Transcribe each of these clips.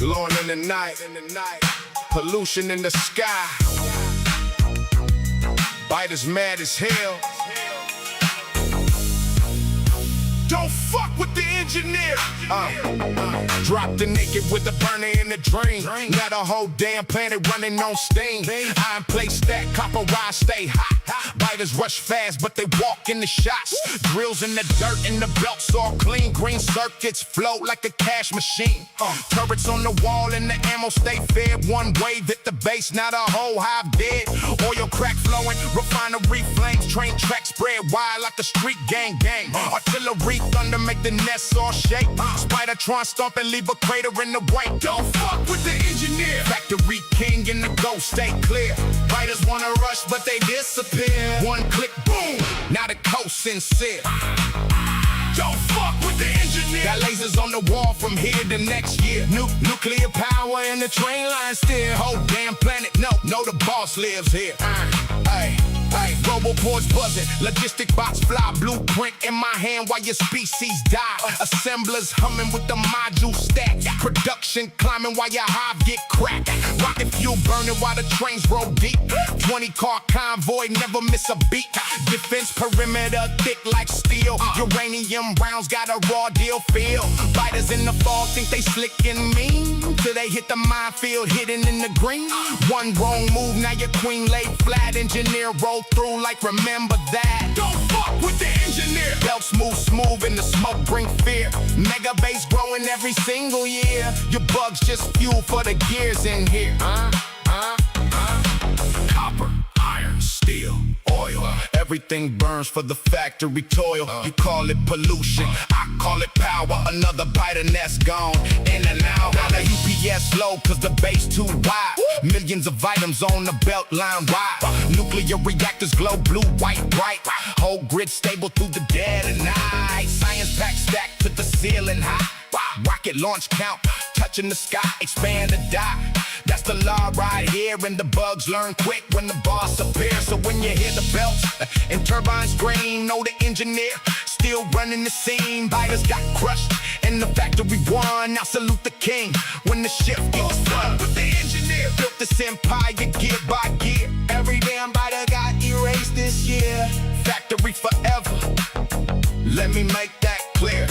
Blowing in the night, pollution in the sky. Biters mad as hell. Don't fuck with the engineer. Drop the naked with the burner in the drain. Now the whole damn planet running on steam. Iron plate stack, copper wire stay hot. Biters rush fast, but they walk in the shots. Drills in the dirt and the belts all clean. Green circuits float like a cash machine. Turrets on the wall and the ammo stay fed. One wave hit the base, now the whole hive dead. Oil crack flowing, refinery flames. Train tracks spread wide like a street gang. Artillery thunder make the nests all shake. Spidertron stomp and leave a crater in the wake. Don't fuck with the engineer. Factory king and the ghost stay clear. Biters wanna rush but they disappear. One click, boom, now the coast sincere. Don't fuck with the engineer. Got lasers on the wall from here to next year. Nuclear power in the train line still. Whole damn planet, no, the boss lives here. Roboports buzzing, logistic box fly, blueprint in my hand while your species die. Assemblers humming with the module stack. Production climbing while your hive get cracked. Rocket fuel burning while the trains roll deep. 20-car convoy, never miss a beat. Defense perimeter thick like steel. Uranium rounds got a raw deal feel. Biters in the fog think they slick and mean till they hit the minefield hidden in the green. One wrong move, now your queen laid flat. Engineer roll through like remember that. Don't fuck with the engineer. Belts move smooth and the smoke bring fear. Mega base growing every single year. Your bugs just fuel for the gears in here. Copper, iron, steel, oil. Everything burns for the factory toil. You call it pollution, I call it power. Another biter nest gone in and out. Now the UPS low cause the base too wide. Millions of items on the belt line wide. Nuclear reactors glow blue, white, bright. Whole grid stable through the dead of night. Science pack stacked to the ceiling high. Rocket launch count, touching the sky, expand or die. That's the law right here, and the bugs learn quick when the boss appears. So when you hear the belts and turbines scream, know the engineer still running the scene. Biters got crushed and the factory won. Now salute the king when the shift gets done. But the engineer built this empire gear by gear. Every damn biter got erased this year. Factory forever, let me make that clear.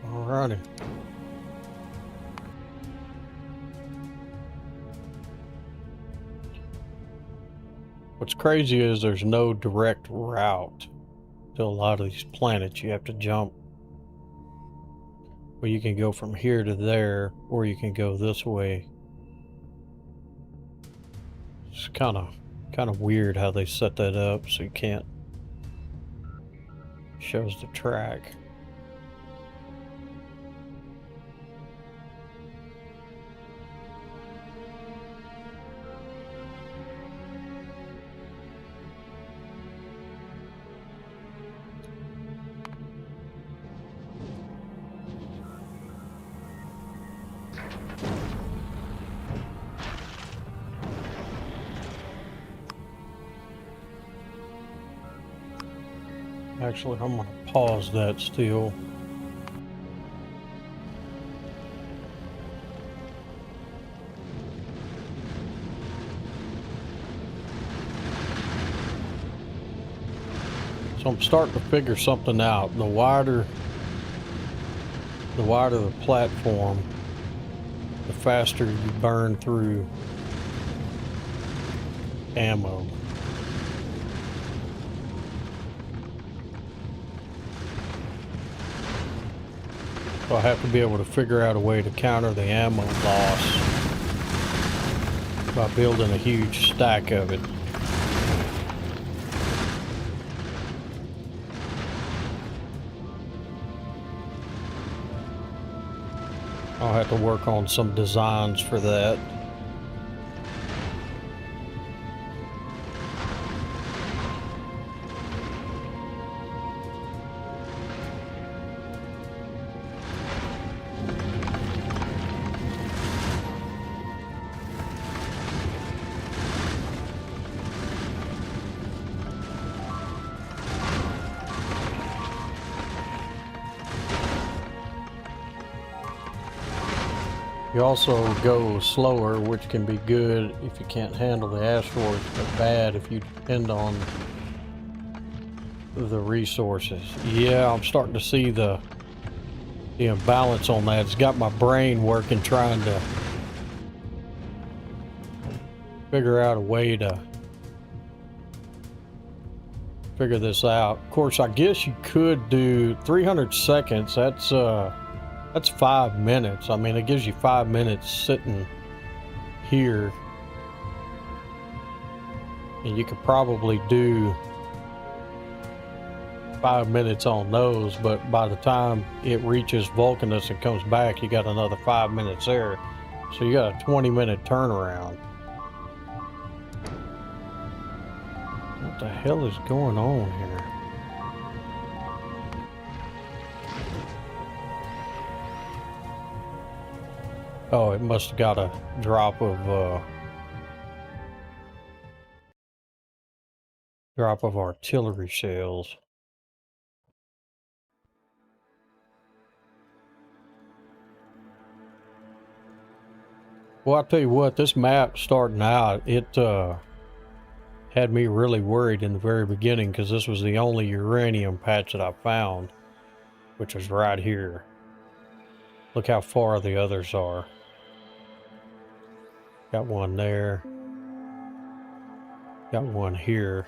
Alrighty. What's crazy is there's no direct route to a lot of these planets. You have to jump. Well, you can go from here to there, or you can go this way. It's kind of weird how they set that up so you can't. Shows the track. Actually, I'm going to pause that still. So I'm starting to figure something out. The wider the platform, the faster you burn through ammo. So I have to be able to figure out a way to counter the ammo loss by building a huge stack of it. I'll have to work on some designs for that. You also go slower, which can be good if you can't handle the asteroids, but bad if you depend on the resources. Yeah, I'm starting to see the imbalance on that. It's got my brain working, trying to figure out a way to figure this out. Of course, I guess you could do 300 seconds. That's 5 minutes. I mean, it gives you 5 minutes sitting here. And you could probably do 5 minutes on those, but by the time it reaches Vulcanus and comes back, you got another 5 minutes there. So you got a 20-minute turnaround. What the hell is going on here? Oh, it must have got a drop of artillery shells. Well, I'll tell you what, this map starting out, it had me really worried in the very beginning because this was the only uranium patch that I found, which was right here. Look how far the others are. Got one there. Got one here.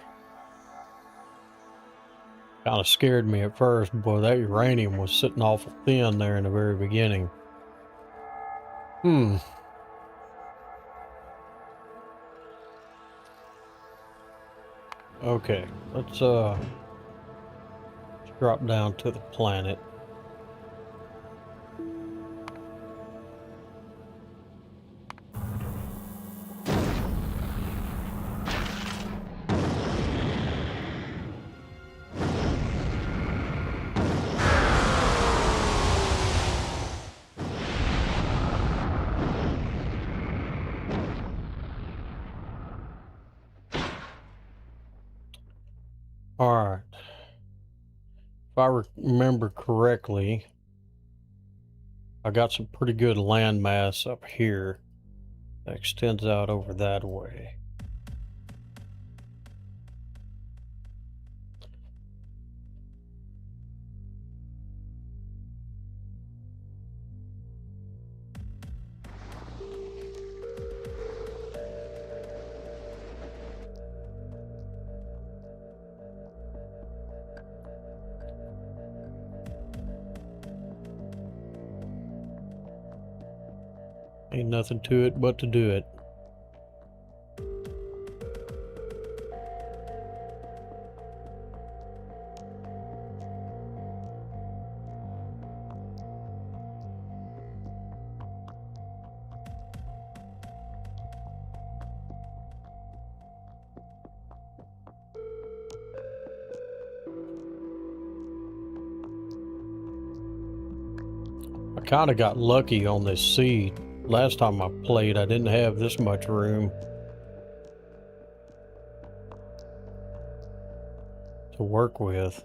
Kind of scared me at first. Boy, that uranium was sitting awful thin there in the very beginning. Okay, let's drop down to the planet. Alright. If I remember correctly, I got some pretty good landmass up here that extends out over that way. Ain't nothing to it but to do it. I kind of got lucky on this seed. Last time I played, I didn't have this much room to work with.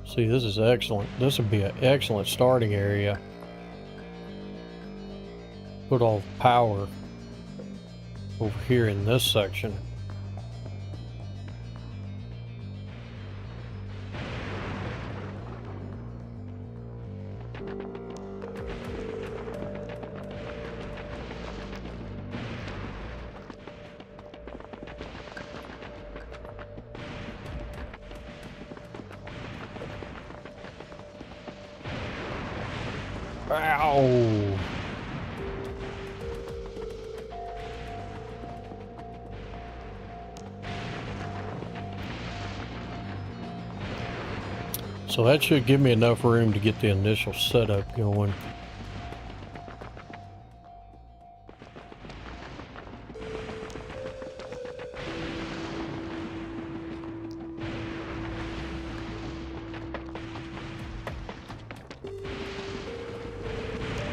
See, this is excellent. This would be an excellent starting area. Put all the power over here in this section. Ow! So that should give me enough room to get the initial setup going.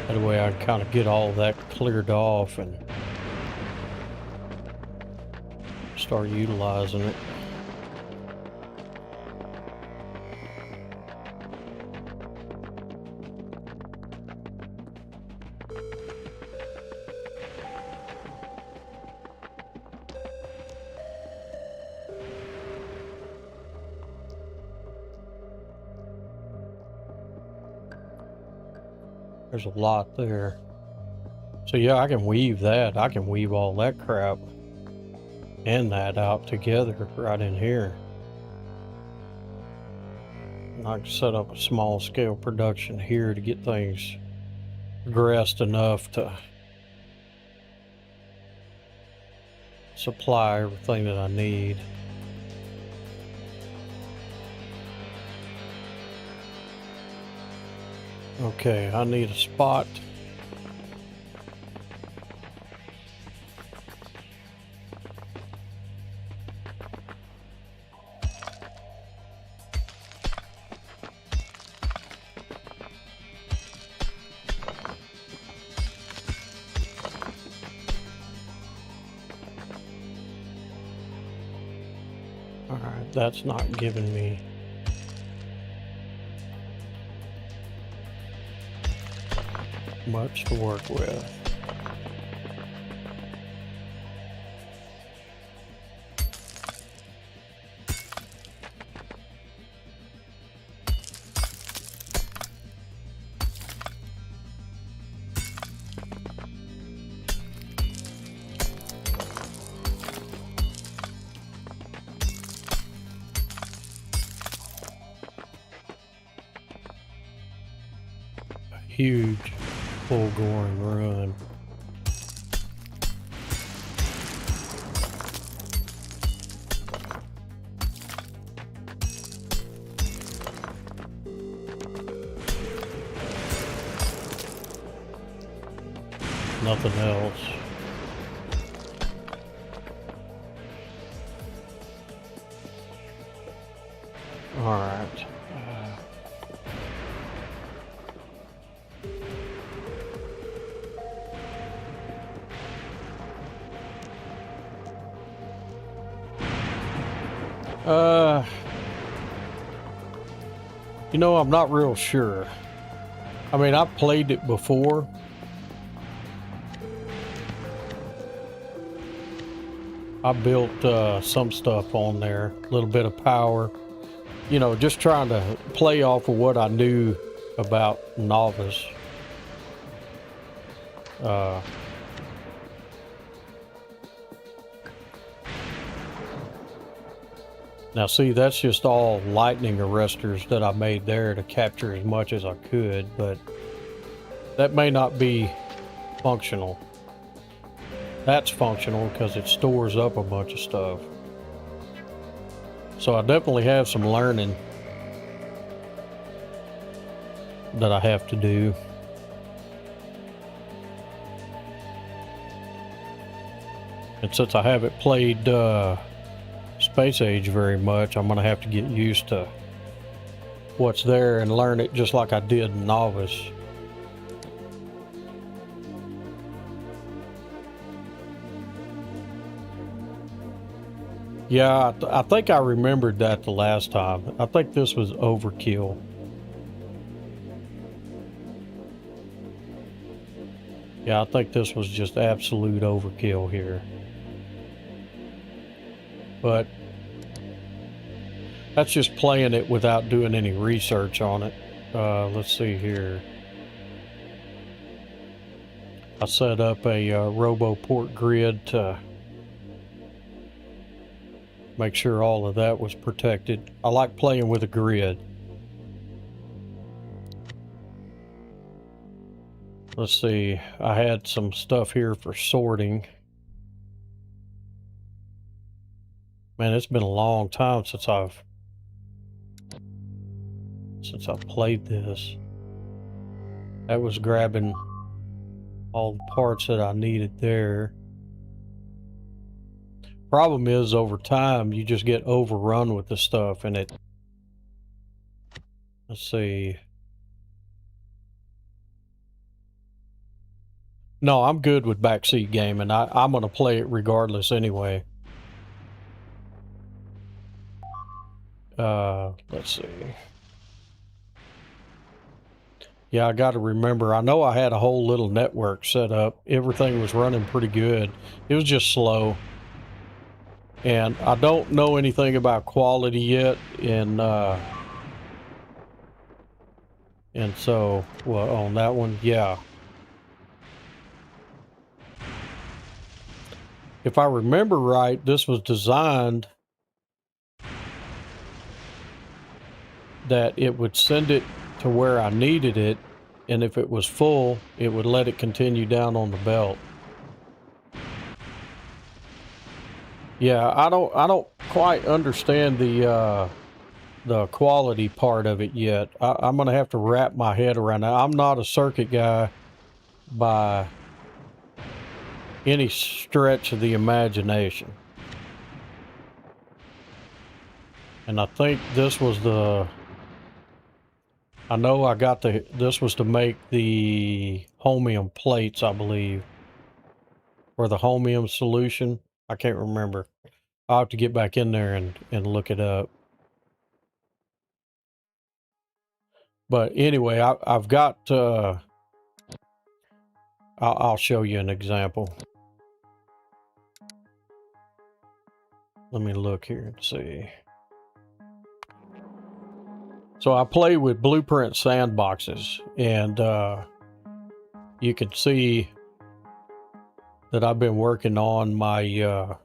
That way I kind of get all that cleared off and start utilizing it. There's a lot there. So yeah, I can weave that. I can weave all that crap and that out together right in here. And I can set up a small scale production here to get things progressed enough to supply everything that I need. Okay, I need a spot. Alright, that's not giving me much to work with. Huge Fulgora run. Nothing else. All right. You know, I'm not real sure. I mean, I've played it before. I built some stuff on there, a little bit of power. You know, just trying to play off of what I knew about Nauvis. Now see, that's just all lightning arresters that I made there to capture as much as I could, but that may not be functional. That's functional because it stores up a bunch of stuff. So I definitely have some learning that I have to do. And since I haven't played Space Age very much, I'm gonna have to get used to what's there and learn it just like I did in Nauvis. Yeah, I think I remembered that the last time. I think this was overkill. Yeah, I think this was just absolute overkill here. But that's just playing it without doing any research on it. Let's see here. I set up a RoboPort grid to make sure all of that was protected. I like playing with a grid. Let's see, I had some stuff here for sorting. Man, it's been a long time since I've played this. That was grabbing all the parts that I needed there. Problem is, over time, you just get overrun with the stuff, and it... Let's see. No, I'm good with backseat gaming. I'm going to play it regardless anyway. Let's see. Yeah, I got to remember, I know I had a whole little network set up. Everything was running pretty good. It was just slow. And I don't know anything about quality yet, and so, well, on that one, yeah. if I remember right, this was designed that it would send it to where I needed it, and if it was full, it would let it continue down on the belt. Yeah, I don't quite understand the quality part of it yet. I'm gonna have to wrap my head around that. I'm not a circuit guy by any stretch of the imagination. And I think this was I know I got this was to make the holmium plates, I believe. Or the holmium solution. I can't remember. I'll have to get back in there and look it up. But anyway, I've got, I'll show you an example. Let me look here and see. So I play with blueprint sandboxes, and you can see that I've been working on my,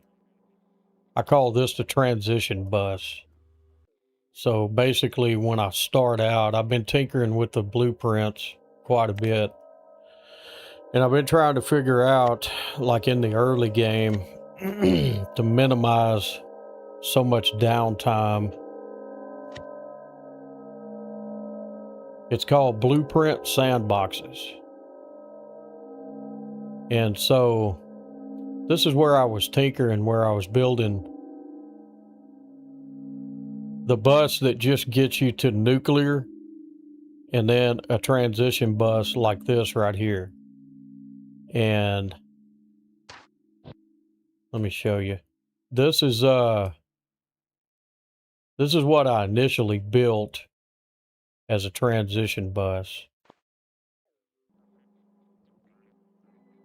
I call this the transition bus. So basically when I start out, I've been tinkering with the blueprints quite a bit. And I've been trying to figure out, like in the early game, to minimize so much downtime. It's called blueprint sandboxes. And so this is where I was tinkering, where I was building the bus that just gets you to nuclear, and then a transition bus like this right here. And let me show you. This is what I initially built as a transition bus.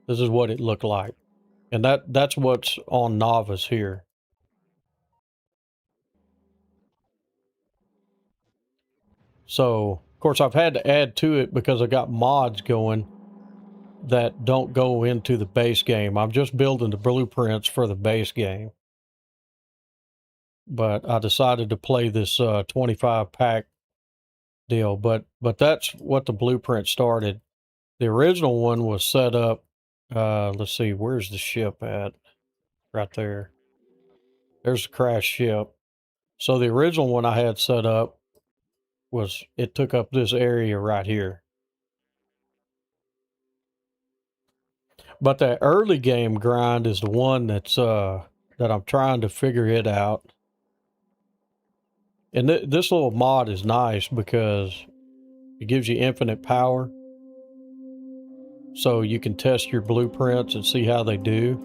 This is what it looked like. And that's what's on Nauvis here. So, of course, I've had to add to it because I got mods going that don't go into the base game. I'm just building the blueprints for the base game. But I decided to play this 25 pack deal. But that's what the blueprint started. The original one was set up. Let's see, where's the ship at? Right there. There's the crash ship. So the original one I had set up was, it took up this area right here. But that early game grind is the one that's that I'm trying to figure it out. And this little mod is nice because it gives you infinite power. So you can test your blueprints and see how they do.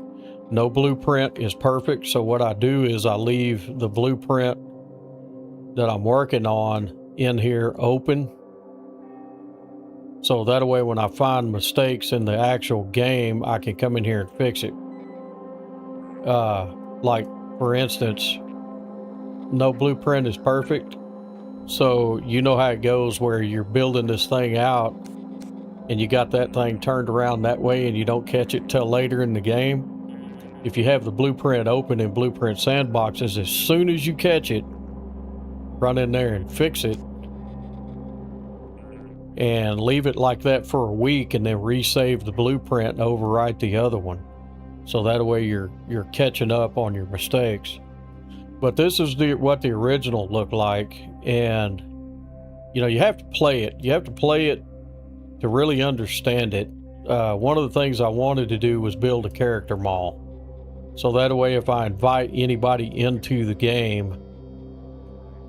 No blueprint is perfect. So what I do is I leave the blueprint that I'm working on in here open. So that way when I find mistakes in the actual game, I can come in here and fix it. Like for instance, no blueprint is perfect. So you know how it goes where you're building this thing out and you got that thing turned around that way and you don't catch it till later in the game. If you have the blueprint open in blueprint sandboxes, as soon as you catch it, run in there and fix it and leave it like that for a week and then resave the blueprint and overwrite the other one. So that way you're catching up on your mistakes. But this is what the original looked like, and you know, you have to play it. You have to play it to really understand it. One of the things I wanted to do was build a character mall. So that way if I invite anybody into the game,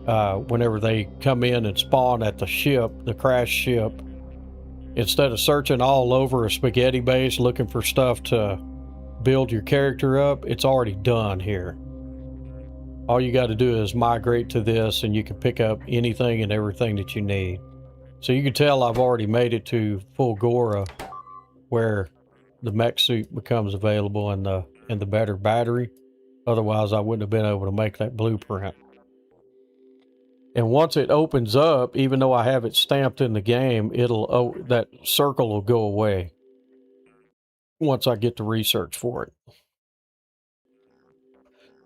whenever they come in and spawn at the ship, the crash ship, instead of searching all over a spaghetti base looking for stuff to build your character up, it's already done here. All you got to do is migrate to this and you can pick up anything and everything that you need. So you can tell I've already made it to Fulgora, where the mech suit becomes available and the better battery. Otherwise I wouldn't have been able to make that blueprint. And once it opens up, even though I have it stamped in the game, that circle will go away once I get to research for it.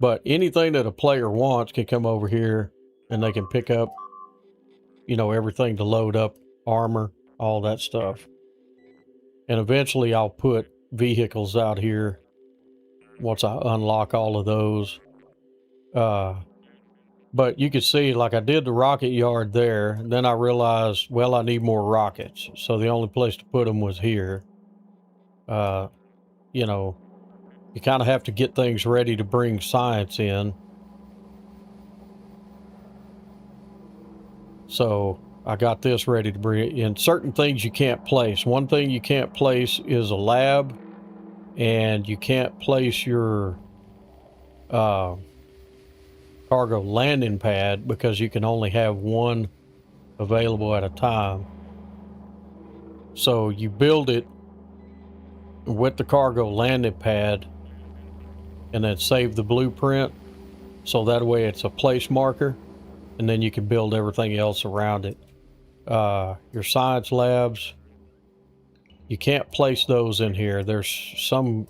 But anything that a player wants can come over here and they can pick up, you know, everything to load up armor, all that stuff. And eventually I'll put vehicles out here once I unlock all of those. But you can see, like, I did the rocket yard there, and then I realized, well, I need more rockets. So the only place to put them was here. You know, you kind of have to get things ready to bring science in. So I got this ready to bring in. Certain things you can't place. One thing you can't place is a lab, and you can't place your cargo landing pad because you can only have one available at a time. So you build it with the cargo landing pad and then save the blueprint, so that way it's a place marker, and then you can build everything else around it. Your science labs, you can't place those in here. There's something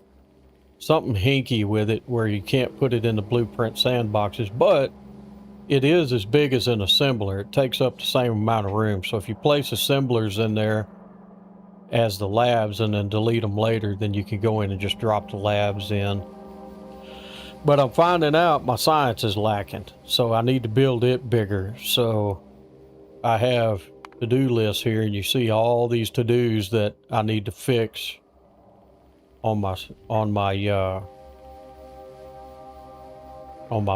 hinky with it where you can't put it in the blueprint sandboxes, but it is as big as an assembler. It takes up the same amount of room. So if you place assemblers in there as the labs and then delete them later, then you can go in and just drop the labs in. But I'm finding out my science is lacking, so I need to build it bigger. So I have to-do lists here, and you see all these to-dos that I need to fix on my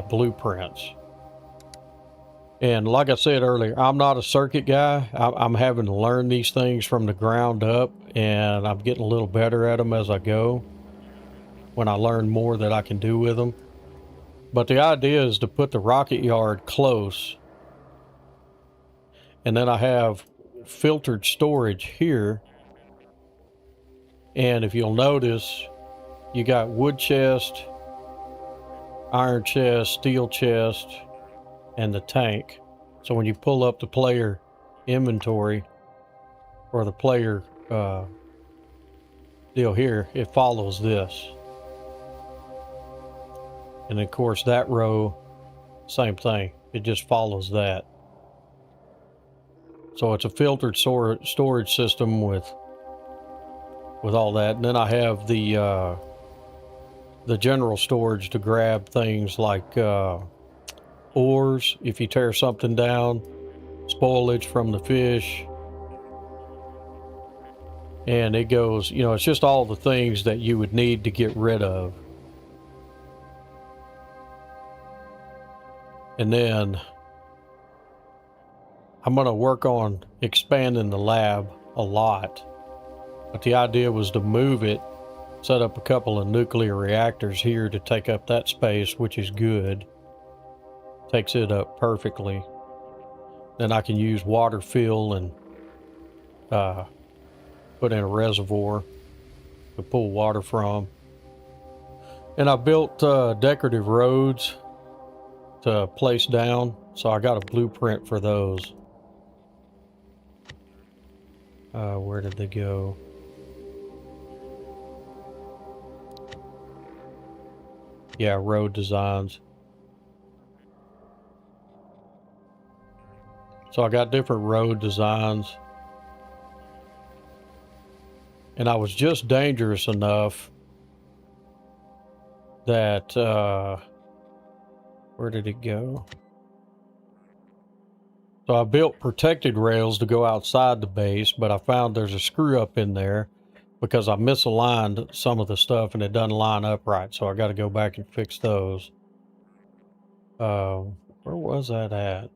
blueprints. And like I said earlier, I'm not a circuit guy. I'm having to learn these things from the ground up, and I'm getting a little better at them as I go, when I learn more that I can do with them. But the idea is to put the rocket yard close, and then I have filtered storage here. And if you'll notice, you got wood chest, iron chest, steel chest, and the tank. So when you pull up the player inventory or the player deal here, it follows this. And of course that row, same thing, it just follows that. So it's a filtered storage system with all that. And then I have the general storage to grab things like ores if you tear something down, spoilage from the fish, and it goes, you know, it's just all the things that you would need to get rid of. And then I'm going to work on expanding the lab a lot, but the idea was to move it, set up a couple of nuclear reactors here to take up that space, which is good. Takes it up perfectly. Then I can use water fill and put in a reservoir to pull water from. And I built decorative roads to place down, so I got a blueprint for those. Where did they go? Yeah, road designs. So I got different road designs. And I was just dangerous enough that, where did it go? So I built protected rails to go outside the base, but I found there's a screw up in there because I misaligned some of the stuff and it doesn't line up right. So I got to go back and fix those. Where was that at?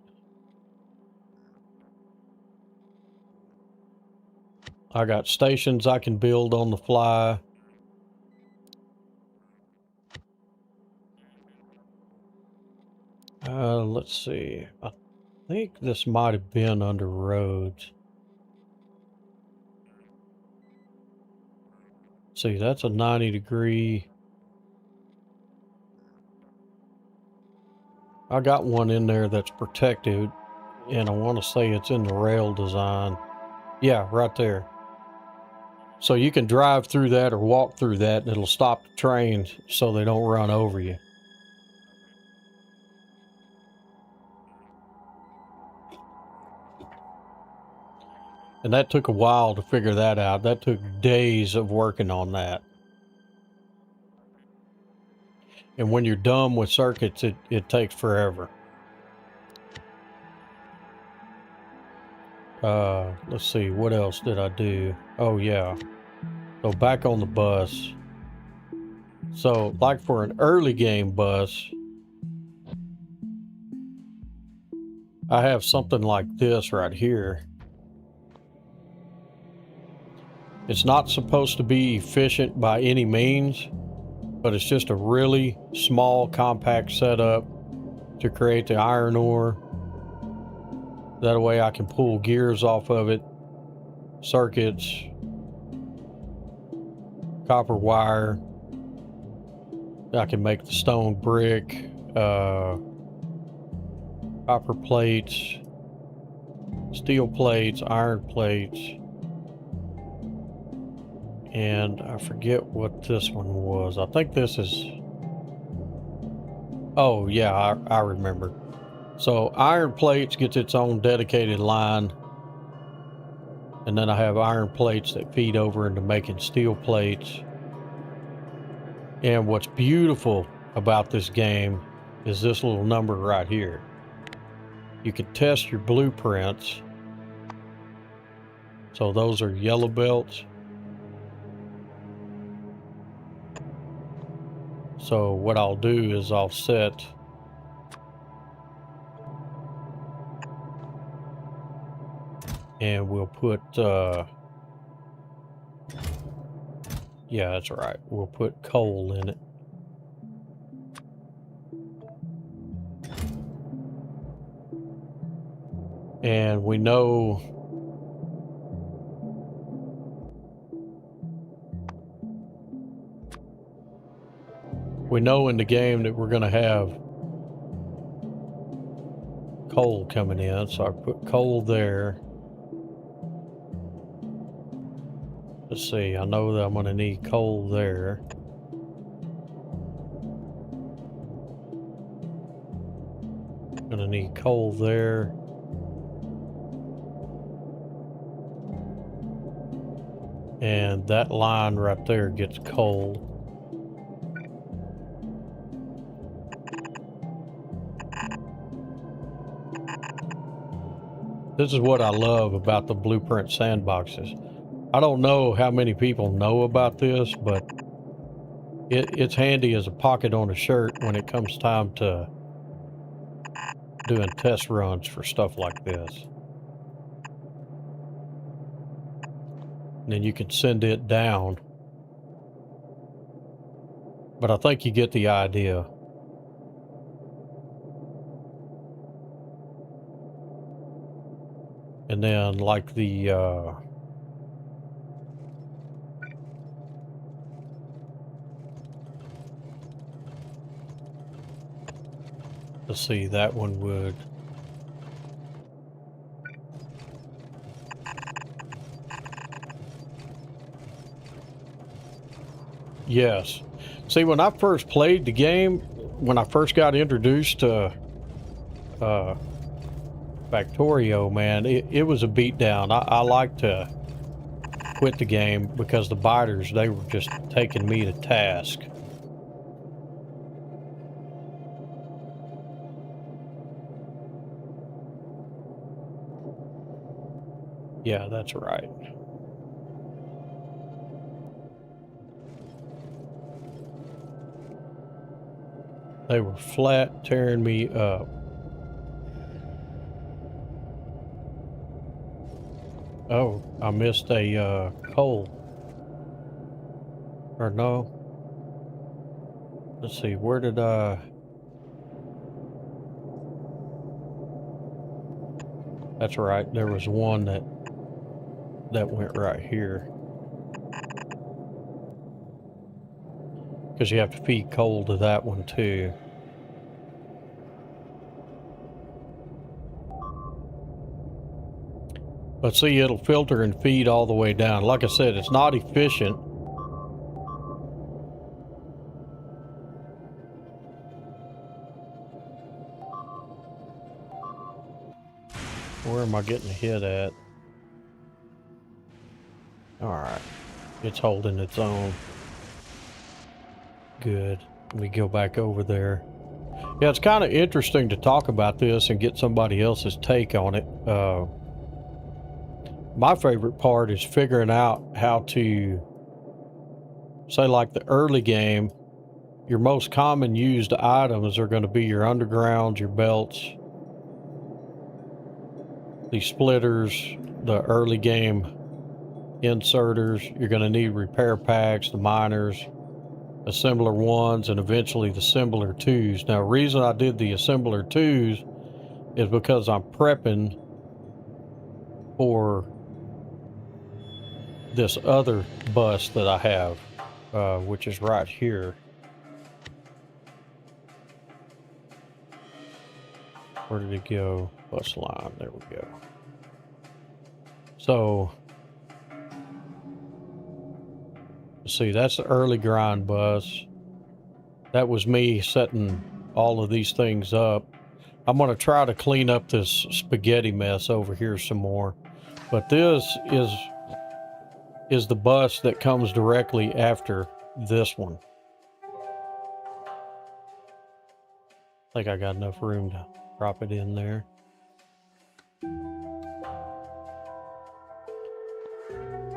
I got stations I can build on the fly. Let's see. I think this might have been under roads. See, that's a 90-degree. I got one in there that's protected, and I want to say it's in the rail design. Yeah, right there. So you can drive through that or walk through that, and it'll stop the trains so they don't run over you. And that took a while to figure that out. That took days of working on that. And when you're done with circuits, it takes forever. Let's see, what else did I do? Oh yeah. So back on the bus. So like for an early game bus, I have something like this right here. It's not supposed to be efficient by any means, but it's just a really small, compact setup to create the iron ore. That way I can pull gears off of it, circuits, copper wire. I can make the stone brick, copper plates, steel plates, iron plates. And I forget what this one was. I think this is... Oh, yeah, I remember. So iron plates gets its own dedicated line. And then I have iron plates that feed over into making steel plates. And what's beautiful about this game is this little number right here. You can test your blueprints. So those are yellow belts. So what I'll do is I'll set and we'll put yeah, that's right. We'll put coal in it. And we know in the game that we're going to have coal coming in, so I put coal there. Let's see, I know that I'm going to need coal there. Going to need coal there. And that line right there gets coal. This is what I love about the blueprint sandboxes. I don't know how many people know about this, but it's handy as a pocket on a shirt when it comes time to doing test runs for stuff like this. And then you can send it down. But I think you get the idea. And then like the let's see, that one would. Yes. See, when I first played the game, when I first got introduced to fFactorio, man, it was a beatdown. I like to quit the game because the biters, they were just taking me to task. Yeah, that's right. They were flat tearing me up. Oh, I missed a coal. Or no. Let's see, where did I... That's right, there was one that went right here. Because you have to feed coal to that one too. But see, it'll filter and feed all the way down. Like I said, it's not efficient. Where am I getting hit at? All right. It's holding its own. Good. Let me go back over there. Yeah, it's kind of interesting to talk about this and get somebody else's take on it. My favorite part is figuring out how to, say, like the early game, your most common used items are going to be your undergrounds, your belts, the splitters, the early game inserters. You're going to need repair packs, the miners, assembler 1s, and eventually the assembler 2s. Now, the reason I did the assembler 2s is because I'm prepping for this other bus that I have, which is right here. Where did it go? Bus line. There we go. So, see, that's the early grind bus. That was me setting all of these things up. I'm going to try to clean up this spaghetti mess over here some more. But this is the bus that comes directly after this one. I think I got enough room to drop it in there.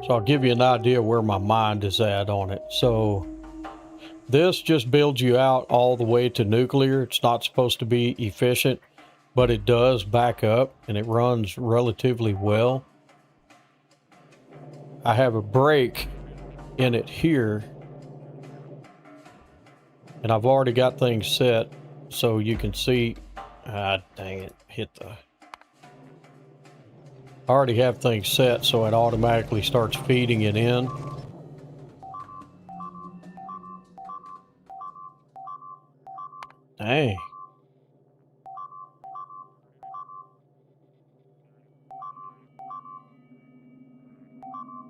So I'll give you an idea where my mind is at on it. So this just builds you out all the way to nuclear. It's not supposed to be efficient, but it does back up and it runs relatively well. I have a brake in it here, and I've already got things set so you can see. Dang it, I already have things set so it automatically starts feeding it in. Dang.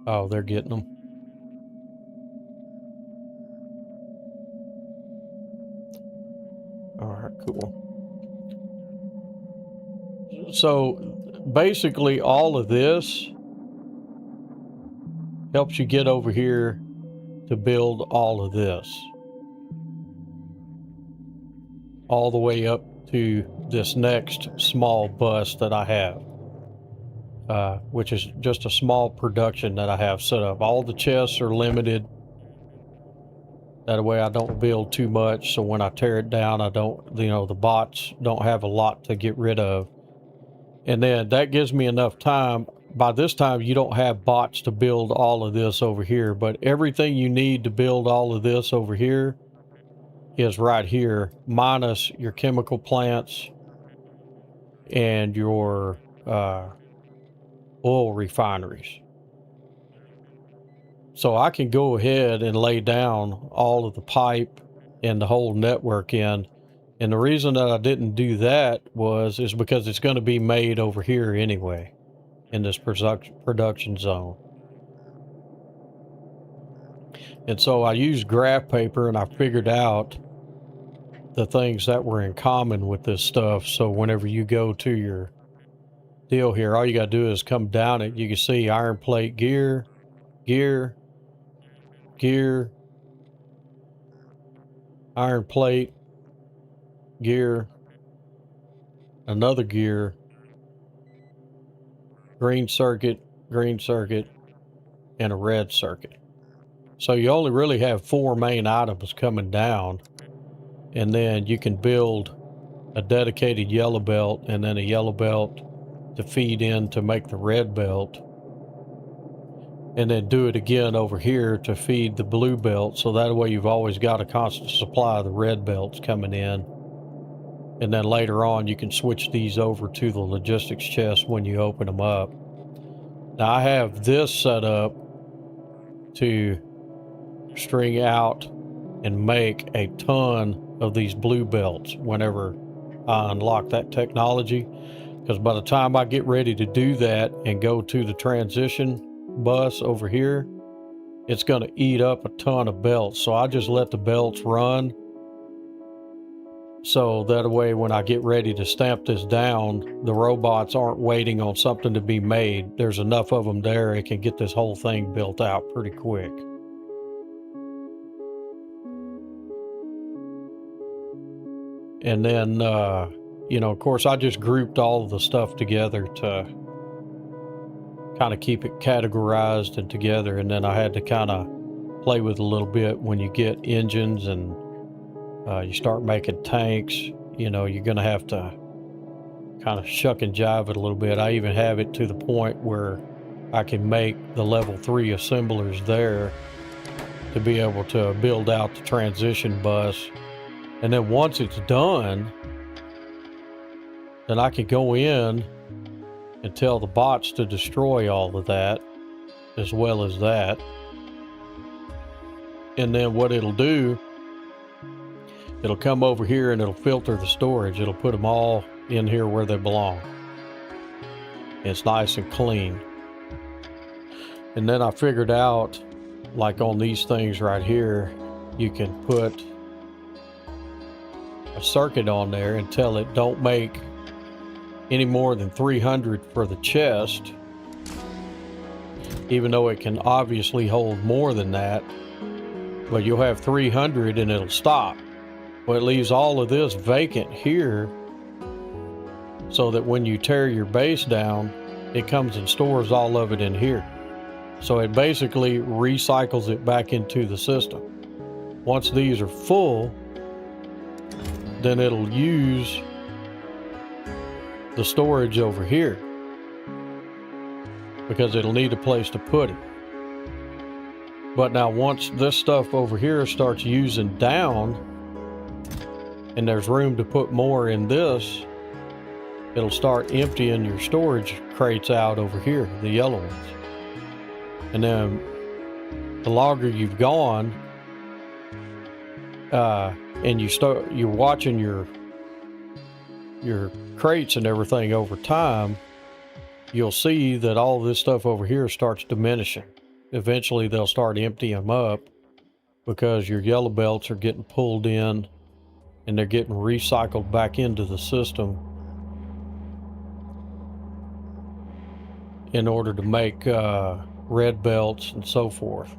Oh, they're getting them. All right, cool. So basically all of this helps you get over here to build all of this. All the way up to this next small bus that I have. Which is just a small production that I have set up. All the chests are limited. That way I don't build too much. So when I tear it down, I don't, the bots don't have a lot to get rid of. And then that gives me enough time. By this time, you don't have bots to build all of this over here, but everything you need to build all of this over here is right here, minus your chemical plants and your, oil refineries. So I can go ahead and lay down all of the pipe and the whole network in. And the reason that I didn't do that is because it's going to be made over here anyway in this production zone. And so I used graph paper and I figured out the things that were in common with this stuff. So whenever you go to your deal here, all you got to do is come down it. You can see iron plate gear, gear, gear, iron plate, gear, another gear, green circuit, and a red circuit. So you only really have 4 main items coming down, and then you can build a dedicated yellow belt and then a yellow belt to feed in to make the red belt, and then do it again over here to feed the blue belt. So that way you've always got a constant supply of the red belts coming in. And then later on, you can switch these over to the logistics chest when you open them up. Now I have this set up to string out and make a ton of these blue belts whenever I unlock that technology. Because by the time I get ready to do that and go to the transition bus over here, it's going to eat up a ton of belts. So I just let the belts run So that way, when I get ready to stamp this down, the robots aren't waiting on something to be made. There's enough of them there, it can get this whole thing built out pretty quick. And then, of course, I just grouped all of the stuff together to kind of keep it categorized and together. And then I had to kind of play with a little bit when you get engines and you start making tanks. You're going to have to kind of shuck and jive it a little bit. I even have it to the point where I can make the level 3 assemblers there to be able to build out the transition bus. And then once it's done, then I can go in and tell the bots to destroy all of that, as well as that. And then what it'll do, it'll come over here and it'll filter the storage. It'll put them all in here where they belong. It's nice and clean. And then I figured out, like on these things right here, you can put a circuit on there and tell it don't make any more than 300 for the chest, even though it can obviously hold more than that, but you'll have 300 and it'll stop. Well, it leaves all of this vacant here so that when you tear your base down, it comes and stores all of it in here. So it basically recycles it back into the system. Once these are full, then it'll use the storage over here because it'll need a place to put it. But now once this stuff over here starts using down and there's room to put more in this, it'll start emptying your storage crates out over here, the yellow ones. And then the longer you've gone, and you're watching your crates and everything over time, you'll see that all this stuff over here starts diminishing. Eventually they'll start emptying them up because your yellow belts are getting pulled in and they're getting recycled back into the system in order to make red belts and so forth.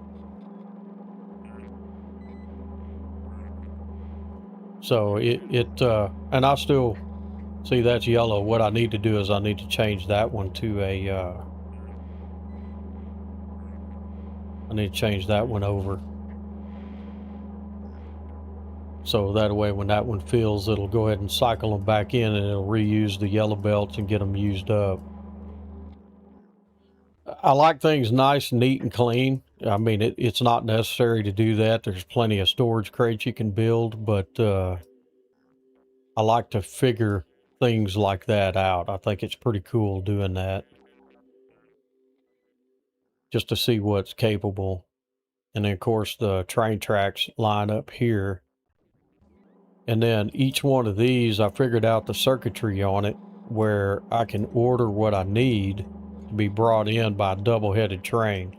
So and I still see that's yellow. What I need to do is I need to change that one to I need to change that one over. So that way when that one fills, it'll go ahead and cycle them back in and it'll reuse the yellow belts and get them used up. I like things nice, neat, and clean. I mean, it's not necessary to do that. There's plenty of storage crates you can build, but I like to figure things like that out. I think it's pretty cool doing that, just to see what's capable. And then, of course, the train tracks line up here. And then each one of these, I figured out the circuitry on it where I can order what I need to be brought in by a double-headed train.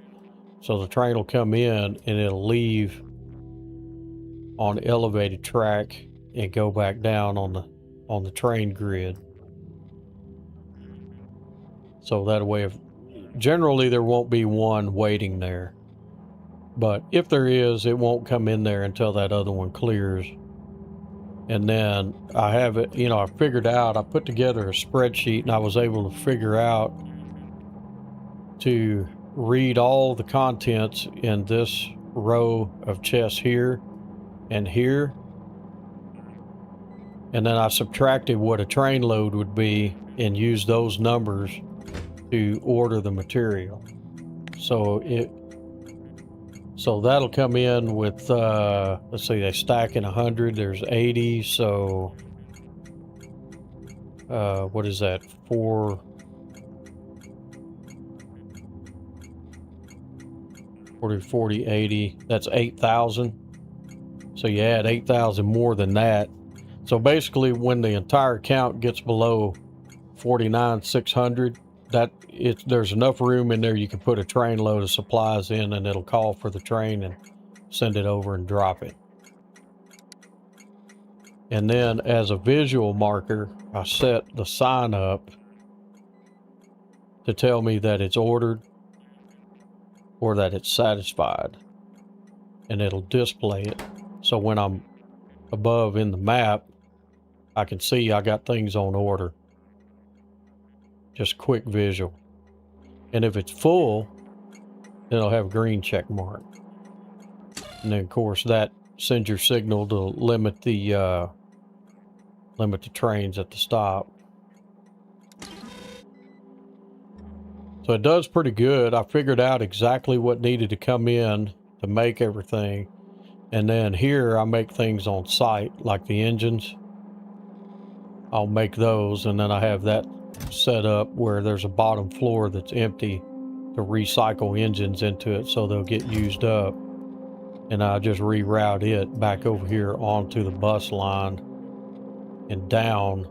So the train will come in and it'll leave on the elevated track and go back down on the train grid. So that way, generally there won't be one waiting there, but if there is, it won't come in there until that other one clears. And then I have it, I figured out, I put together a spreadsheet and I was able to figure out to read all the contents in this row of chests here and here. And then I subtracted what a train load would be and used those numbers to order the material. So that'll come in with, let's see, they stack in 100, there's 80, so what is that, 40, 80, that's 8,000. So you add 8,000 more than that. So basically when the entire count gets below 49,600, there's enough room in there you can put a train load of supplies in and it'll call for the train and send it over and drop it. And then as a visual marker, I set the sign up to tell me that it's ordered or that it's satisfied. And it'll display it. So when I'm above in the map, I can see I got things on order. Just quick visual. And if it's full, it'll have a green check mark. And then of course that sends your signal to limit the trains at the stop. So it does pretty good. I figured out exactly what needed to come in to make everything. And then here I make things on site, like the engines. I'll make those, and then I have that set up where there's a bottom floor that's empty to recycle engines into it so they'll get used up. And I just reroute it back over here onto the bus line and down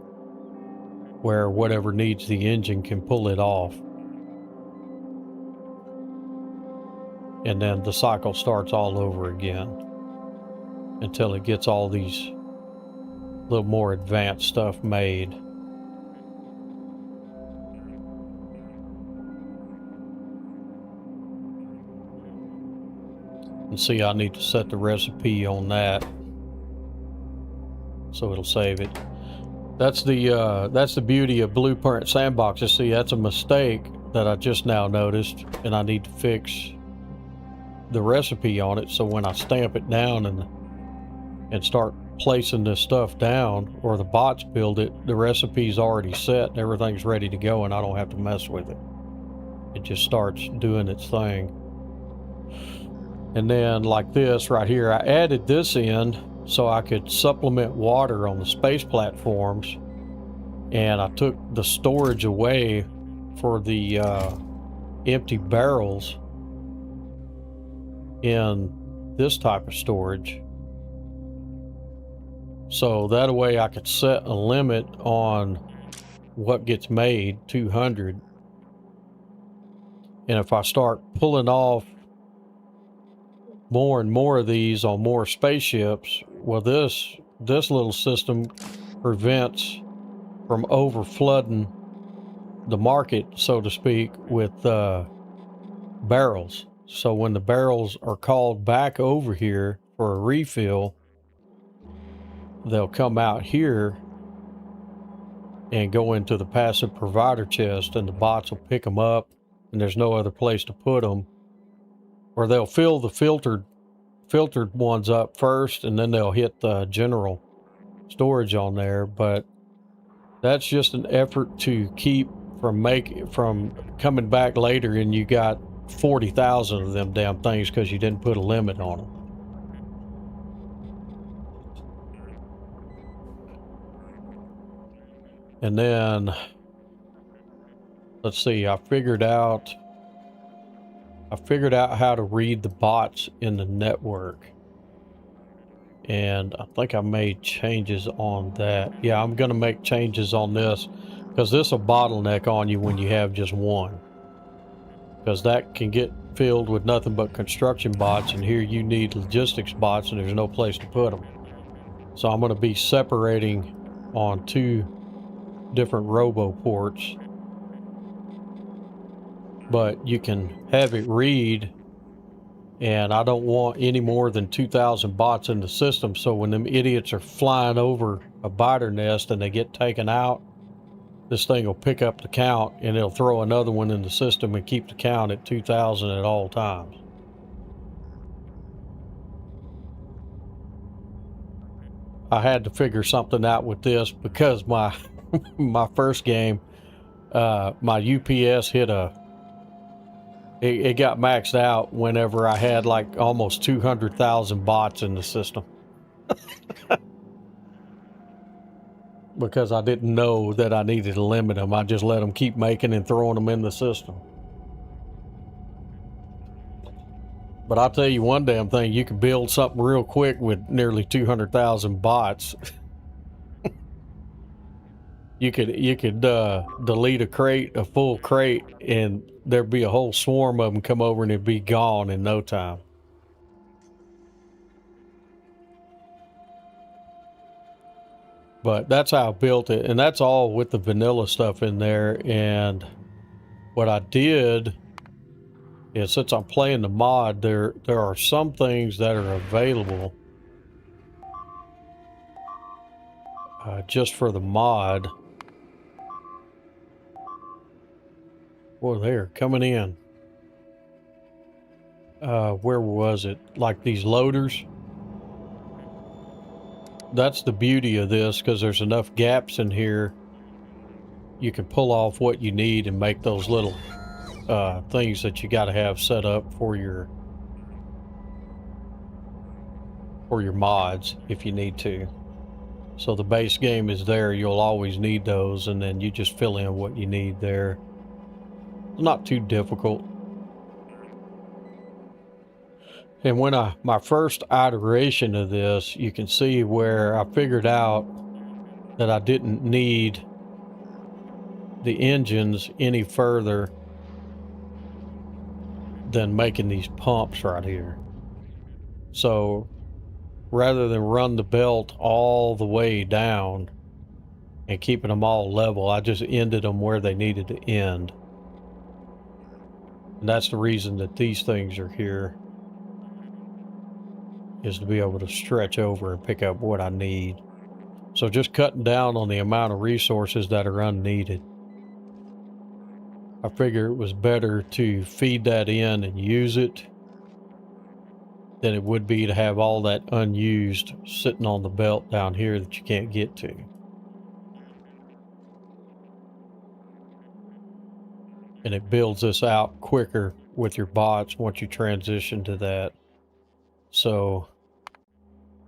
where whatever needs the engine can pull it off. And then the cycle starts all over again until it gets all these little more advanced stuff made. And see, I need to set the recipe on that so it'll save it. That's the beauty of Blueprint sandboxes. See, that's a mistake that I just now noticed, and I need to fix the recipe on it so when I stamp it down and start placing this stuff down, or the bots build it, the recipe's already set and everything's ready to go, and I don't have to mess with it. It just starts doing its thing. And then like this right here, I added this in so I could supplement water on the space platforms, and I took the storage away for the empty barrels in this type of storage. So that way I could set a limit on what gets made, 200. And if I start pulling off more and more of these on more spaceships, well, this little system prevents from over flooding the market, so to speak, with barrels. So when the barrels are called back over here for a refill, they'll come out here and go into the passive provider chest, and the bots will pick them up, and there's no other place to put them. Or they'll fill the filtered ones up first, and then they'll hit the general storage on there. But that's just an effort to keep from coming back later and you got 40,000 of them damn things because you didn't put a limit on them. And then let's see, I figured out how to read the bots in the network, and I think I made changes on that. Yeah, I'm gonna make changes on this because this will bottleneck on you when you have just one, because that can get filled with nothing but construction bots, and here you need logistics bots and there's no place to put them. So I'm going to be separating on 2 different robo ports, but you can have it read, and I don't want any more than 2,000 bots in the system, so when them idiots are flying over a biter nest and they get taken out, this thing will pick up the count and it'll throw another one in the system and keep the count at 2,000 at all times. I had to figure something out with this because my my first game, my UPS hit it got maxed out whenever I had like almost 200,000 bots in the system. Because I didn't know that I needed to limit them. I just let them keep making and throwing them in the system. But I'll tell you one damn thing, you can build something real quick with nearly 200,000 bots. You could delete a full crate, and there'd be a whole swarm of them come over and it'd be gone in no time. But that's how I built it, and that's all with the vanilla stuff in there. And what I did is, since I'm playing the mod, there are some things that are available just for the mod. Well, they're coming in. Where was it? Like these loaders. That's the beauty of this, because there's enough gaps in here. You can pull off what you need and make those little things that you got to have set up for your mods if you need to. So the base game is there. You'll always need those, and then you just fill in what you need there. It's not too difficult. And when my first iteration of this, you can see where I figured out that I didn't need the engines any further than making these pumps right here. So rather than run the belt all the way down and keeping them all level, I just ended them where they needed to end. And that's the reason that these things are here, is to be able to stretch over and pick up what I need. So just cutting down on the amount of resources that are unneeded. I figure it was better to feed that in and use it than it would be to have all that unused sitting on the belt down here that you can't get to. And it builds this out quicker with your bots once you transition to that. So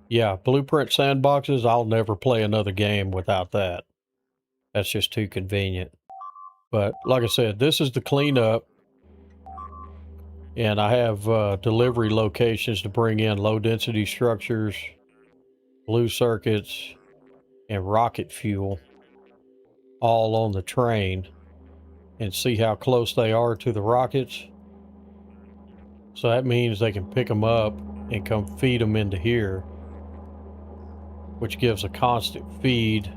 yeah, Blueprint sandboxes, I'll never play another game without that. That's just too convenient. But like I said, this is the cleanup. And I have delivery locations to bring in low density structures, blue circuits, and rocket fuel all on the train, and see how close they are to the rockets. So that means they can pick them up and come feed them into here, which gives a constant feed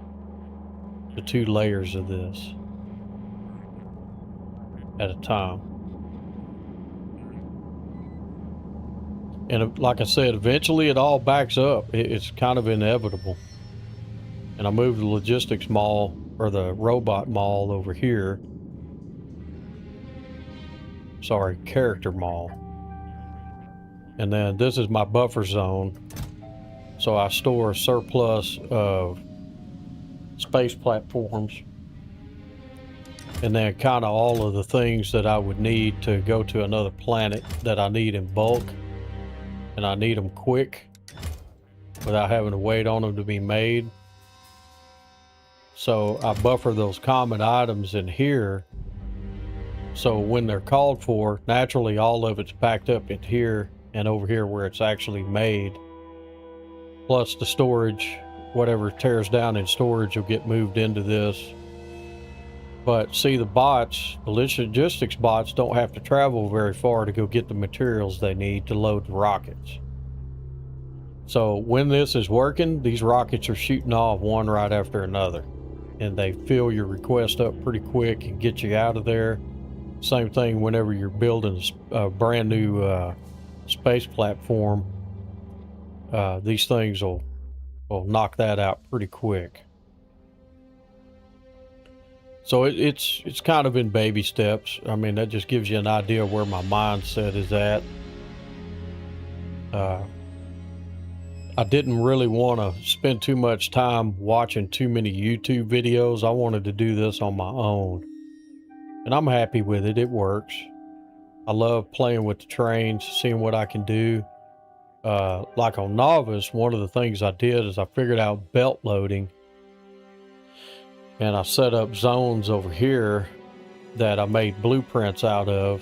to 2 layers of this at a time. And like I said, eventually it all backs up. It's kind of inevitable. And I moved the logistics mall, or the robot mall, over here. Sorry, character mall. And then this is my buffer zone. So I store a surplus of space platforms. And then kind of all of the things that I would need to go to another planet that I need in bulk. And I need them quick without having to wait on them to be made. So I buffer those common items in here. So when they're called for, naturally all of it's packed up in here and over here where it's actually made. Plus the storage, whatever tears down in storage will get moved into this. But see, the bots, the logistics bots, don't have to travel very far to go get the materials they need to load the rockets. So when this is working, these rockets are shooting off one right after another. And they fill your request up pretty quick and get you out of there. Same thing whenever you're building a brand new space platform. These things will knock that out pretty quick. So it's kind of in baby steps. I mean, that just gives you an idea of where my mindset is at. I didn't really want to spend too much time watching too many YouTube videos. I wanted to do this on my own. And I'm happy with it. It works. I love playing with the trains, seeing what I can do. Like on Nauvis, one of the things I did is I figured out belt loading. And I set up zones over here that I made blueprints out of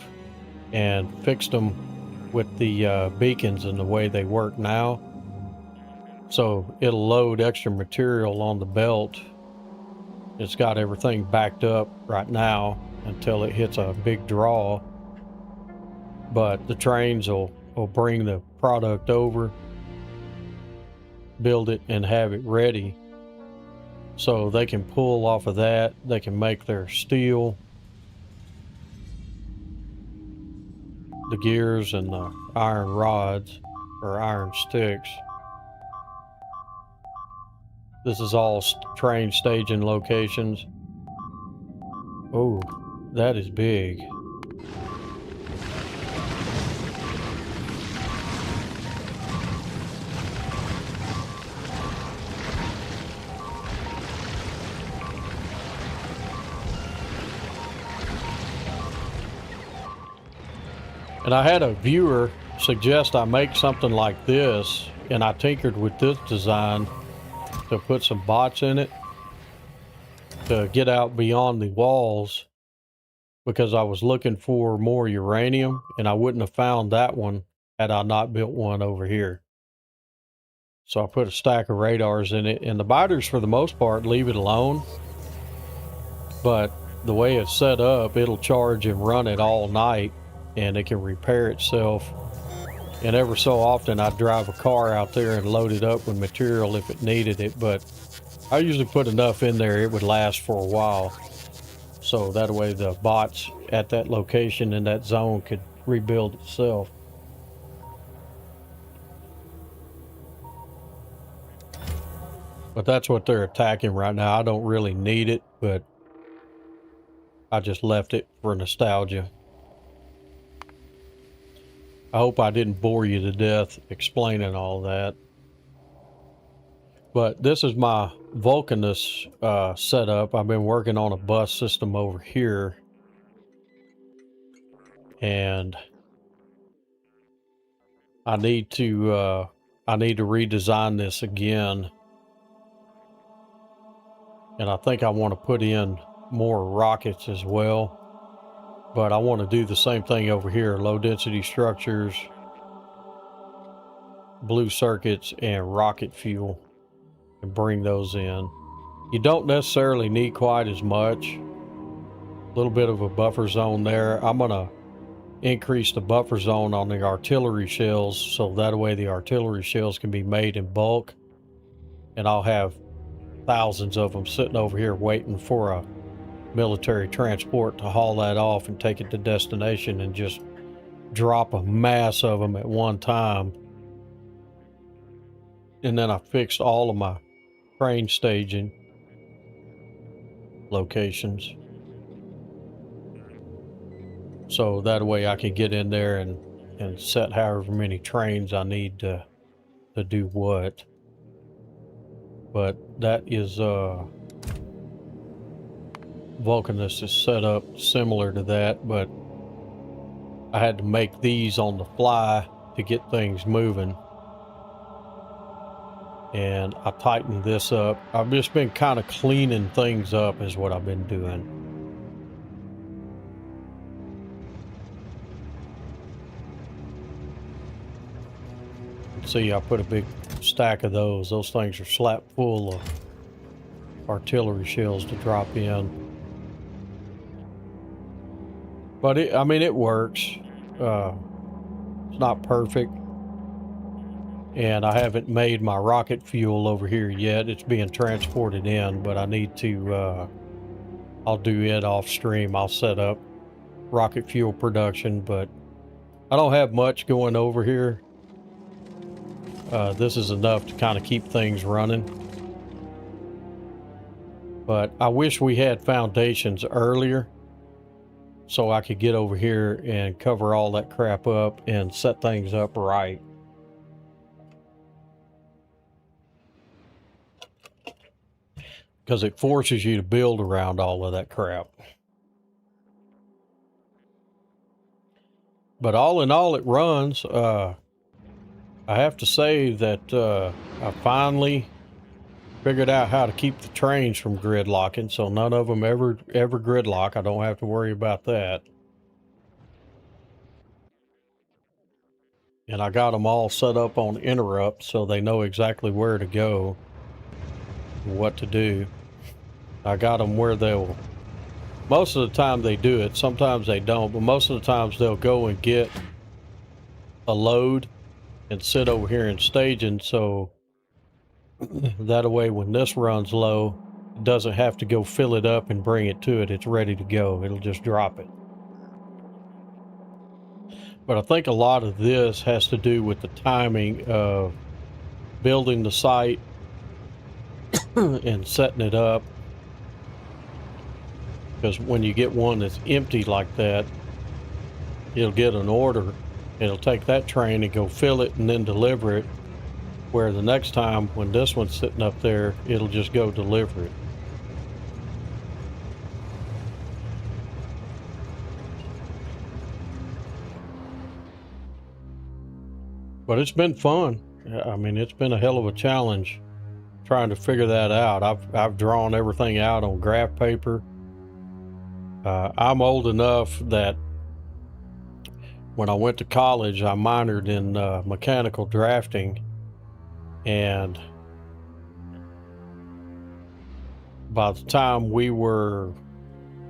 and fixed them with the beacons and the way they work now. So it'll load extra material on the belt. It's got everything backed up right now until it hits a big draw. But the trains will bring the product over, build it, and have it ready. So they can pull off of that. They can make their steel, the gears, and the iron rods or iron sticks. This is all train staging locations. Oh, that is big. And I had a viewer suggest I make something like this, and I tinkered with this design to put some bots in it to get out beyond the walls, because I was looking for more uranium, and I wouldn't have found that one had I not built one over here. So I put a stack of radars in it, and the biters for the most part leave it alone, but the way it's set up, it'll charge and run it all night, and it can repair itself. And ever so often I'd drive a car out there and load it up with material if it needed it, but I usually put enough in there it would last for a while. So that way the bots at that location in that zone could rebuild itself. But that's what they're attacking right now. I don't really need it, but I just left it for nostalgia. I hope I didn't bore you to death explaining all that. But this is my Vulcanus setup. I've been working on a bus system over here. And I need to redesign this again. And I think I want to put in more rockets as well. But I want to do the same thing over here. Low density structures, blue circuits, and rocket fuel. And bring those in. You don't necessarily need quite as much. A little bit of a buffer zone there. I'm going to increase the buffer zone on the artillery shells, so that way the artillery shells can be made in bulk. And I'll have thousands of them sitting over here waiting for a military transport to haul that off and take it to destination, and just drop a mass of them at one time. And then I fixed all of my train staging locations, so that way I can get in there and set however many trains I need to do what. But that is Vulcanus is set up similar to that, but I had to make these on the fly to get things moving. And I tightened this up. I've just been kind of cleaning things up is what I've been doing. See, I put a big stack of those. Those things are slap full of artillery shells to drop in. But I mean, it works. It's not perfect. And I haven't made my rocket fuel over here yet. It's being transported in, but I need to, I'll do it off stream. I'll set up rocket fuel production, but I don't have much going over here. This is enough to kind of keep things running. But I wish we had foundations earlier, so I could get over here and cover all that crap up and set things up right. Because it forces you to build around all of that crap. But all in all, it runs. I have to say that I finally figured out how to keep the trains from gridlocking, so none of them ever gridlock. I don't have to worry about that. And I got them all set up on interrupt, so they know exactly where to go, what to do. I got them where they'll, most of the time they do it, sometimes they don't, but most of the times they'll go and get a load and sit over here and staging, so that way when this runs low, It doesn't have to go fill it up and bring it to it. It's ready to go. It'll just drop it. But I think a lot of this has to do with the timing of building the site and setting it up. Because when you get one that's empty like that, you'll get an order. It'll take that train and go fill it and then deliver it. Where the next time when this one's sitting up there, it'll just go deliver it. But it's been fun. I mean, it's been a hell of a challenge trying to figure that out. I've drawn everything out on graph paper. I'm old enough that when I went to college, I minored in mechanical drafting, and by the time we were,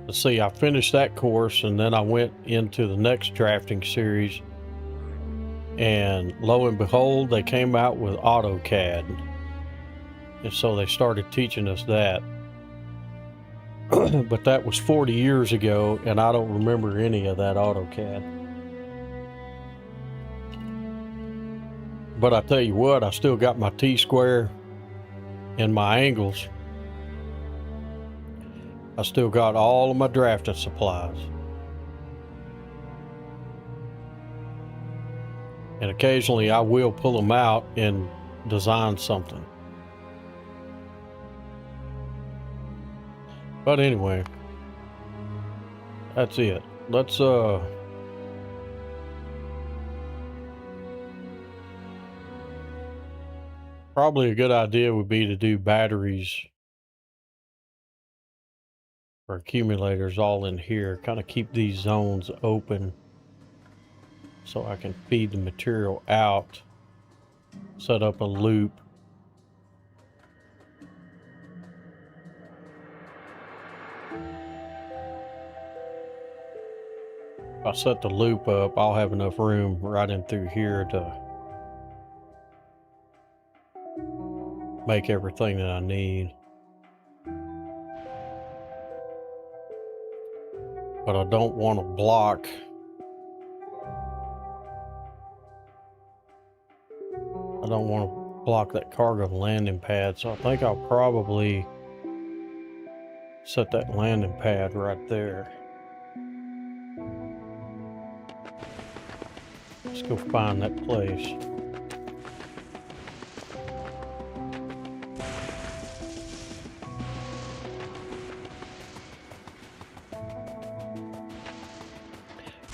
let's see, I finished that course and then I went into the next drafting series, and lo and behold, they came out with AutoCAD, and so they started teaching us that. But that was 40 years ago, and I don't remember any of that AutoCAD. But I tell you what, I still got my T-square and my angles. I still got all of my drafting supplies. And occasionally I will pull them out and design something. But anyway, that's it. Let's probably a good idea would be to do batteries or accumulators all in here. Kind of keep these zones open so I can feed the material out. Set up a loop. If I set the loop up, I'll have enough room right in through here to make everything that I need. But I don't want to block that cargo landing pad, so I think I'll probably set that landing pad right there. Let's go find that place.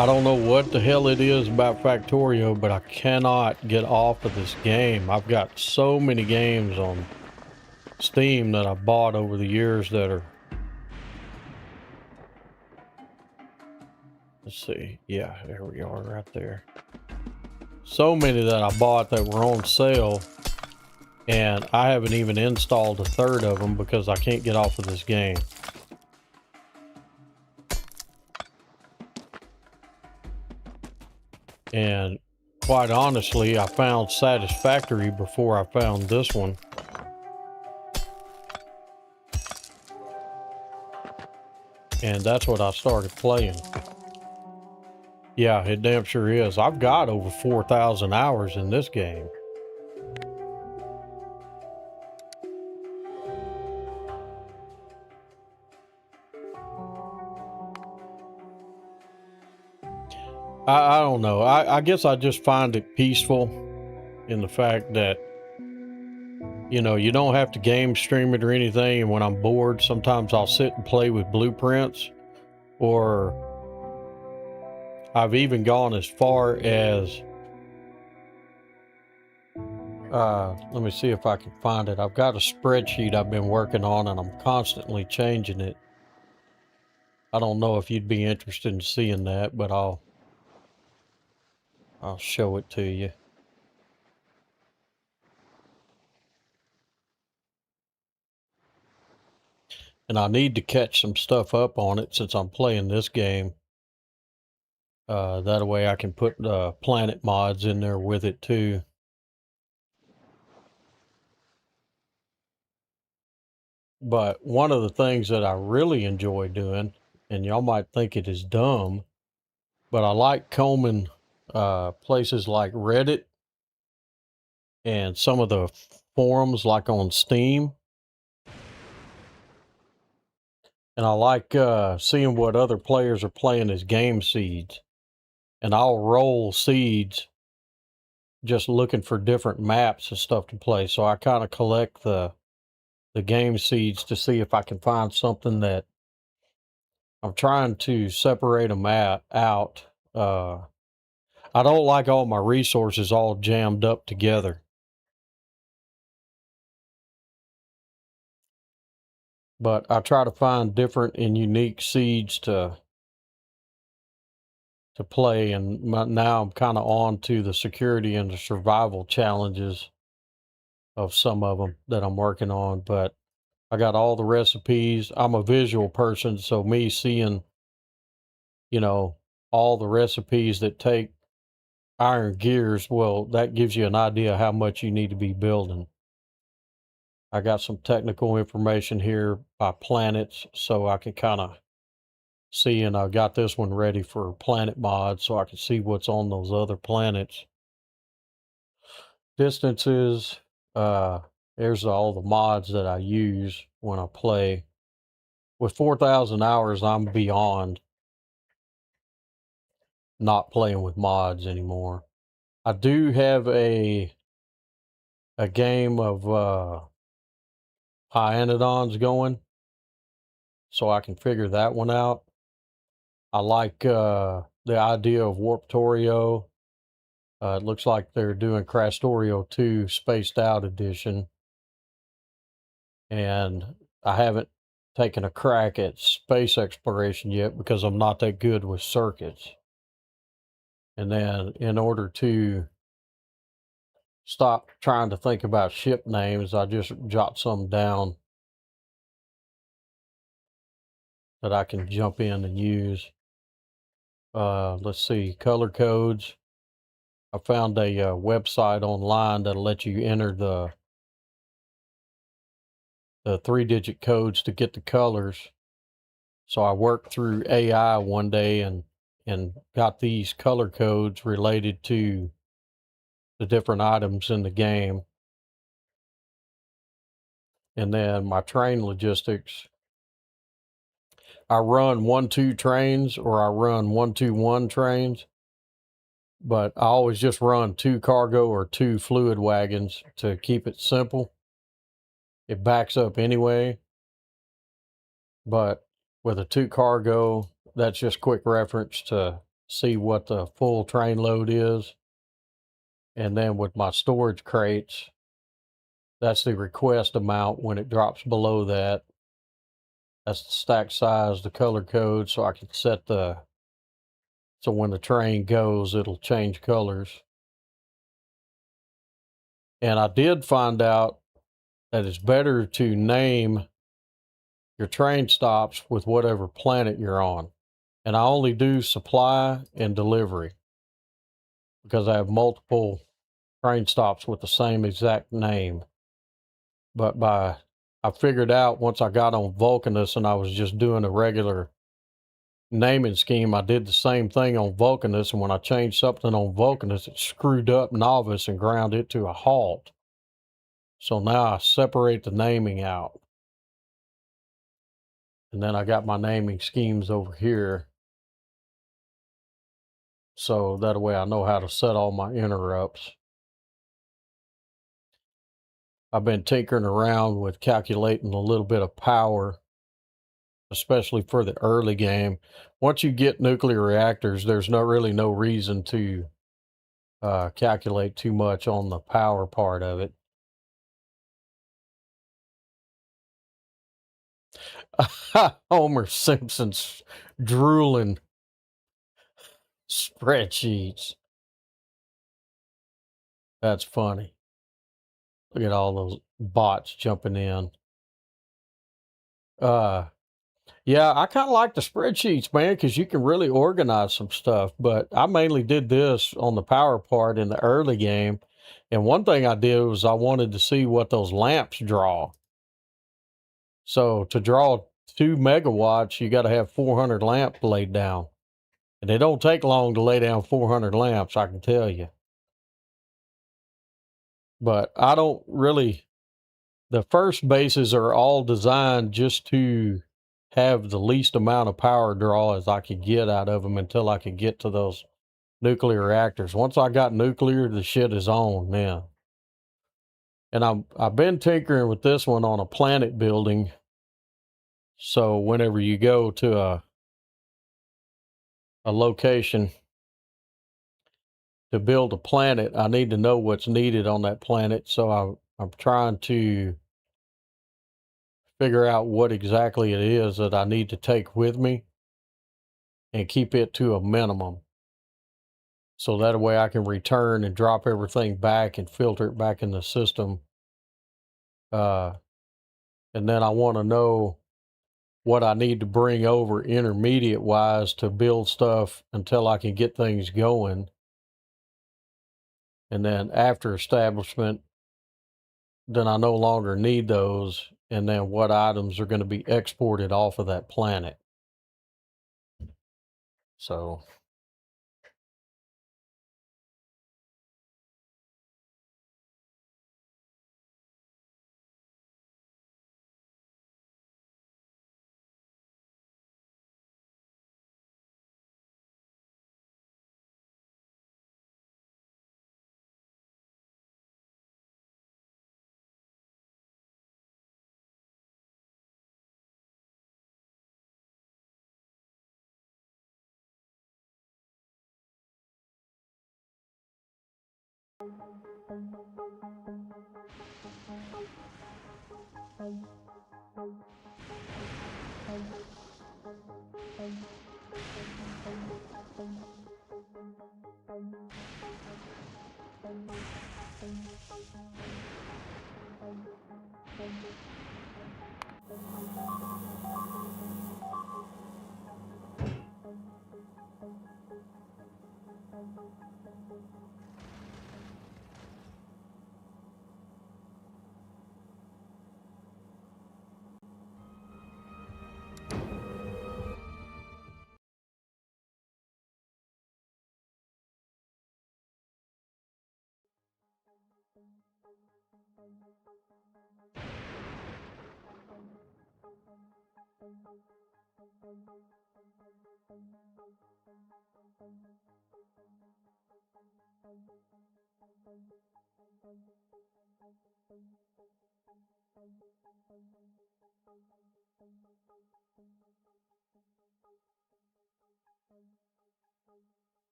I don't know what the hell it is about Factorio, but I cannot get off of this game. I've got so many games on Steam that I bought over the years that are... Let's see. Yeah, there we are right there. So many that I bought that were on sale, and I haven't even installed a third of them because I can't get off of this game. And quite honestly, I found Satisfactory before I found this one. And that's what I started playing. Yeah, it damn sure is. I've got over 4,000 hours in this game. I don't know. I guess I just find it peaceful in the fact that, you know, you don't have to game stream it or anything. And when I'm bored, sometimes I'll sit and play with blueprints, or I've even gone as far as, let me see if I can find it. I've got a spreadsheet I've been working on and I'm constantly changing it. I don't know if you'd be interested in seeing that, but I'll show it to you. And I need to catch some stuff up on it since I'm playing this game. That way I can put planet mods in there with it too. But one of the things that I really enjoy doing, and y'all might think it is dumb, but I like combing places like Reddit and some of the forums like on Steam. And I like seeing what other players are playing as game seeds. And I'll roll seeds just looking for different maps and stuff to play. So I kind of collect the game seeds to see if I can find something that I'm trying to separate them out. I don't like all my resources all jammed up together. But I try to find different and unique seeds to play, and now I'm kind of on to the security and the survival challenges of some of them that I'm working on. But I got all the recipes. I'm a visual person, so me seeing, all the recipes that take iron gears, well, that gives you an idea how much you need to be building. I got some technical information here by planets, so I can kind of see, and I got this one ready for planet mod, so I can see what's on those other planets. Distances, uh, there's all the mods that I use when I play. With 4,000 hours, I'm beyond not playing with mods anymore. I do have a game of Hyanodons going, so I can figure that one out. I like the idea of Warptorio. It looks like they're doing Crastorio 2 Spaced Out Edition. And I haven't taken a crack at space exploration yet because I'm not that good with circuits. And then in order to stop trying to think about ship names, I just jot some down that I can jump in and use. Let's see, color codes. I found a website online that'll let you enter the 3-digit codes to get the colors. So I worked through AI one day and got these color codes related to the different items in the game. And then my train logistics, I run 1-2 trains, or I run 1-2-1 trains, but I always just run 2 cargo or 2 fluid wagons to keep it simple. It backs up anyway, but with a 2 cargo, that's just quick reference to see what the full train load is. And then with my storage crates, that's the request amount. When it drops below that, that's the stack size, the color code, so I can set so when the train goes, it'll change colors. And I did find out that it's better to name your train stops with whatever planet you're on. And I only do supply and delivery because I have multiple train stops with the same exact name. But I figured out once I got on Vulcanus and I was just doing a regular naming scheme, I did the same thing on Vulcanus, and when I changed something on Vulcanus, it screwed up Nauvis and ground it to a halt. So now I separate the naming out. And then I got my naming schemes over here. So that way I know how to set all my interrupts. I've been tinkering around with calculating a little bit of power, especially for the early game. Once you get nuclear reactors, there's really no reason to calculate too much on the power part of it. Homer Simpson's drooling spreadsheets. That's funny. Look at all those bots jumping in. Yeah, I kind of like the spreadsheets, man, because you can really organize some stuff. But I mainly did this on the power part in the early game. And one thing I did was I wanted to see what those lamps draw. So to draw 2 megawatts, you got to have 400 lamps laid down. And it don't take long to lay down 400 lamps, I can tell you. But I don't really, the first bases are all designed just to have the least amount of power draw as I could get out of them until I could get to those nuclear reactors. Once I got nuclear, the shit is on now. And I've been tinkering with this one on a planet building. So whenever you go to a location to build a planet, I need to know what's needed on that planet. So I'm trying to figure out what exactly it is that I need to take with me and keep it to a minimum. So that way I can return and drop everything back and filter it back in the system. And then I want to know what I need to bring over intermediate wise to build stuff until I can get things going. And then after establishment, then I no longer need those. And then what items are going to be exported off of that planet. So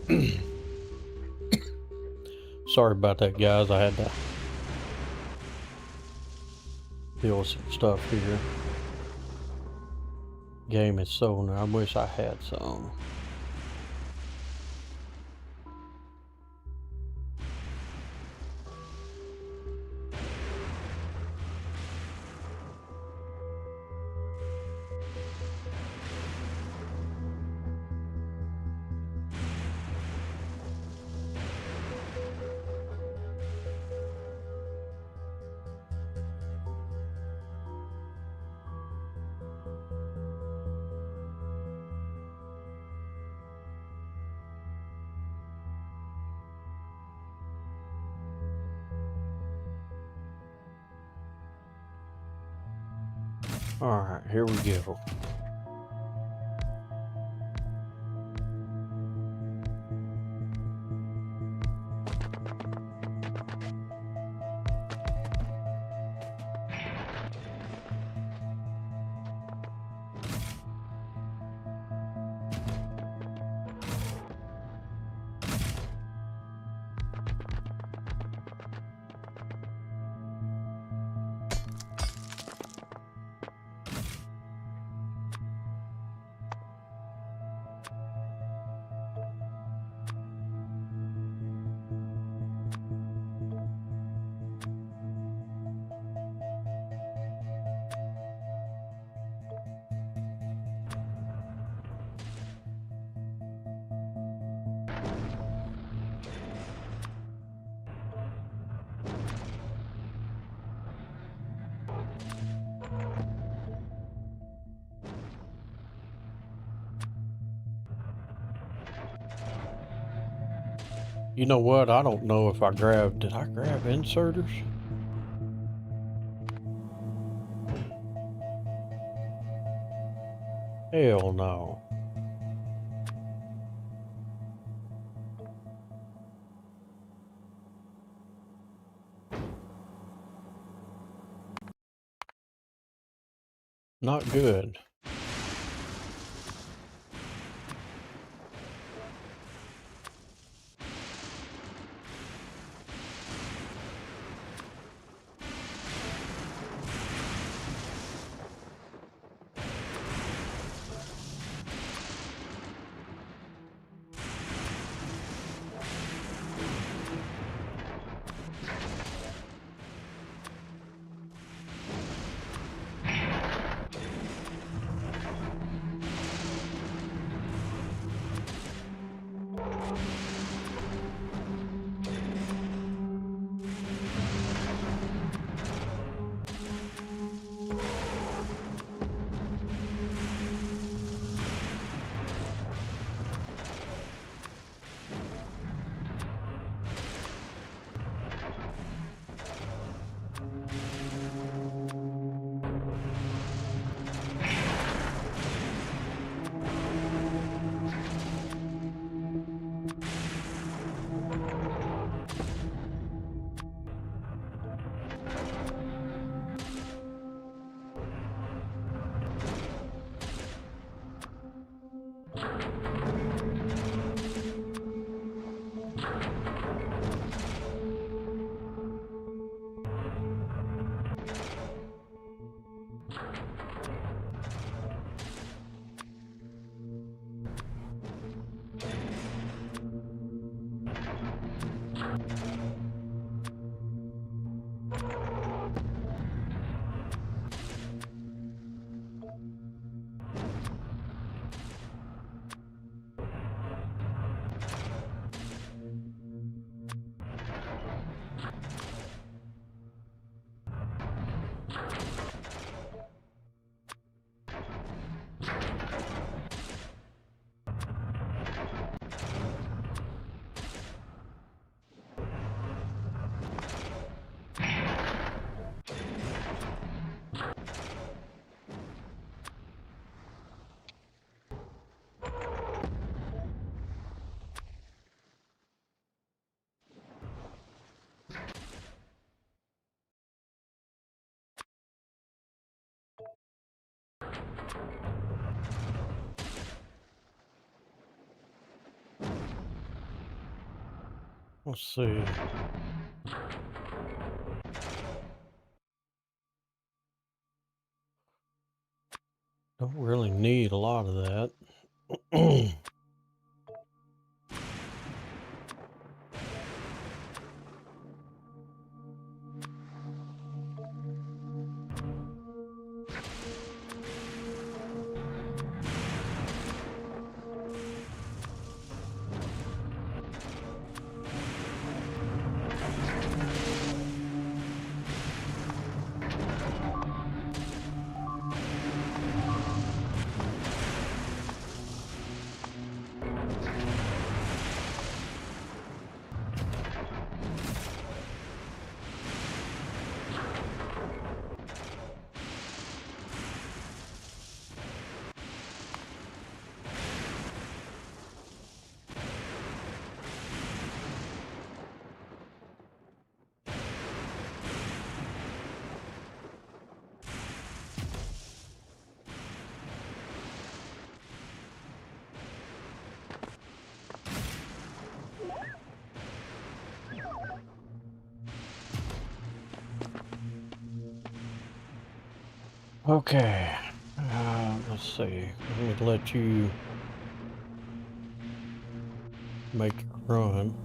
Sorry about that, guys. I had to deal with some stuff here. Game is so new. I wish I had some. Alright, here we go. You know what? I don't know if did I grab inserters? Hell no. Not good. Let's see. Don't really need a lot of that. Okay, let's see. Let me let you make it run.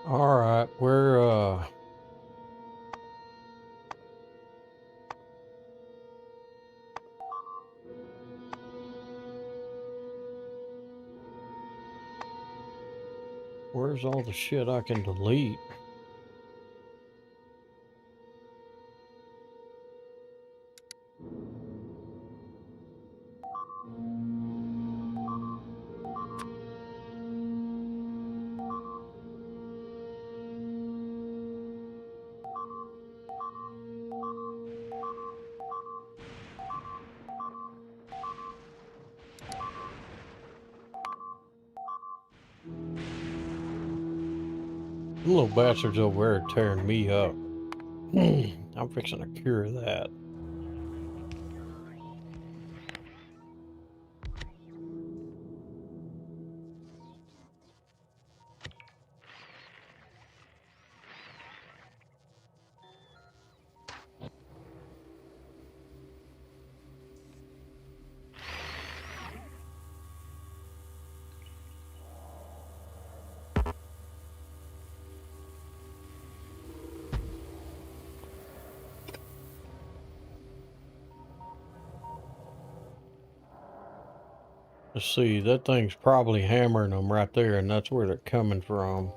All right, where's all the shit I can delete? Them little bastards over there are tearing me up. I'm fixing to cure that. Let's see, that thing's probably hammering them right there, and that's where they're coming from.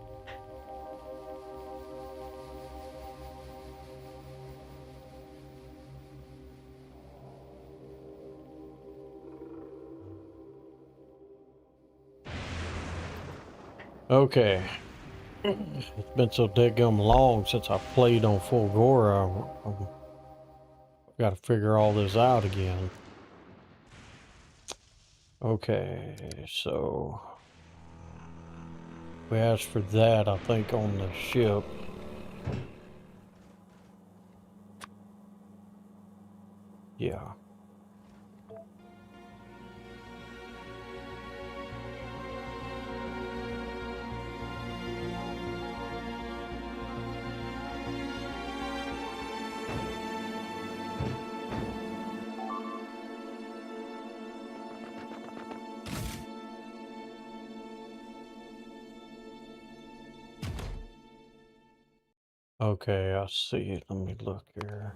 Okay. It's been so deadgum long since I played on Fulgora. I've got to figure all this out again. Okay, so we asked for that, I think, on the ship. Yeah. Okay, I see. Let me look here.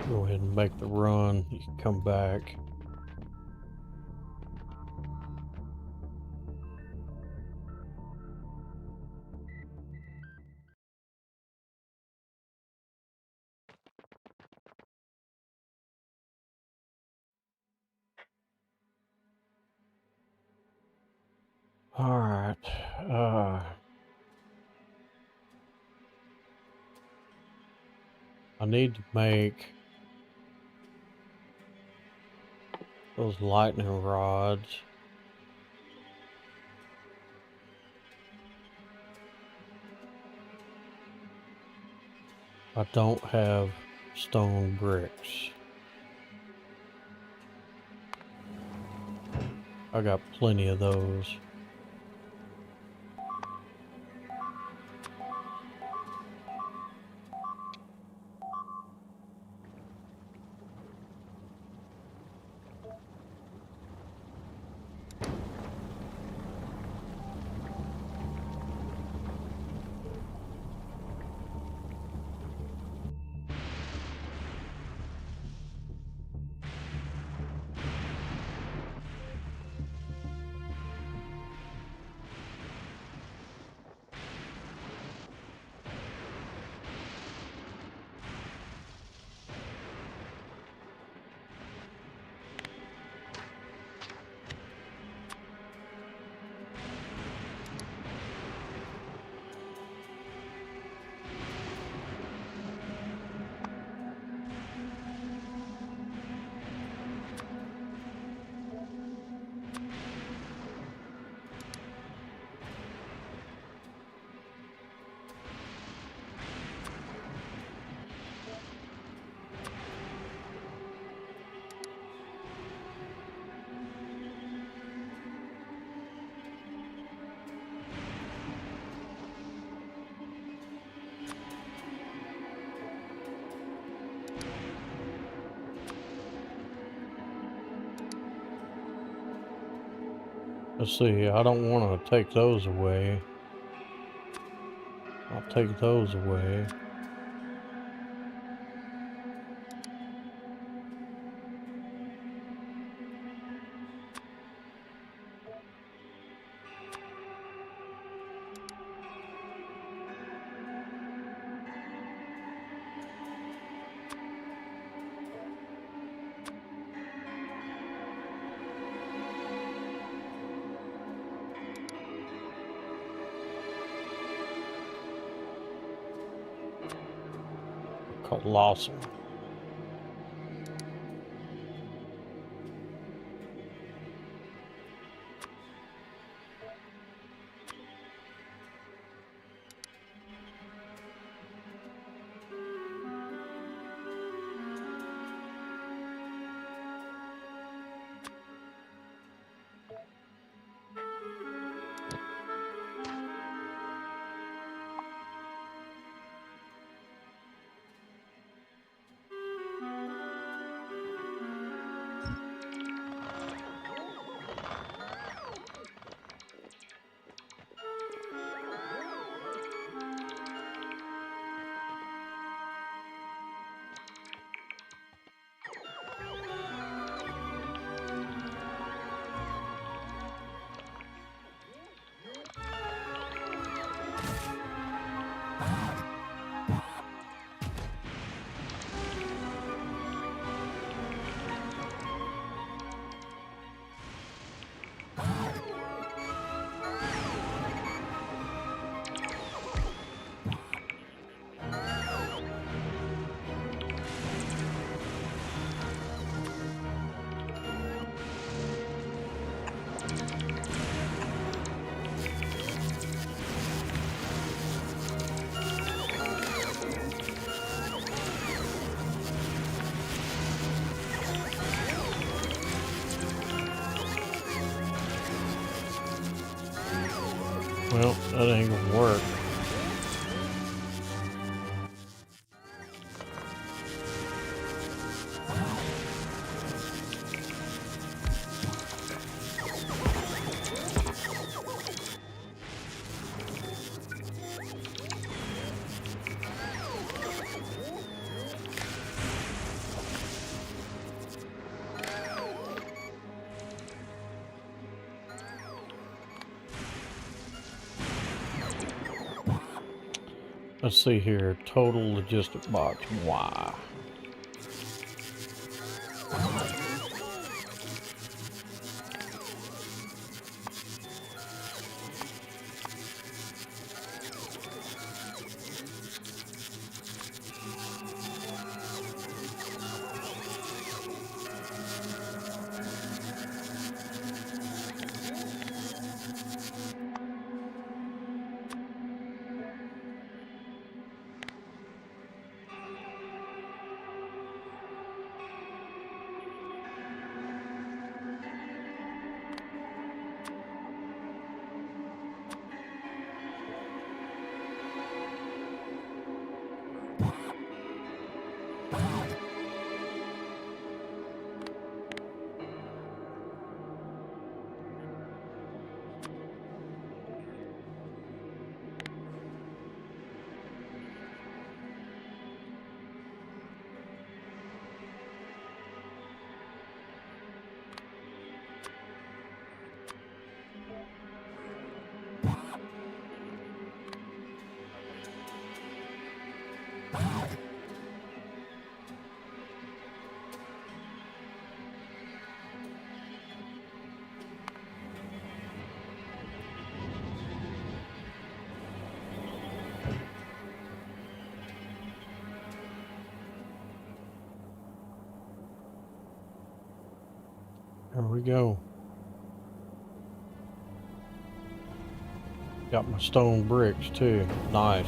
Go ahead and make the run. You can come back. All right. I need to make those lightning rods. I don't have stone bricks. I got plenty of those. Let's see, I don't want to take those away. I'll take those away. Colossal. Well, that ain't gonna work. Let's see here. Total logistic box. Y. There we go. Got my stone bricks too. Nice.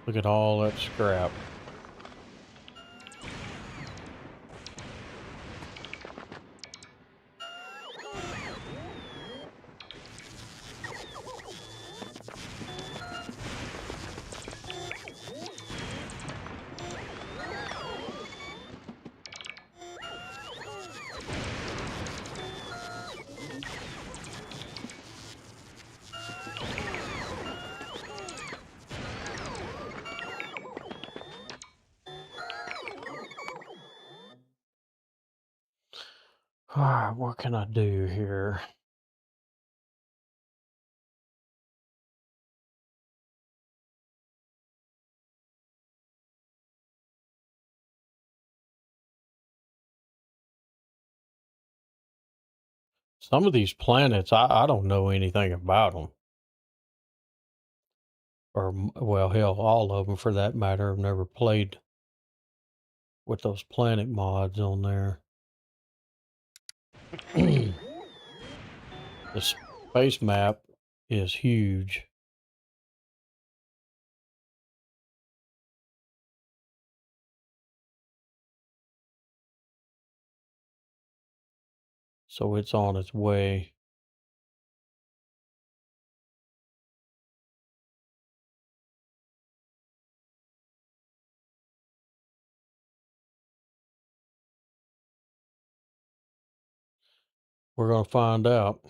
Look at all that scrap. All right, what can I do here? Some of these planets, I don't know anything about them. Or, well, hell, all of them for that matter. I've never played with those planet mods on there. The space map is huge. So it's on its way. We're going to find out.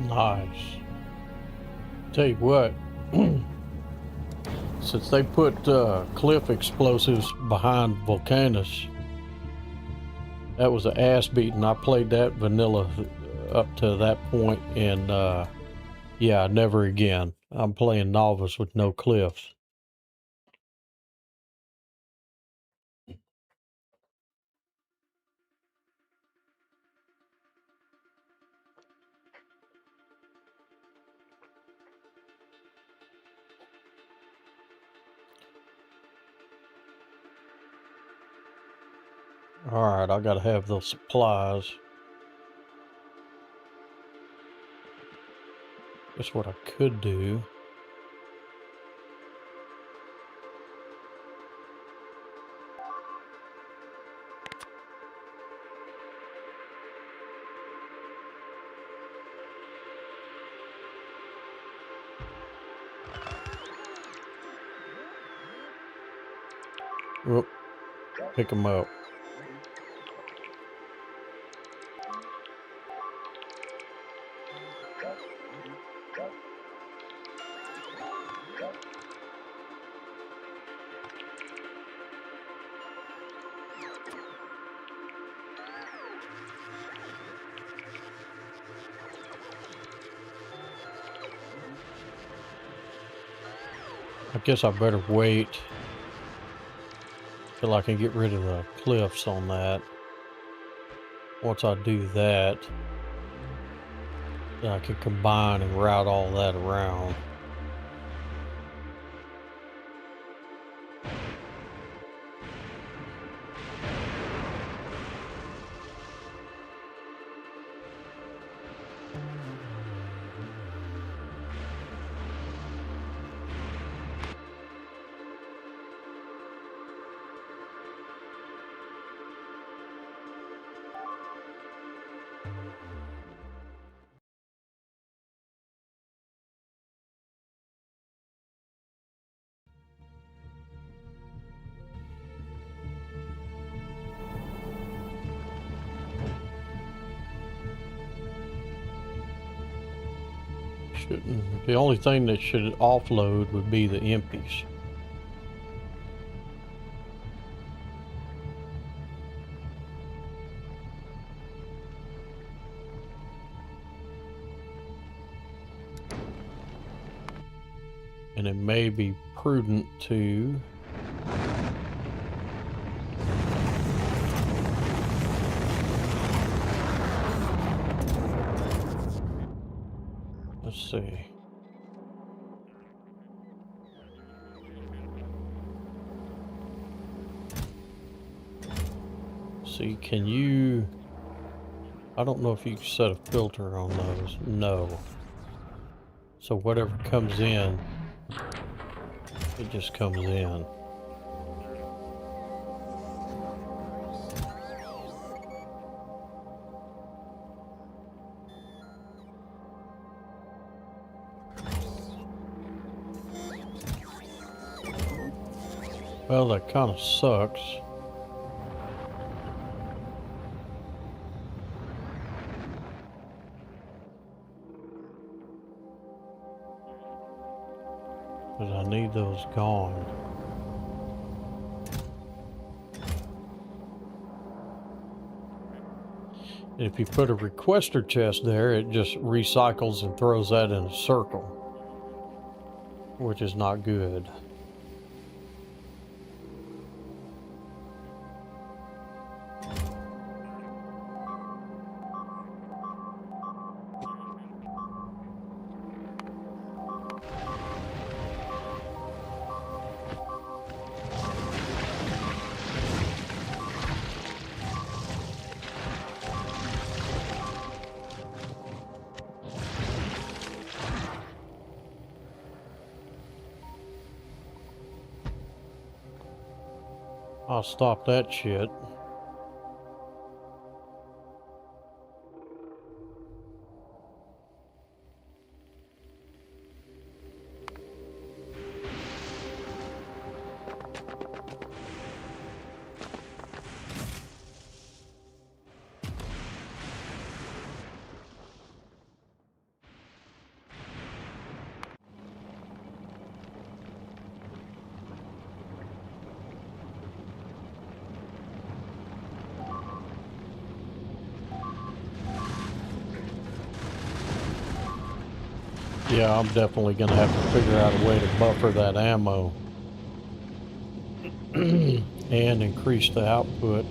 Nice. Tell you what, since they put cliff explosives behind Vulcanus, that was an ass beating. I played that vanilla up to that point, and yeah, never again. I'm playing Nauvis with no cliffs. Alright, I gotta have those supplies. That's what I could do. Whoop. Pick them up. I guess I better wait till I can get rid of the cliffs on that. Once I do that, then I can combine and route all that around. The only thing that should offload would be the empties. And it may be prudent to let's see. See, can you... I don't know if you can set a filter on those. No. So whatever comes in, it just comes in. Well, that kind of sucks. Because I need those gone. And if you put a requester chest there, it just recycles and throws that in a circle, which is not good. I'll stop that shit. Yeah, I'm definitely gonna have to figure out a way to buffer that ammo and increase the output.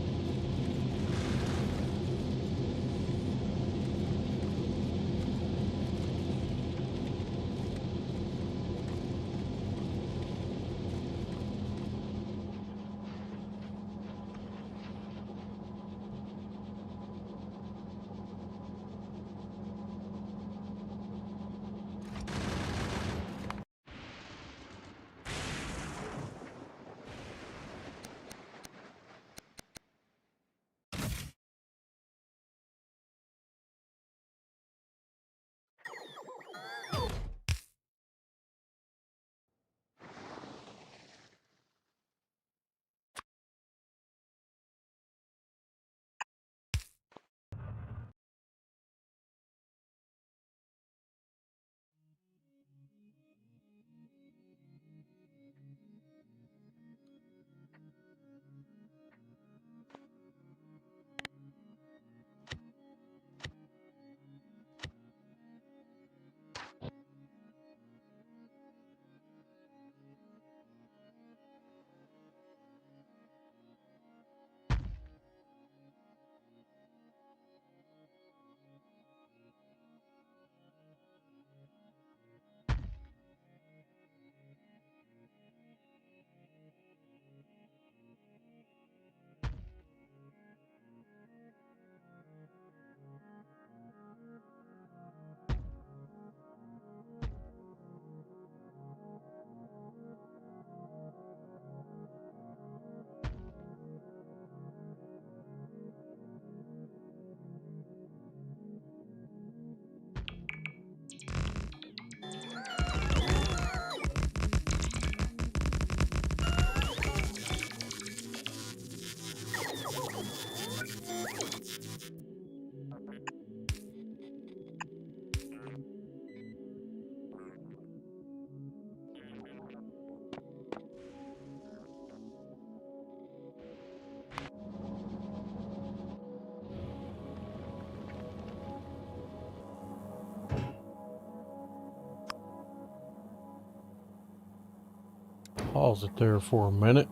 Pause it there for a minute.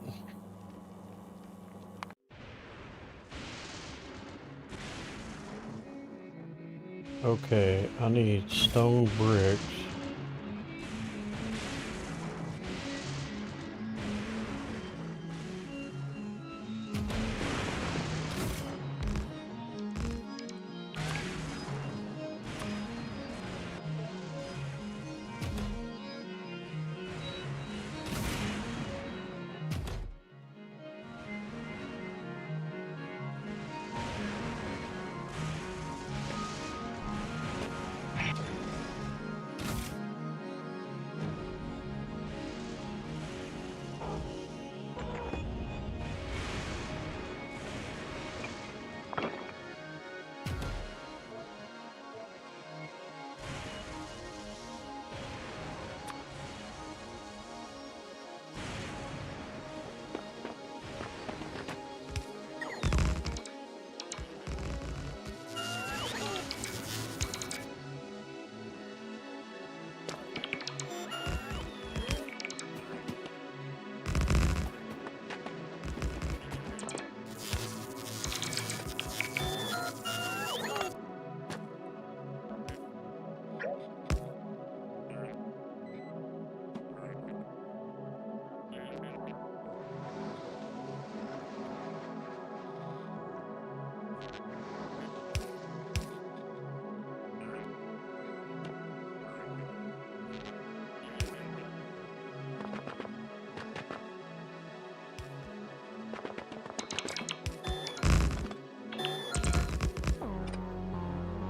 Okay, I need stone bricks.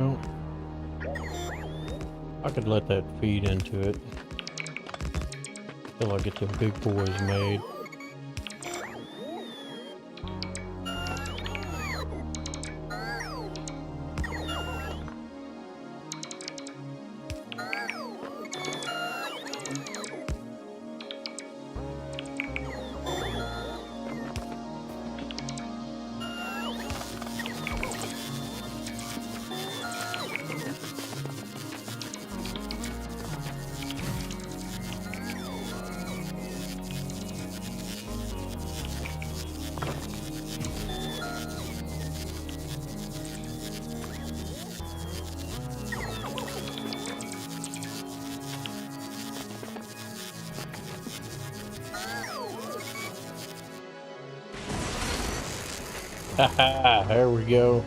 Well, I could let that feed into it till I get the big boys made. There we go.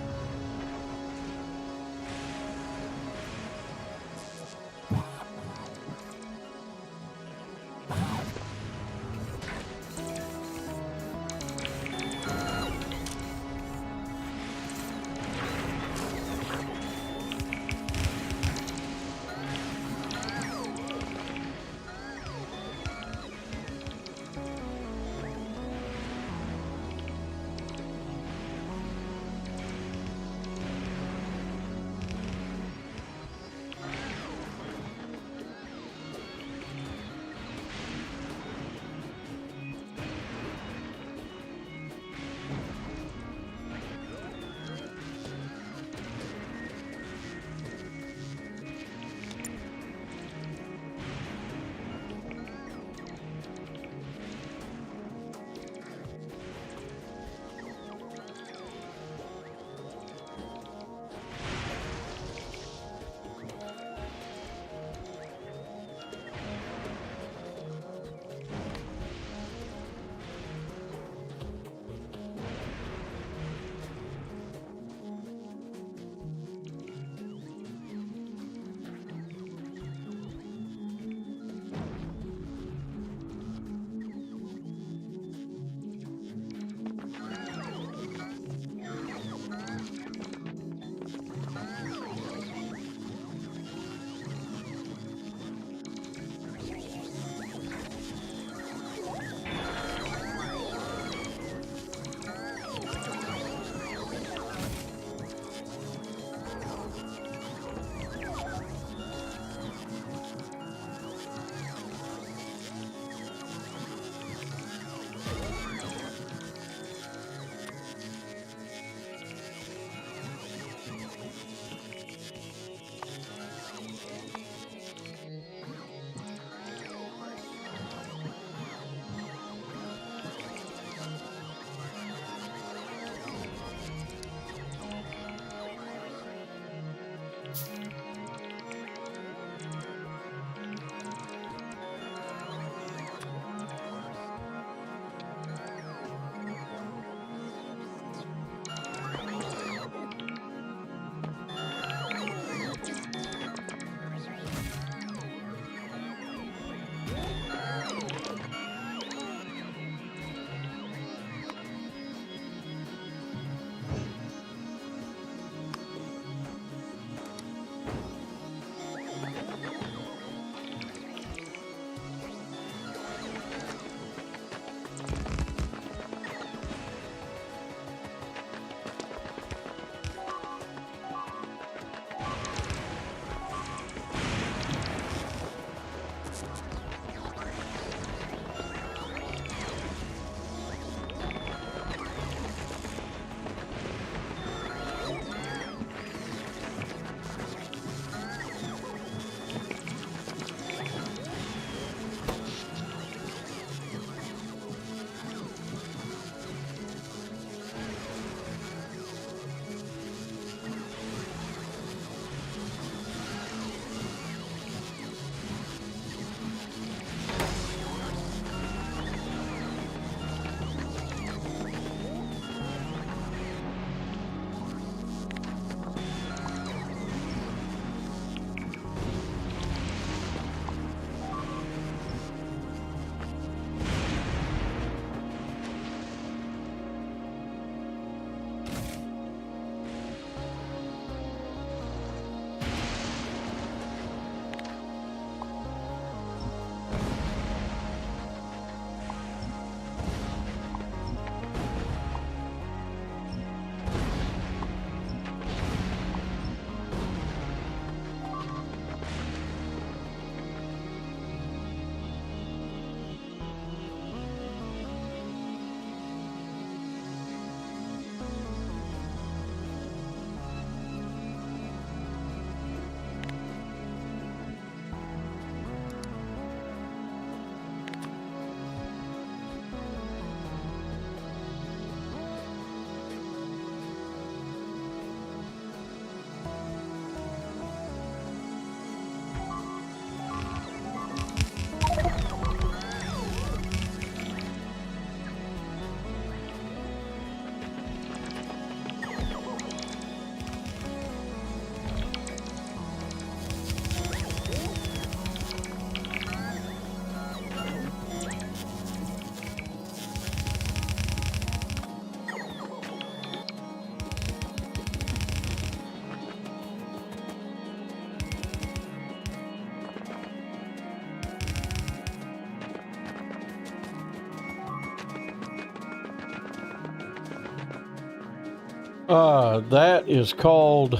That is called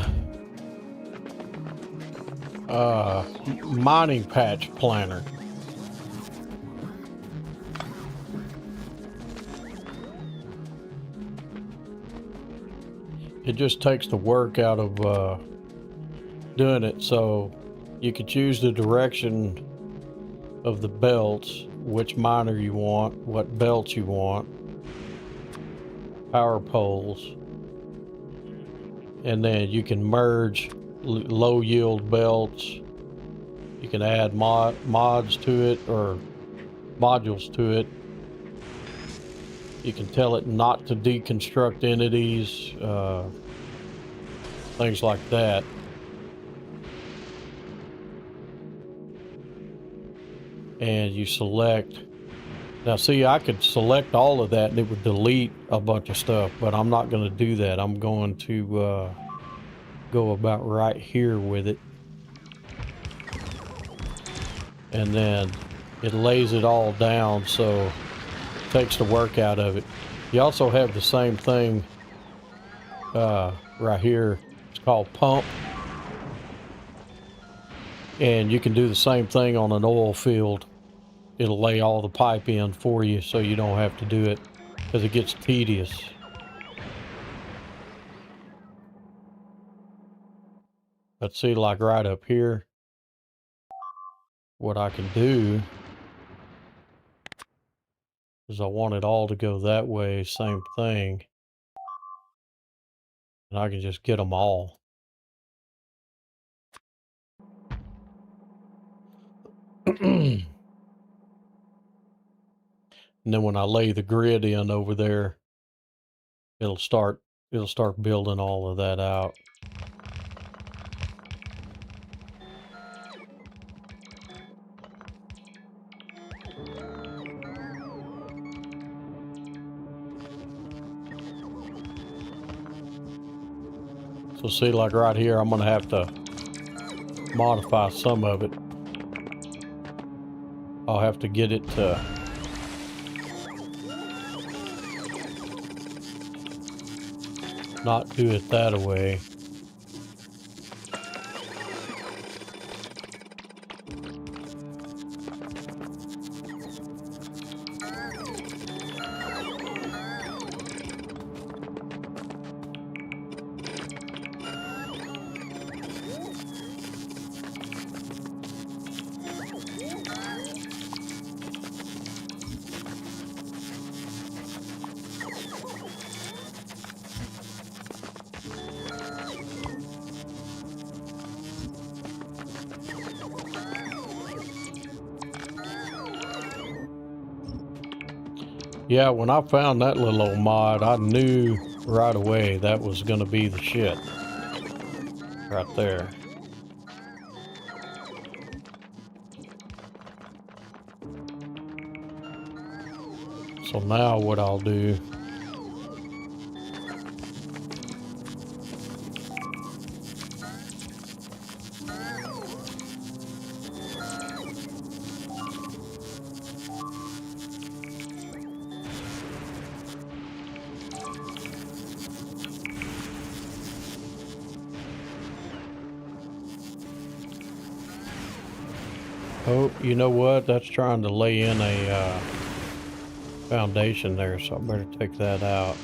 mining patch planner. It just takes the work out of doing it, so you can choose the direction of the belts, which miner you want, what belts you want, power poles, and then you can merge low yield belts. You can add mods to it, or modules to it. You can tell it not to deconstruct entities, things like that. And you select. Now see, I could select all of that and it would delete a bunch of stuff, but I'm not going to do that. I'm going to go about right here with it. And then it lays it all down, so it takes the work out of it. You also have the same thing right here. It's called pump. And you can do the same thing on an oil field. It'll lay all the pipe in for you so you don't have to do it, because it gets tedious. Let's see, like right up here, what I can do is I want it all to go that way, same thing. And I can just get them all. And then when I lay the grid in over there, it'll start building all of that out. So see, like right here, I'm gonna have to modify some of it. I'll have to get it to not do it that way. Yeah, when I found that little old mod, I knew right away that was gonna be the shit. Right there. So now what I'll do, oh, you know what? That's trying to lay in a foundation there, so I better take that out.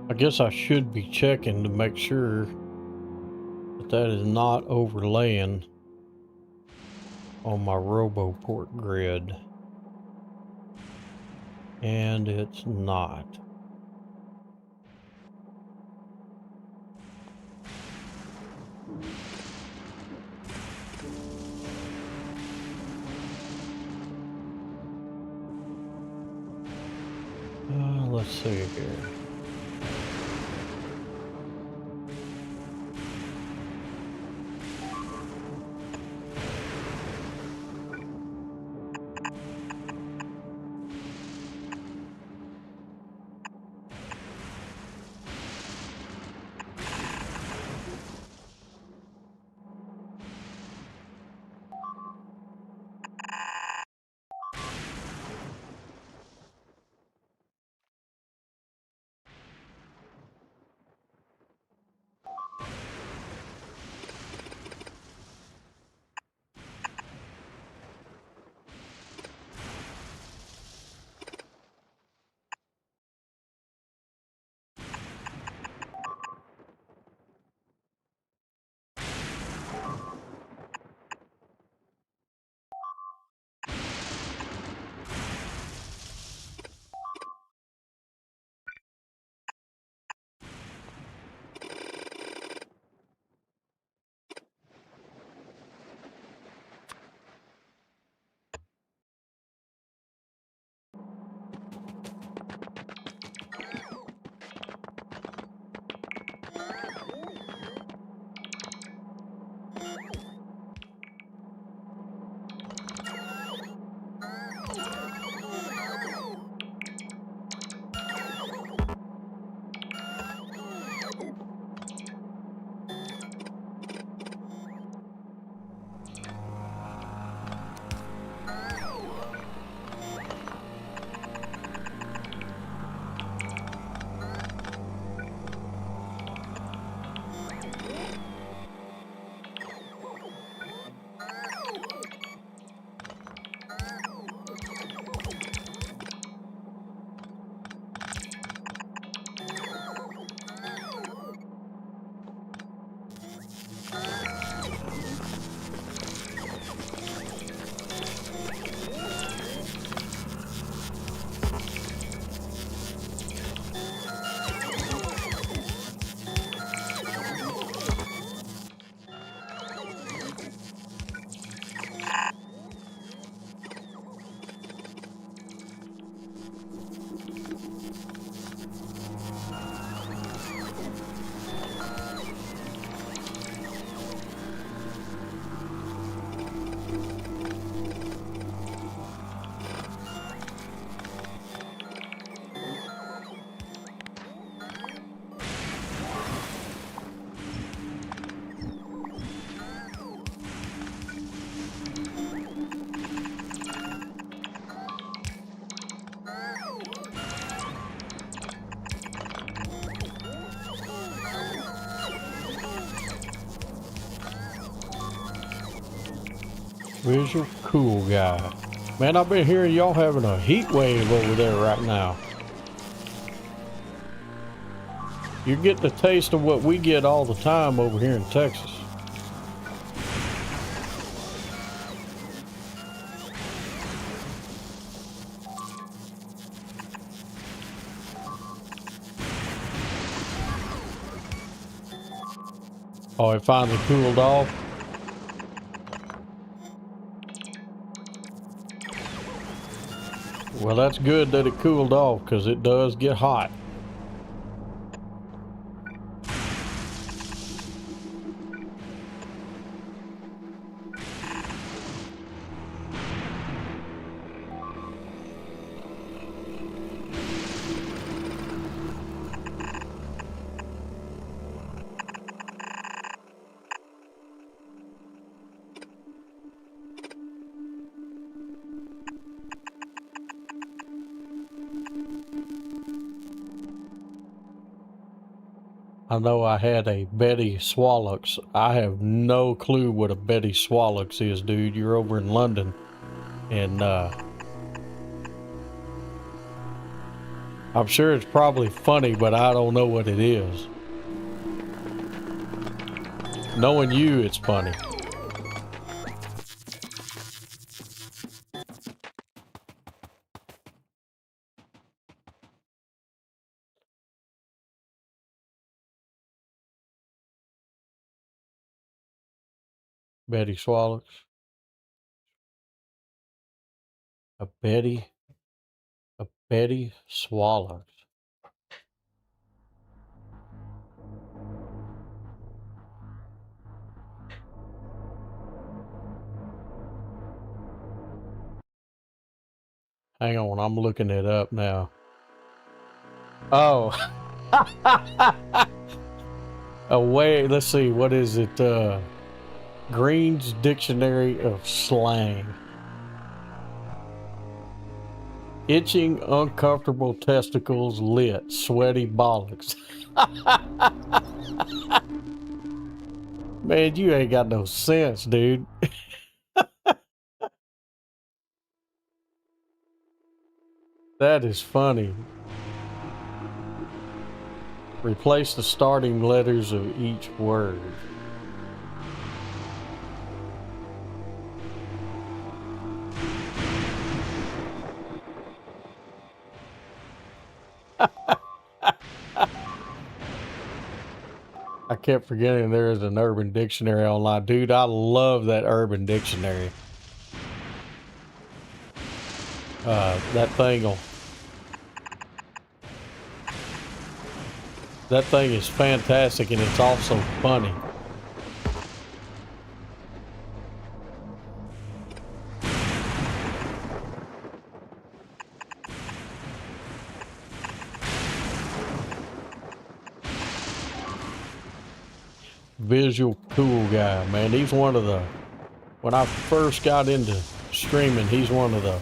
I guess I should be checking to make sure that that is not overlaying on my RoboPort grid. And it's not. Let's see here. Visual cool guy. Man, I've been hearing y'all having a heat wave over there right now. You're getting a taste of what we get all the time over here in Texas. Oh, it finally cooled off. Well, that's good that it cooled off, because it does get hot. I know I had a Betty Swallux. I have no clue what a Betty Swallux is, dude. You're over in London. And I'm sure it's probably funny, but I don't know what it is. Knowing you, it's funny. Betty Swallows. A Betty Swallows. Hang on, I'm looking it up now. Oh. Away, let's see, what is it? Green's Dictionary of Slang. Itching, uncomfortable testicles, lit, sweaty bollocks. Man, you ain't got no sense, dude. That is funny. Replace the starting letters of each word. I kept forgetting there is an Urban Dictionary online. Dude, I love that Urban Dictionary. That thing is fantastic, and it's also funny. Visual cool guy, man. He's one of the, when I first got into streaming, he's one of the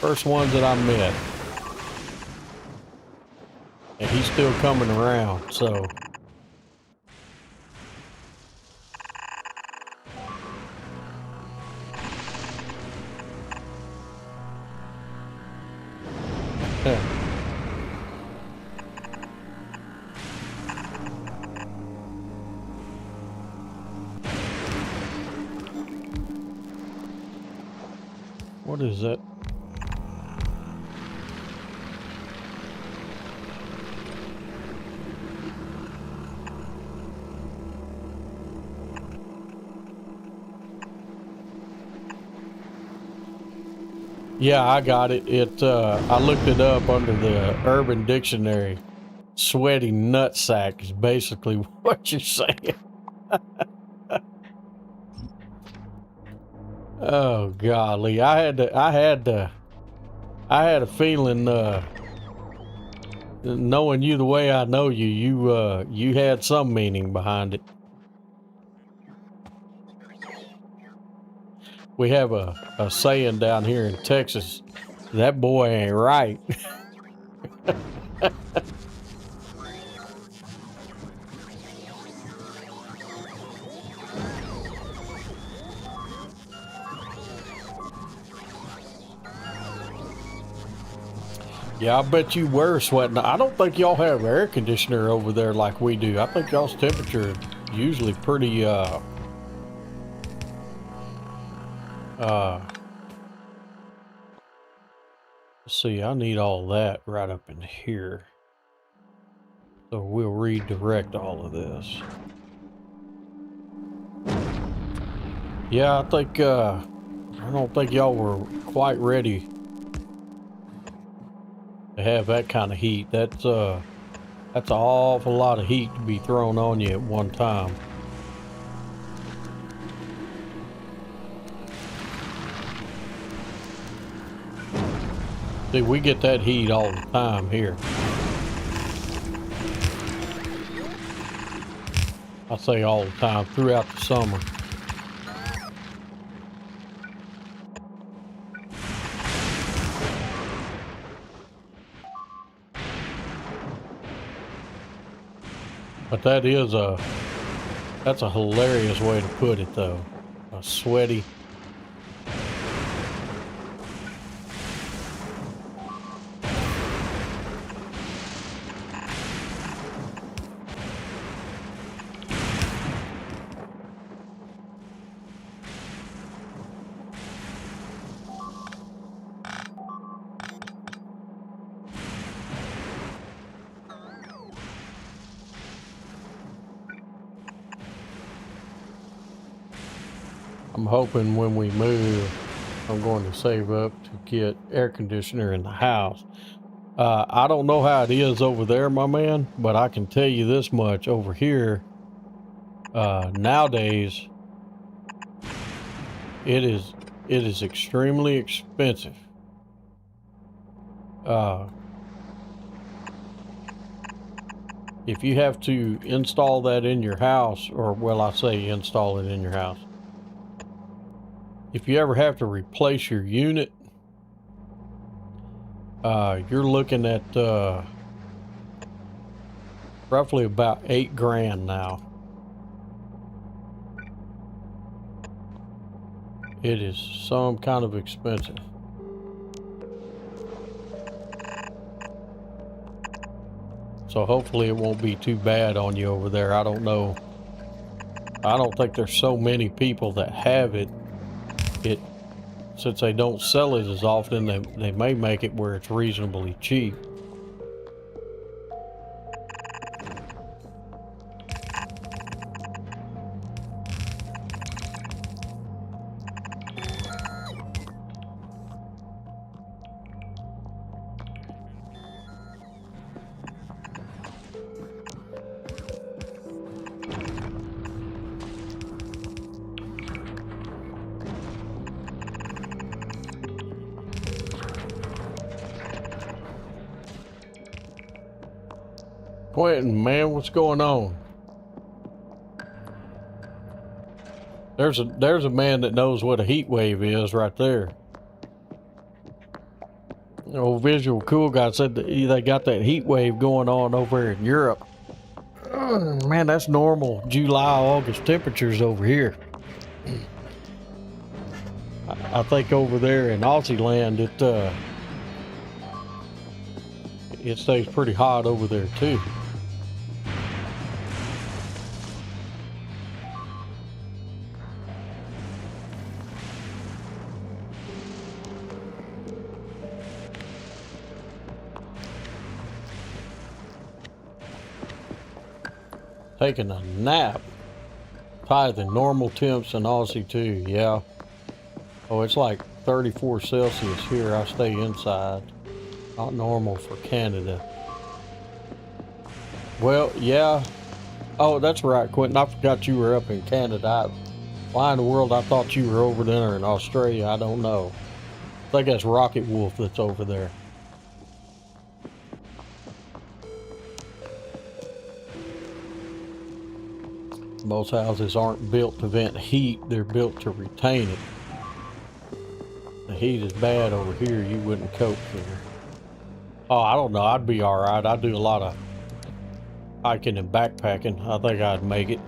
first ones that I met. And he's still coming around, so. What is that? Yeah, I got it. I looked it up under the Urban Dictionary. Sweaty nutsack is basically what you're saying. Oh golly, I had a feeling, knowing you the way I know you, you had some meaning behind it. We have a saying down here in Texas, that boy ain't right. Yeah, I bet you were sweating. I don't think y'all have air conditioner over there like we do. I think y'all's temperature is usually pretty, let's see, I need all that right up in here. So we'll redirect all of this. Yeah, I think, I don't think y'all were quite ready to have that kind of heat. That's an awful lot of heat to be thrown on you at one time. See, we get that heat all the time here. I say all the time, throughout the summer. But that's a hilarious way to put it though. A sweaty. I'm hoping when we move, I'm going to save up to get air conditioner in the house. I don't know how it is over there, my man, but I can tell you this much over here. Nowadays, it is extremely expensive. If you have to install that in your house, or well, I say install it in your house. If you ever have to replace your unit, you're looking at roughly about $8 grand now. It is some kind of expensive. So hopefully it won't be too bad on you over there. I don't know. I don't think there's so many people that have it. Since they don't sell it as often, they may make it where it's reasonably cheap. Quentin, man, what's going on? There's a man that knows what a heat wave is right there. Old Visual Cool Guy said that they got that heat wave going on over in Europe. Man, that's normal July, August temperatures over here. I think over there in Aussie land, it stays pretty hot over there too. Taking a nap. Higher than normal temps in Aussie too, yeah. Oh, it's like 34 Celsius here. I stay inside. Not normal for Canada. Well, yeah. Oh, that's right, Quentin. I forgot you were up in Canada. Why in the world I thought you were over there in Australia? I don't know. I think that's Rocket Wolf that's over there. Most houses aren't built to vent heat, they're built to retain it. The heat is bad over here, you wouldn't cope here. Oh, I don't know, I'd be alright. I do a lot of hiking and backpacking. I think I'd make it.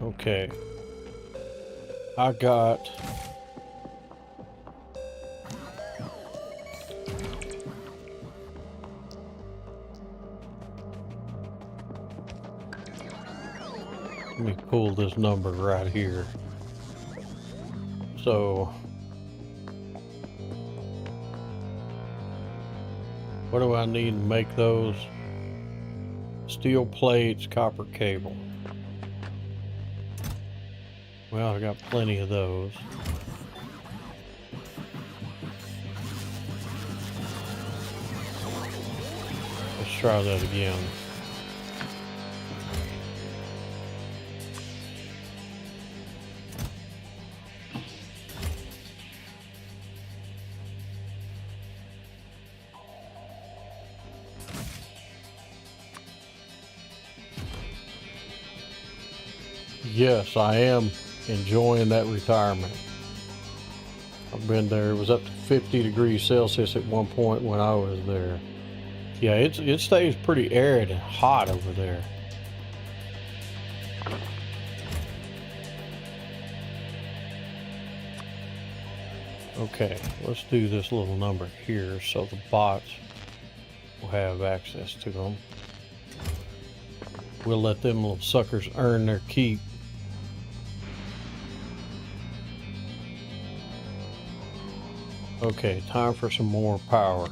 Okay. I got... Let me pull this number right here. So, what do I need to make those? Steel plates, copper cable. Well, I got plenty of those. Let's try that again. Yes, I am enjoying that retirement. I've been there. It was up to 50 degrees Celsius at one point when I was there. Yeah, it stays pretty arid and hot over there. Okay, let's do this little number here so the bots will have access to them. We'll let them little suckers earn their keep. Okay, time for some more power.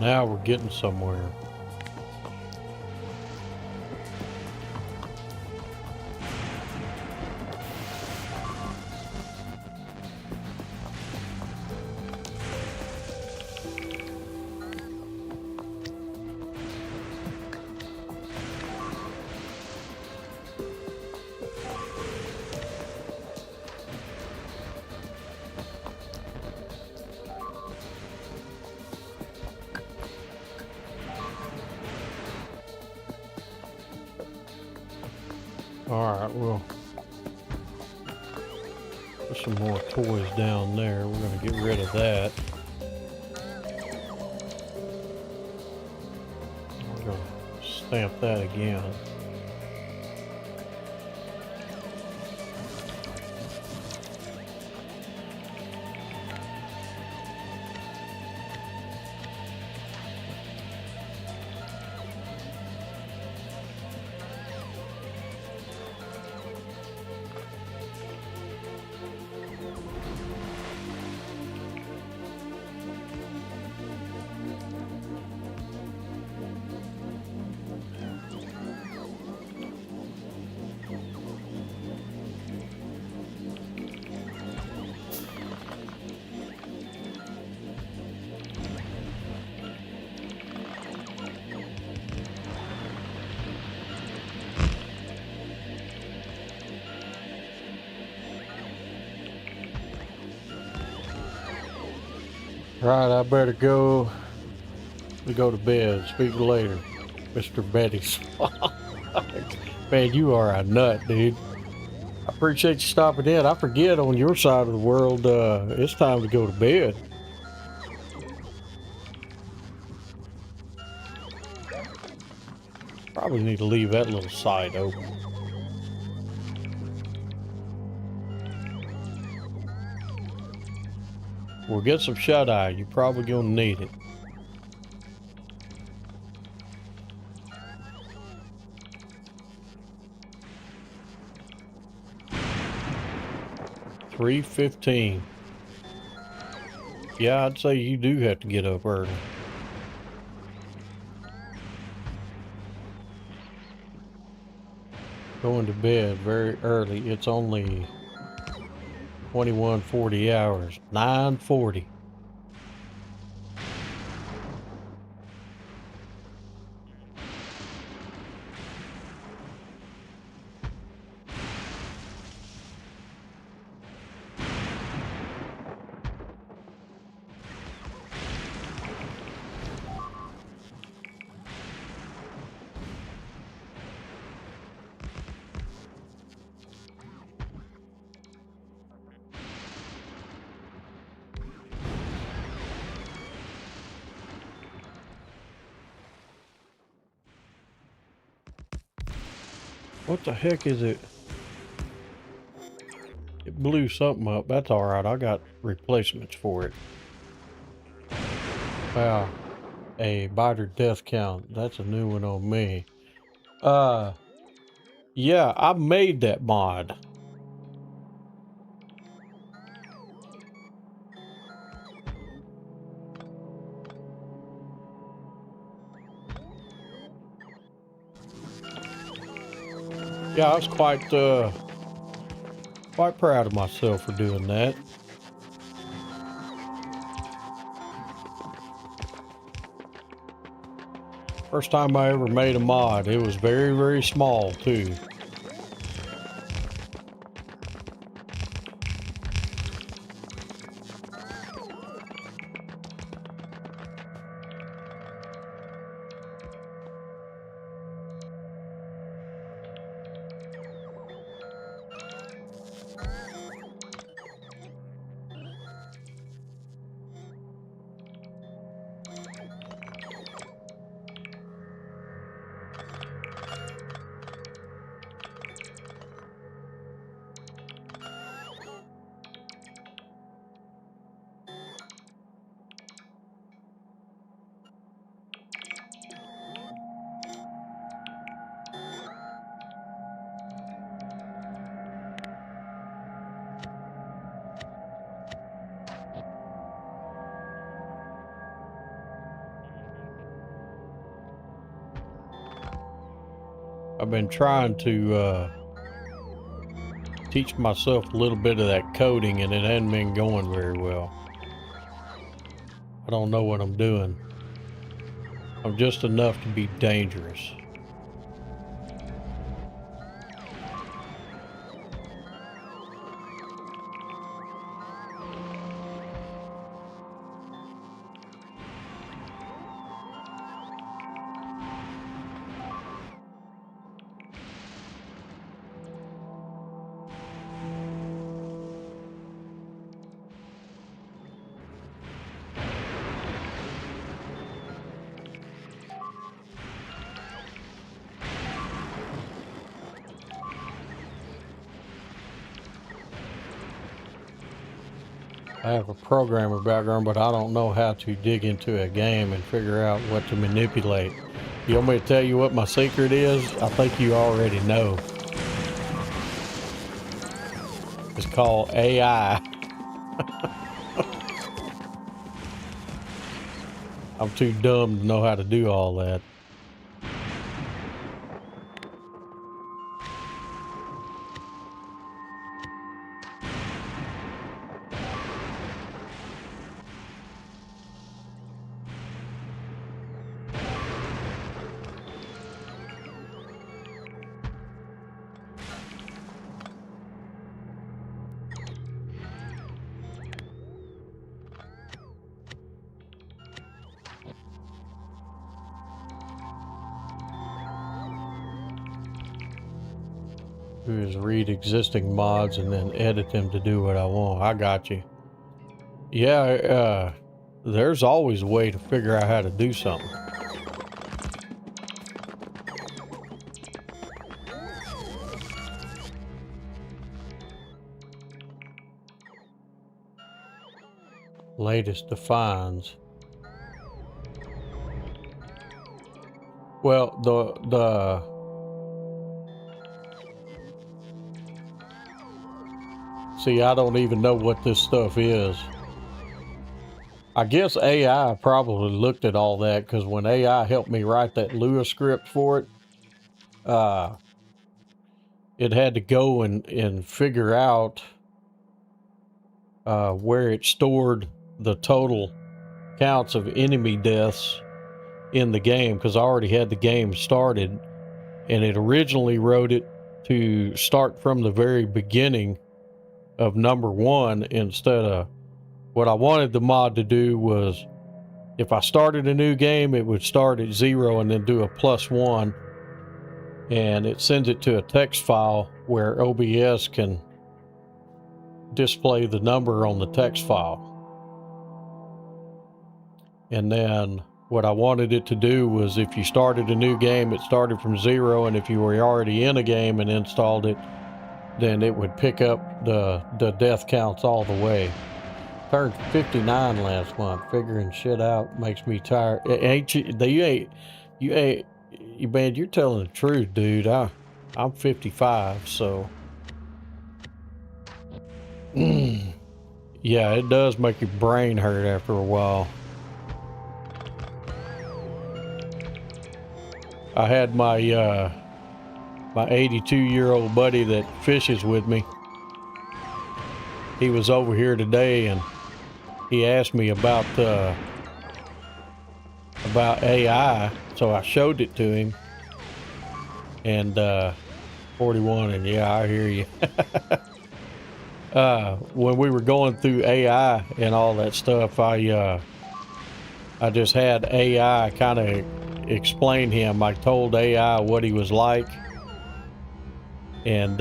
Now we're getting somewhere. Alright, well, there's some more toys down there. We're going to get rid of that. We're going to stamp that again. Right, I better go. We go to bed. Speak later, Mr. Betty's. Man, you are a nut, dude. I appreciate you stopping in. I forget on your side of the world, it's time to go to bed. Probably need to leave that little side open. We'll get some shut-eye. You're probably gonna need it. $3:15. Yeah, I'd say you do have to get up early. Going to bed very early. It's only 21:40 hours. 9:40. What the heck is it? It blew something up. That's alright. I got replacements for it. Wow. A biter death count. That's a new one on me. Yeah, I made that mod. Yeah, I was quite proud of myself for doing that. First time I ever made a mod. It was very, very small too. I've been trying to teach myself a little bit of that coding, and it hasn't been going very well. I don't know what I'm doing. I'm just enough to be dangerous. I have a programmer background, but I don't know how to dig into a game and figure out what to manipulate. You want me to tell you what my secret is? I think you already know. It's called AI. I'm too dumb to know how to do all that. Do is read existing mods and then edit them to do what I want. I got you. Yeah, there's always a way to figure out how to do something. Latest defines. Well, see, I don't even know what this stuff is. I guess AI probably looked at all that, because when AI helped me write that Lua script for it, it had to go and figure out where it stored the total counts of enemy deaths in the game, because I already had the game started, and it originally wrote it to start from the very beginning of number 1 instead of what I wanted the mod to do. Was if I started a new game, it would start at 0 and then do a +1, and it sends it to a text file where OBS can display the number on the text file. And then what I wanted it to do was, if you started a new game, it started from 0, and if you were already in a game and installed it, then it would pick up the death counts all the way. Turned 59 last month. Figuring shit out makes me tired. Ain't you? Man, you're telling the truth, dude. I'm 55, so yeah, it does make your brain hurt after a while. I had my 82-year-old buddy that fishes with me. He was over here today, and he asked me about AI, so I showed it to him. And 41, and yeah, I hear you. When we were going through AI and all that stuff, I just had AI kind of explain him. I told AI what he was like, and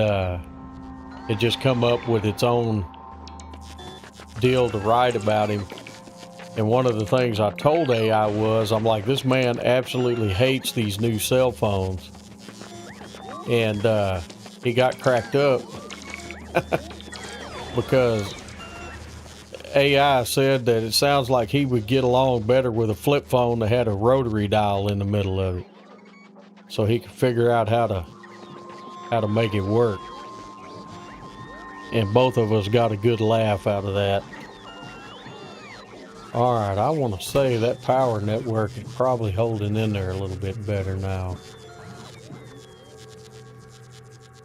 it just come up with its own deal to write about him. And one of the things I told AI was, I'm like, this man absolutely hates these new cell phones. And he got cracked up because AI said that it sounds like he would get along better with a flip phone that had a rotary dial in the middle of it, so he could figure out how to make it work. And both of us got a good laugh out of that. All right, I want to say that power network is probably holding in there a little bit better now.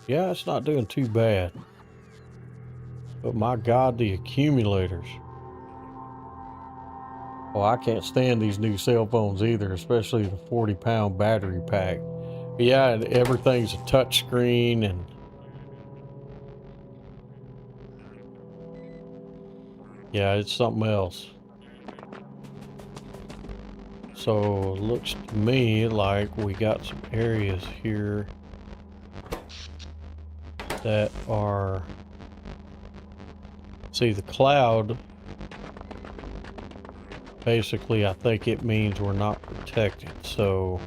Yeah, it's not doing too bad. But my God, the accumulators. Oh, I can't stand these new cell phones either, especially the 40-pound battery pack. But yeah, and everything's a touch screen and yeah, it's something else. So it looks to me like we got some areas here that are, see the cloud, basically I think it means we're not protected. So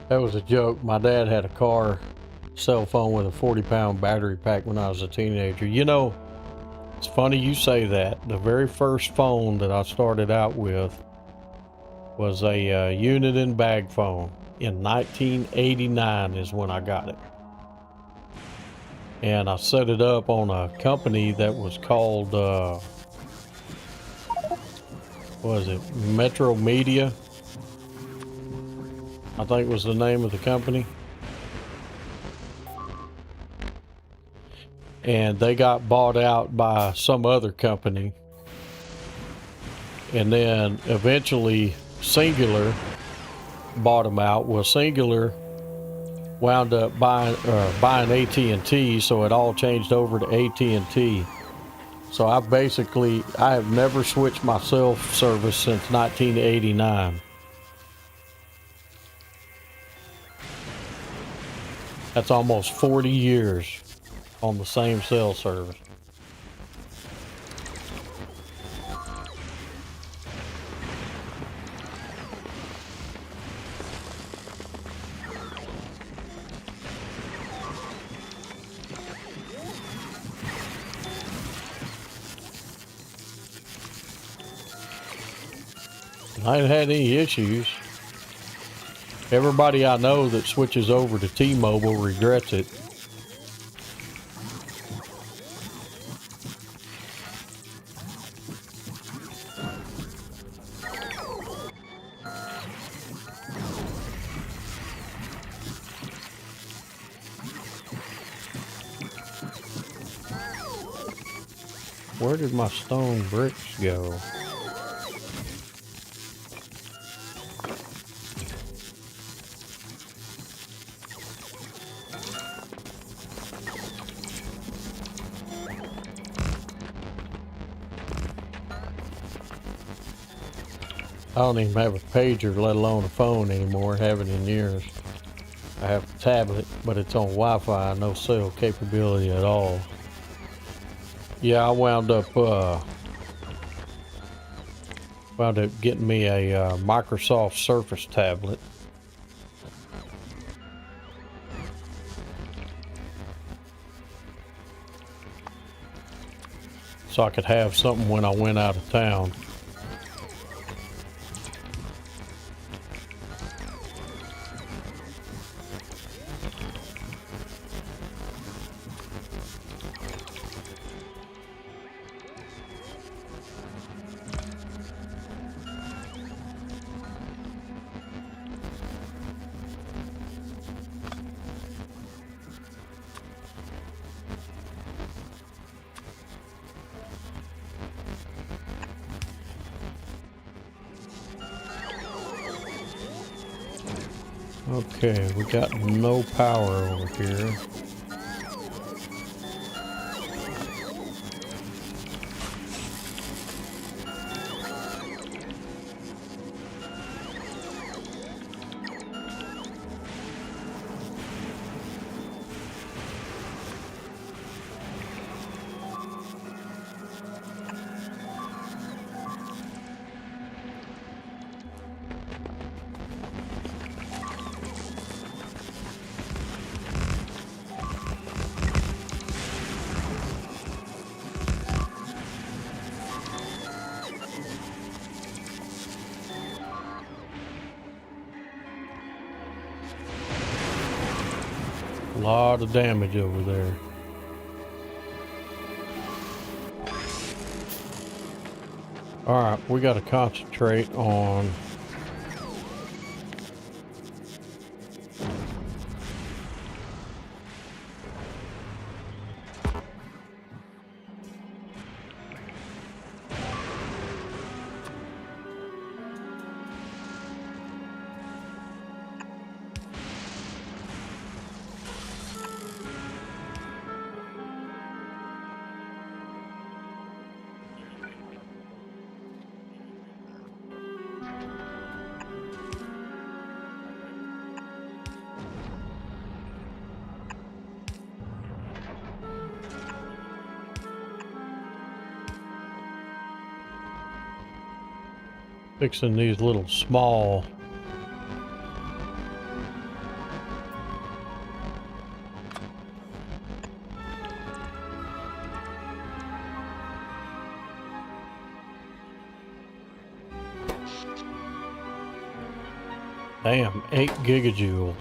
that was a joke. My dad had a cell phone with a 40-pound battery pack when I was a teenager. You know, it's funny you say that. The very first phone that I started out with was a unit and bag phone. In 1989 is when I got it. And I set it up on a company that was called, what was it, Metro Media, I think was the name of the company. And they got bought out by some other company. And then eventually Singular bought them out. Well, Singular wound up buying AT&T, so it all changed over to AT&T. So I have never switched my cell service since 1989. That's almost 40 years on the same cell service. I ain't had any issues. Everybody I know that switches over to T-Mobile regrets it. Where did my stone bricks go? I don't even have a pager, let alone a phone anymore. Haven't in years. I have a tablet, but it's on Wi-Fi, no cell capability at all. Yeah, I wound up getting me a Microsoft Surface tablet. So I could have something when I went out of town. Okay, we got no power over here. A lot of damage over there. Alright, we got to concentrate on fixing these little small damn 8 gigajoules.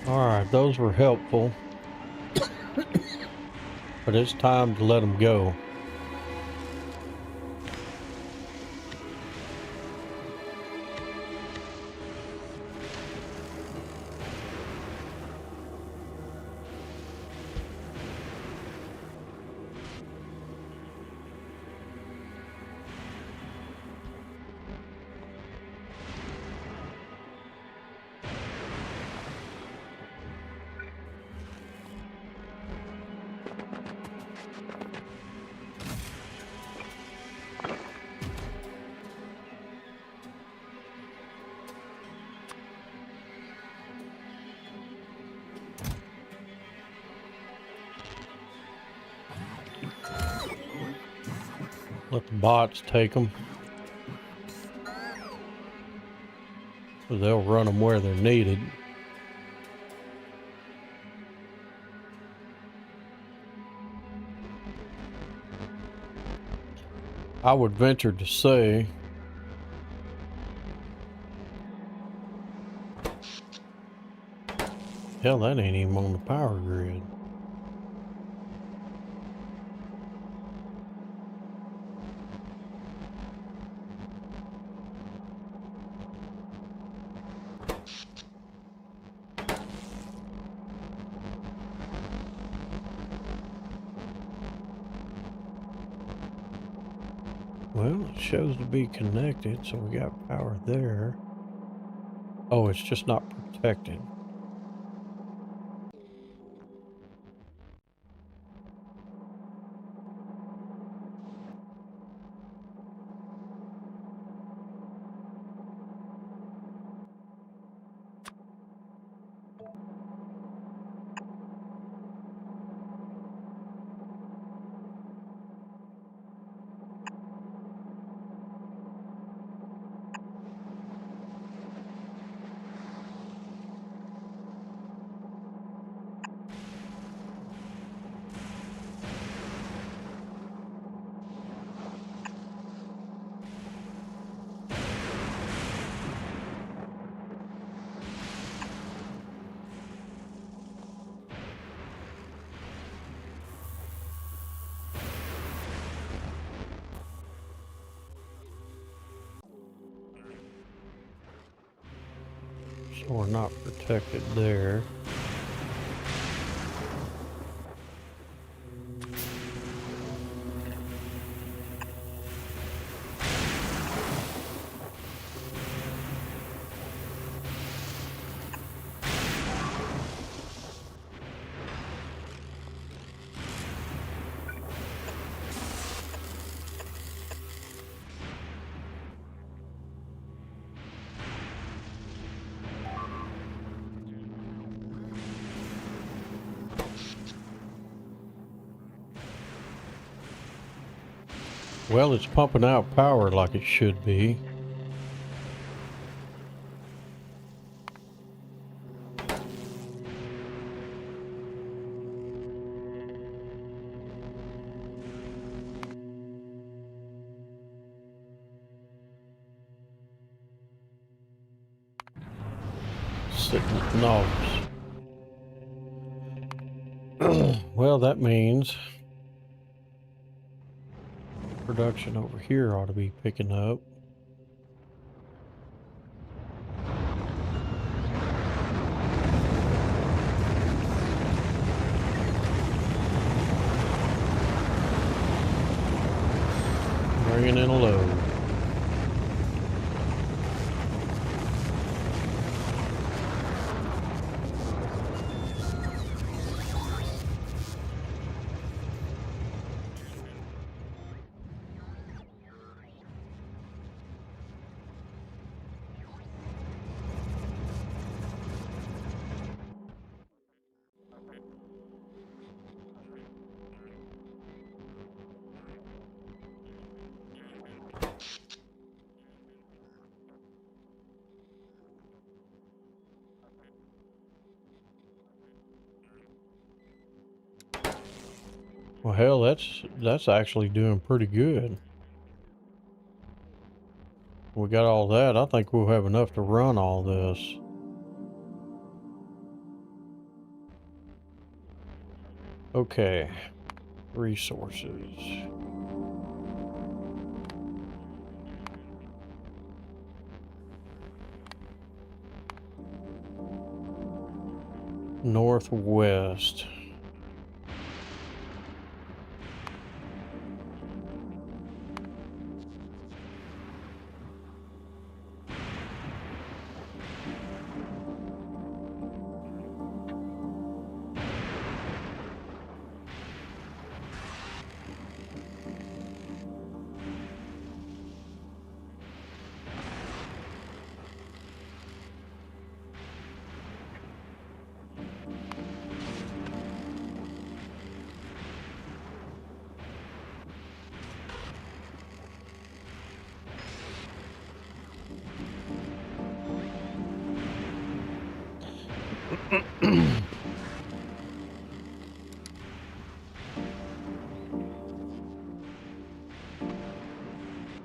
Alright, those were helpful. But it's time to let them go. Let the bots take them. So they'll run them where they're needed. I would venture to say hell, that ain't even on the power grid. Well, it shows to be connected, so we got power there. Oh, it's just not protected. So we're not protected there. Well, it's pumping out power like it should be. Sitting at Nauvis. Well, that means production over here ought to be picking up. Bringing in a load. Well, hell, that's actually doing pretty good. We got all that. I think we'll have enough to run all this. Okay, resources. Northwest.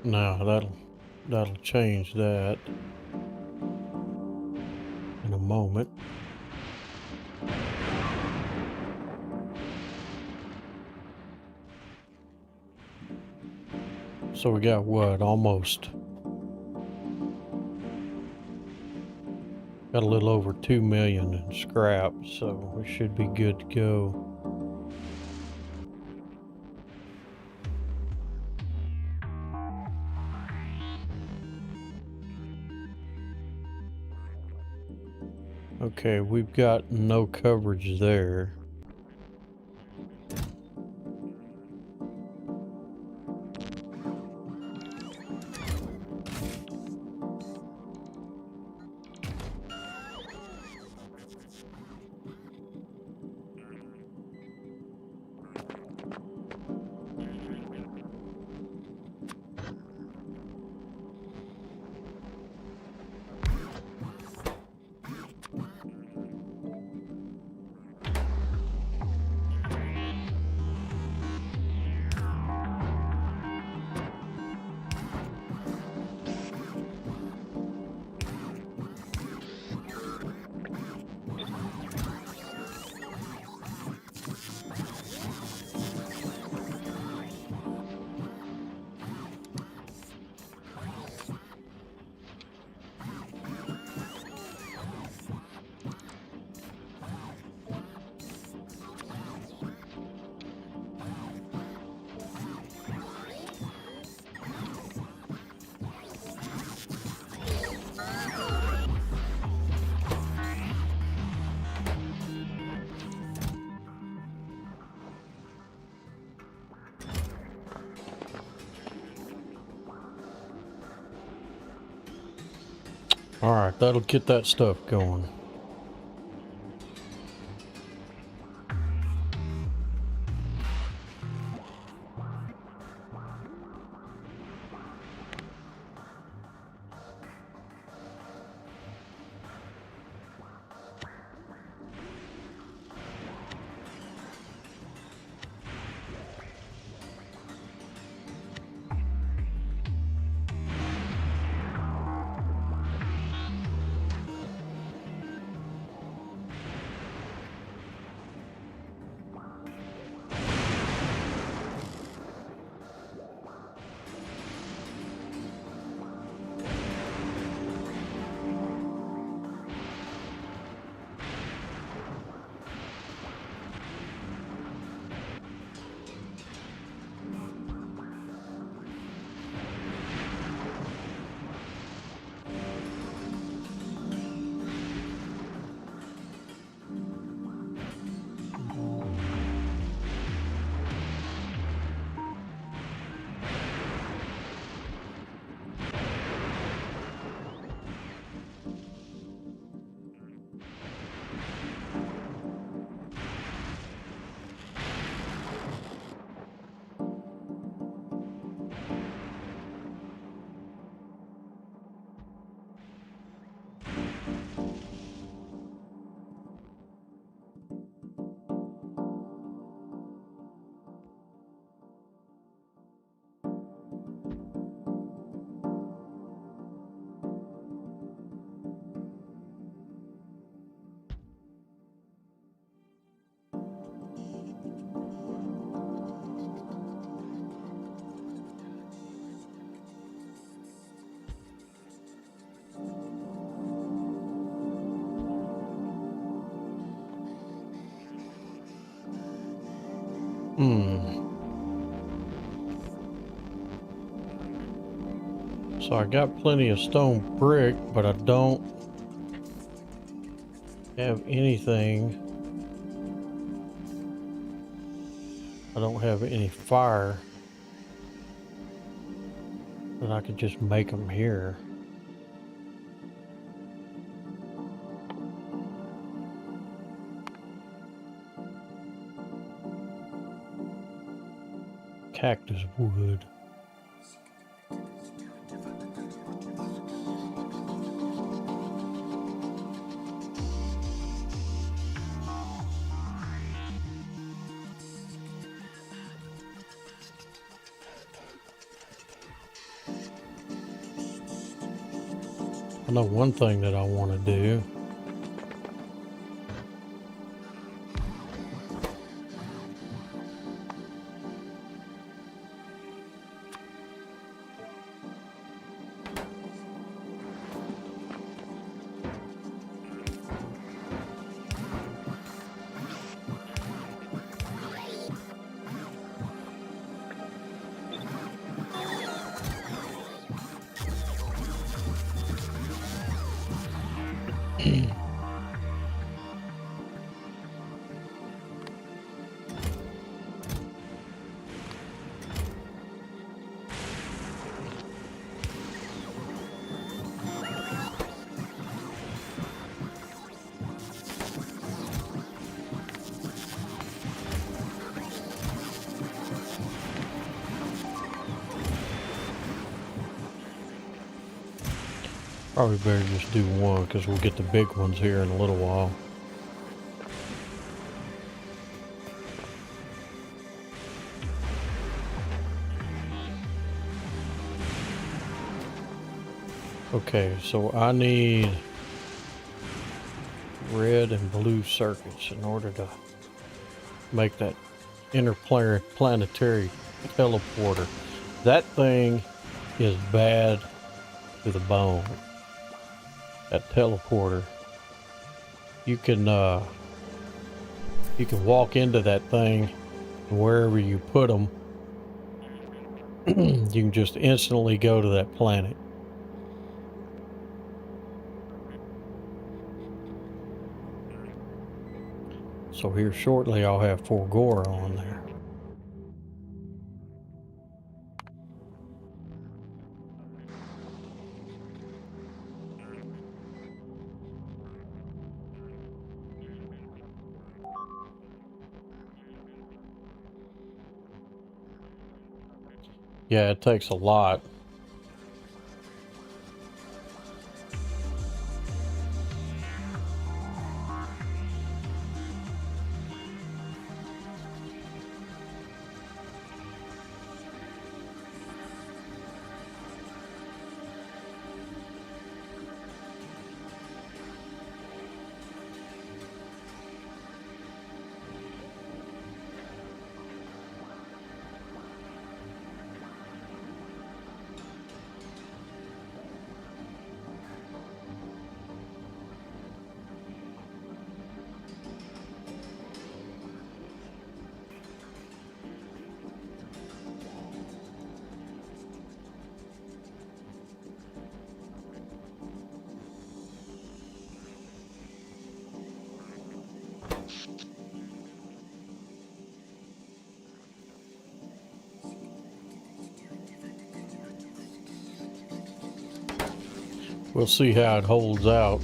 Now that'll change that in a moment. So we got what, almost got a little over 2 million in scrap, so we should be good to go. Okay, we've got no coverage there. All right, that'll get that stuff going. So I got plenty of stone brick, but I don't have anything. I don't have any fire that I could just make them here. Cactus wood. I know one thing that I want to do. Probably better just do one because we'll get the big ones here in a little while. Okay, so I need red and blue circuits in order to make that interplanetary teleporter. That thing is bad to the bone. That teleporter. You can walk into that thing, and wherever you put them, you can just instantly go to that planet. So here shortly I'll have Fulgora on there. Yeah, it takes a lot. We'll see how it holds out.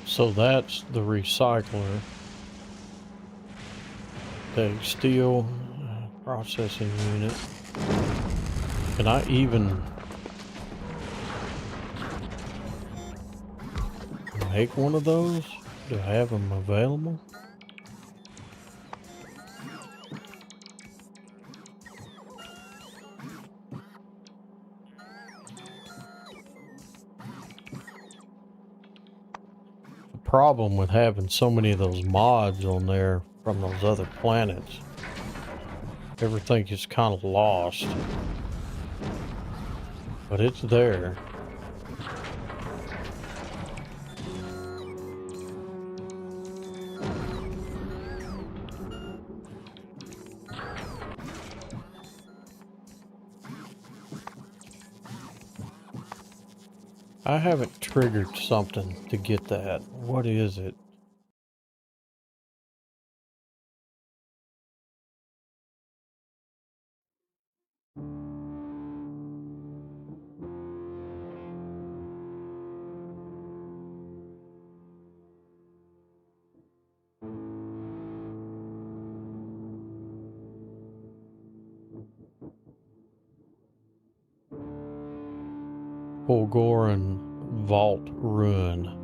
So that's the recycler. Okay, steel processing unit. Can I even make one of those? Do I have them available? The problem with having so many of those mods on there from those other planets, everything is kind of lost. But it's there. I haven't triggered something to get that. What is it? Fulgora Vault Ruin.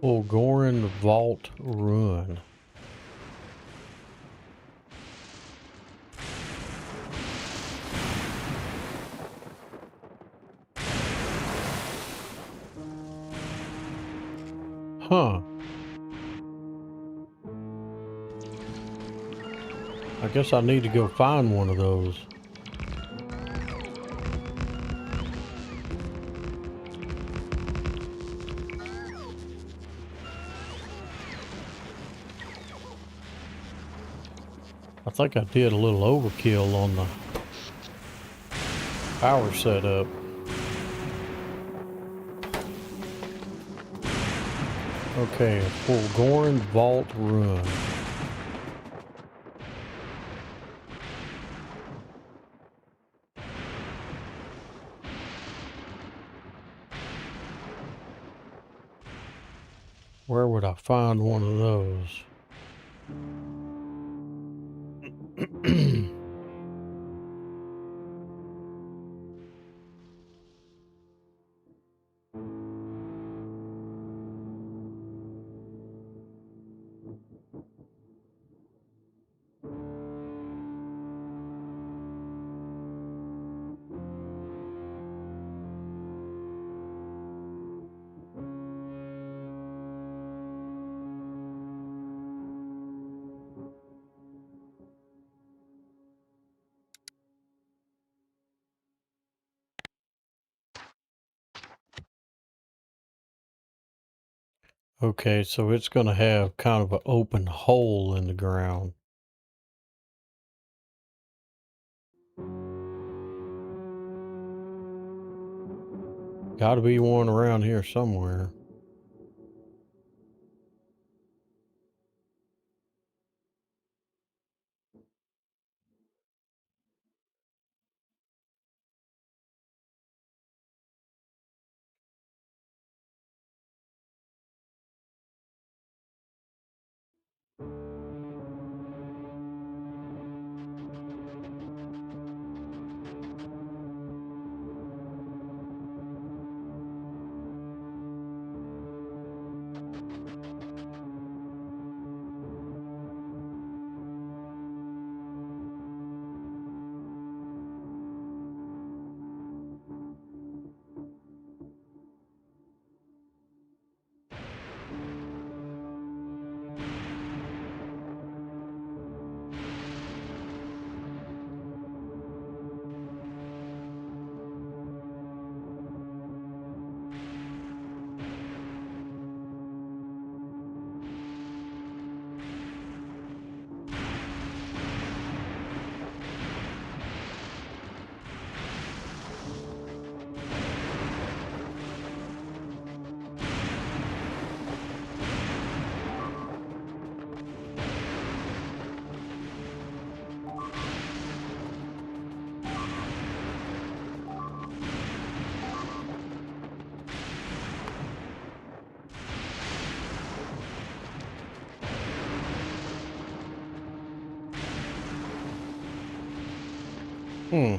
Fulgoran Vault Ruin. Huh. I guess I need to go find one of those. I think I did a little overkill on the power setup. Okay, Fulgoran Vault Ruin. Where would I find one of those? Okay, so it's going to have kind of an open hole in the ground. Got to be one around here somewhere. Hmm.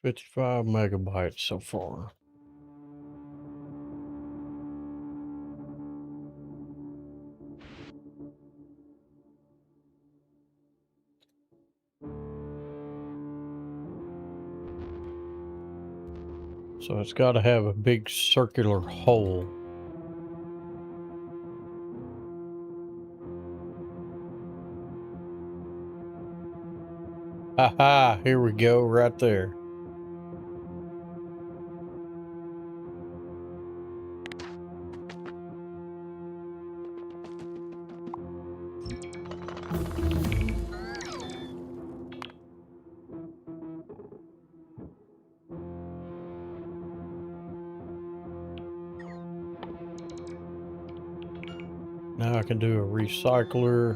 $55 megabytes so far. So it's got to have a big circular hole. Haha, here we go, right there. Now I can do a recycler.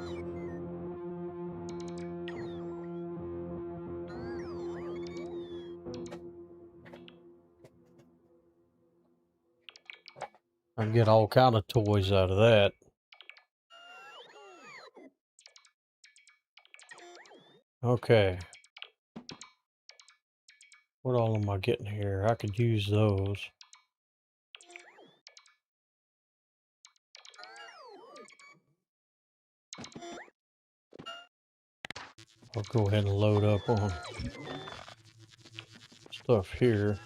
I can get all kind of toys out of that. Okay. What all am I getting here? I could use those. I'll go ahead and load up on stuff here.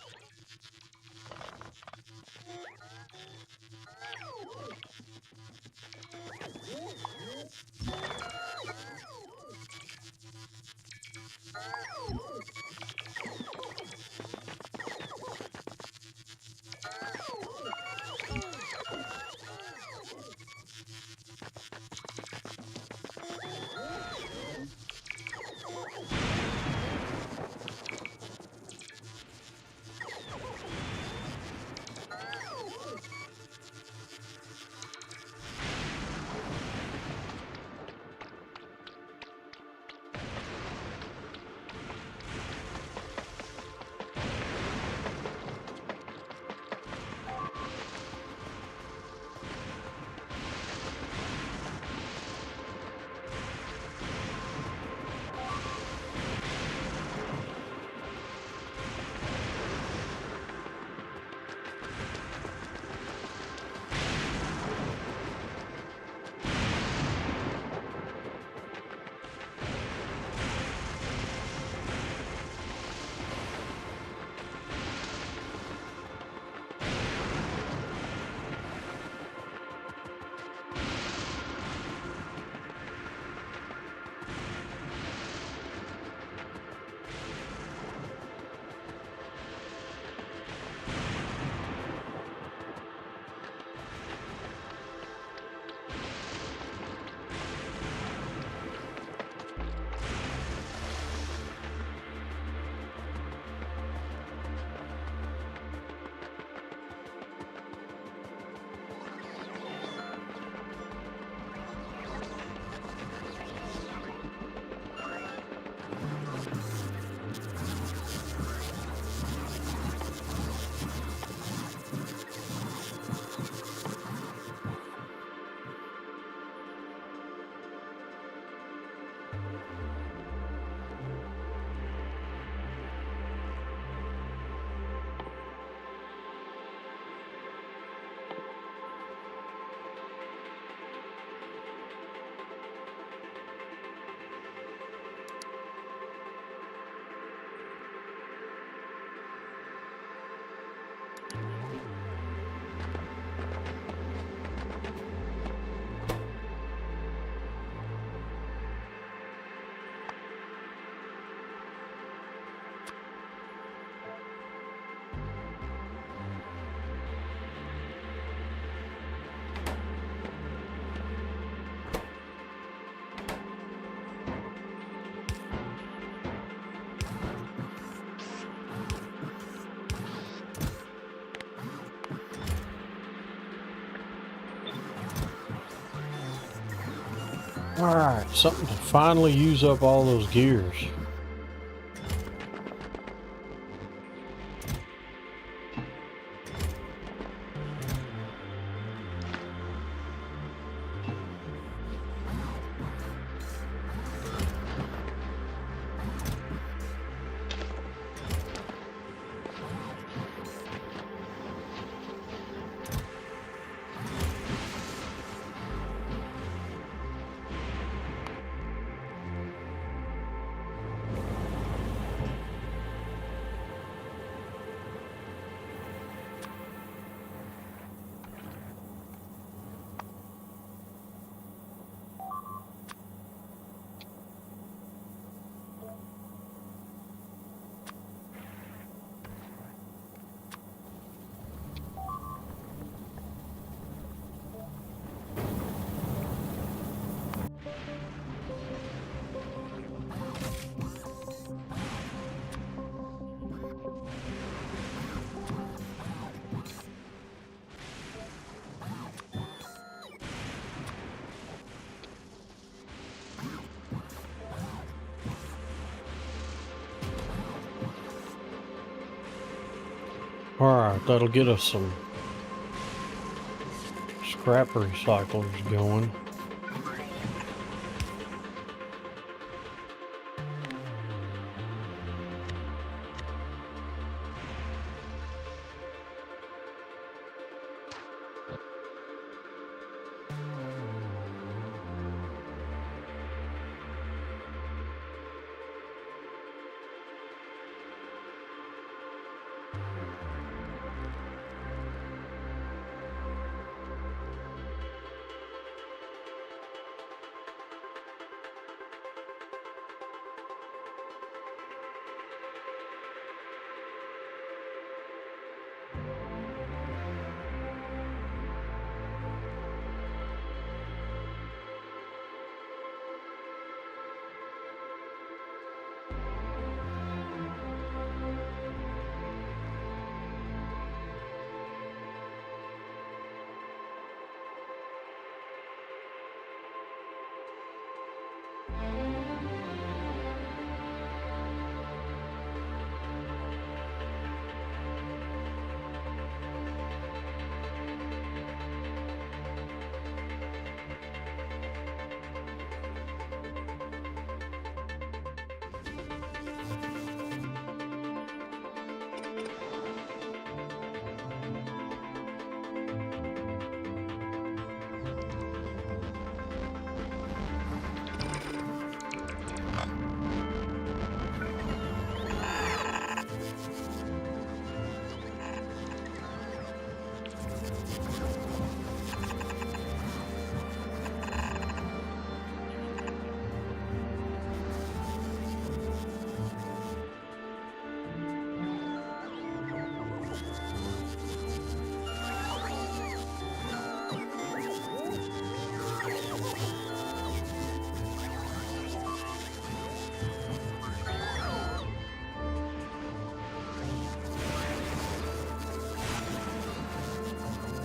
Alright, something to finally use up all those gears. Alright, that'll get us some scrap recyclers going.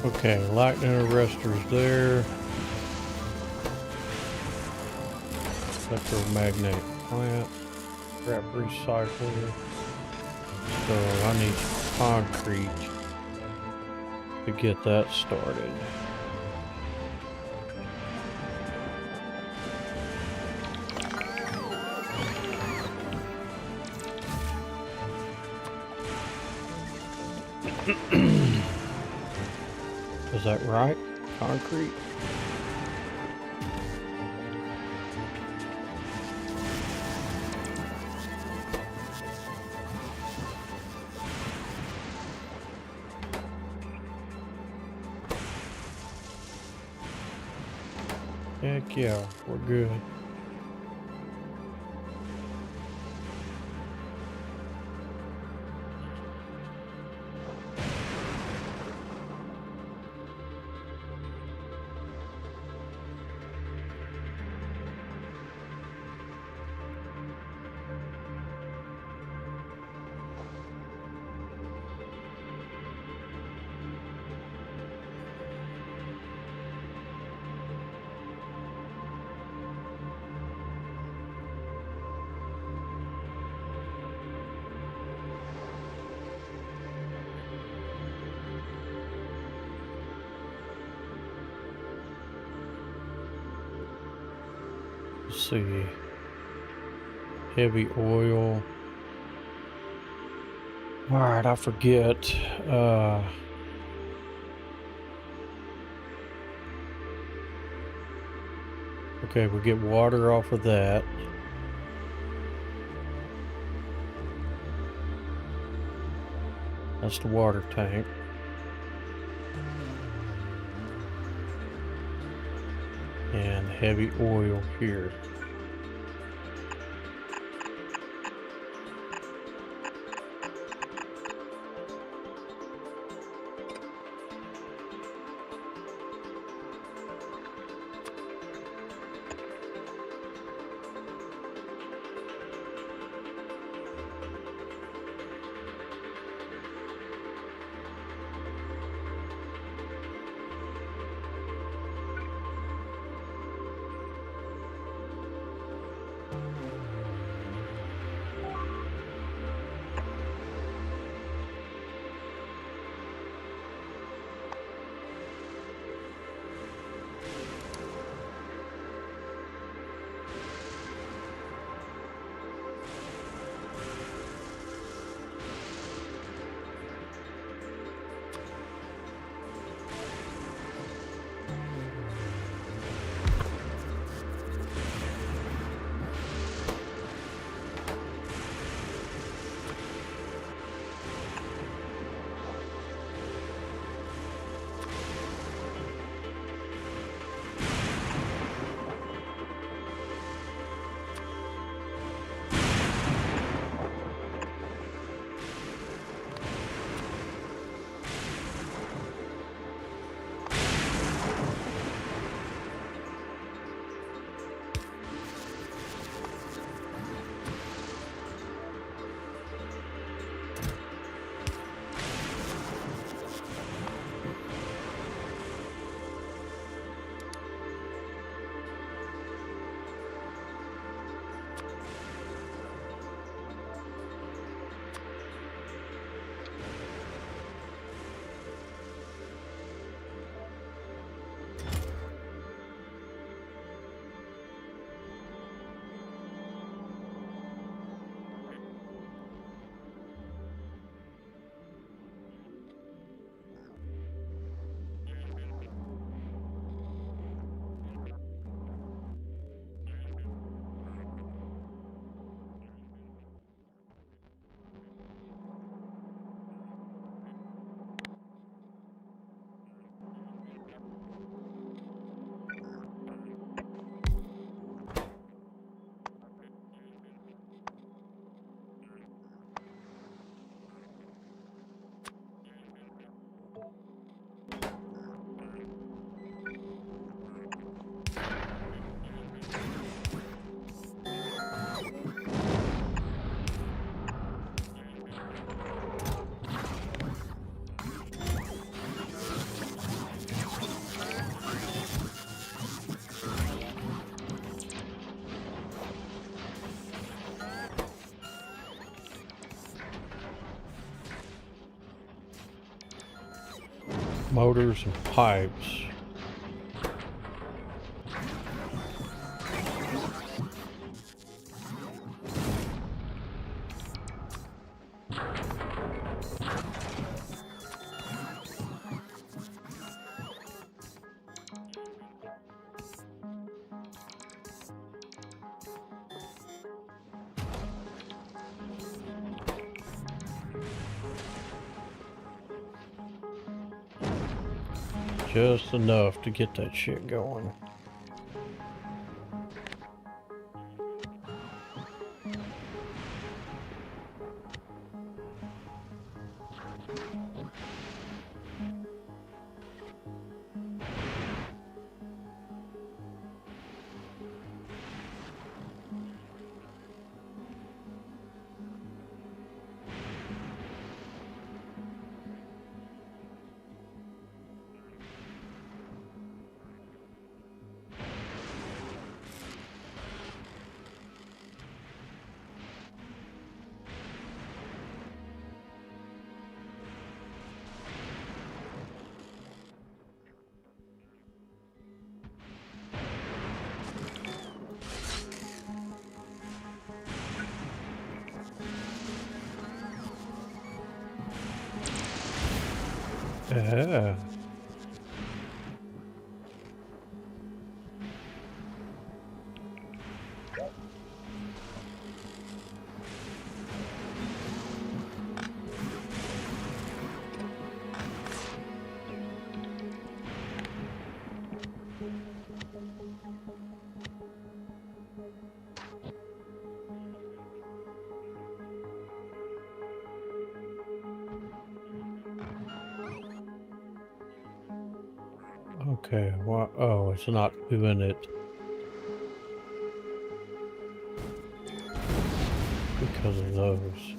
Okay, lightning arresters there. Electromagnetic plant. Scrap recycler. So I need concrete to get that started. Is that right? Concrete? Heck yeah, we're good. Let's see. Heavy oil. Alright, I forget. Okay, we get water off of that. That's the water tank. And heavy oil here. Motors and pipes. Just enough to get that shit going. Yeah. Okay, well, oh, it's not doing it because of those.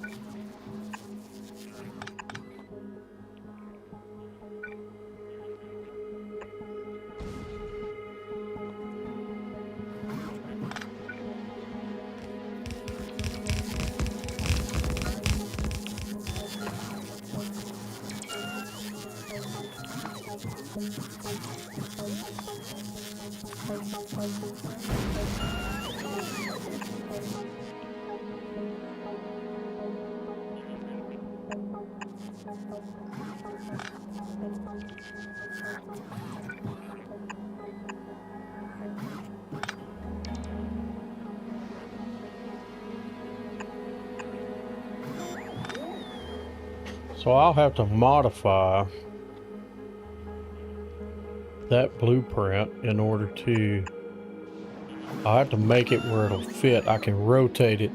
So I'll have to modify that blueprint in order to, I have to make it where it'll fit. I can rotate it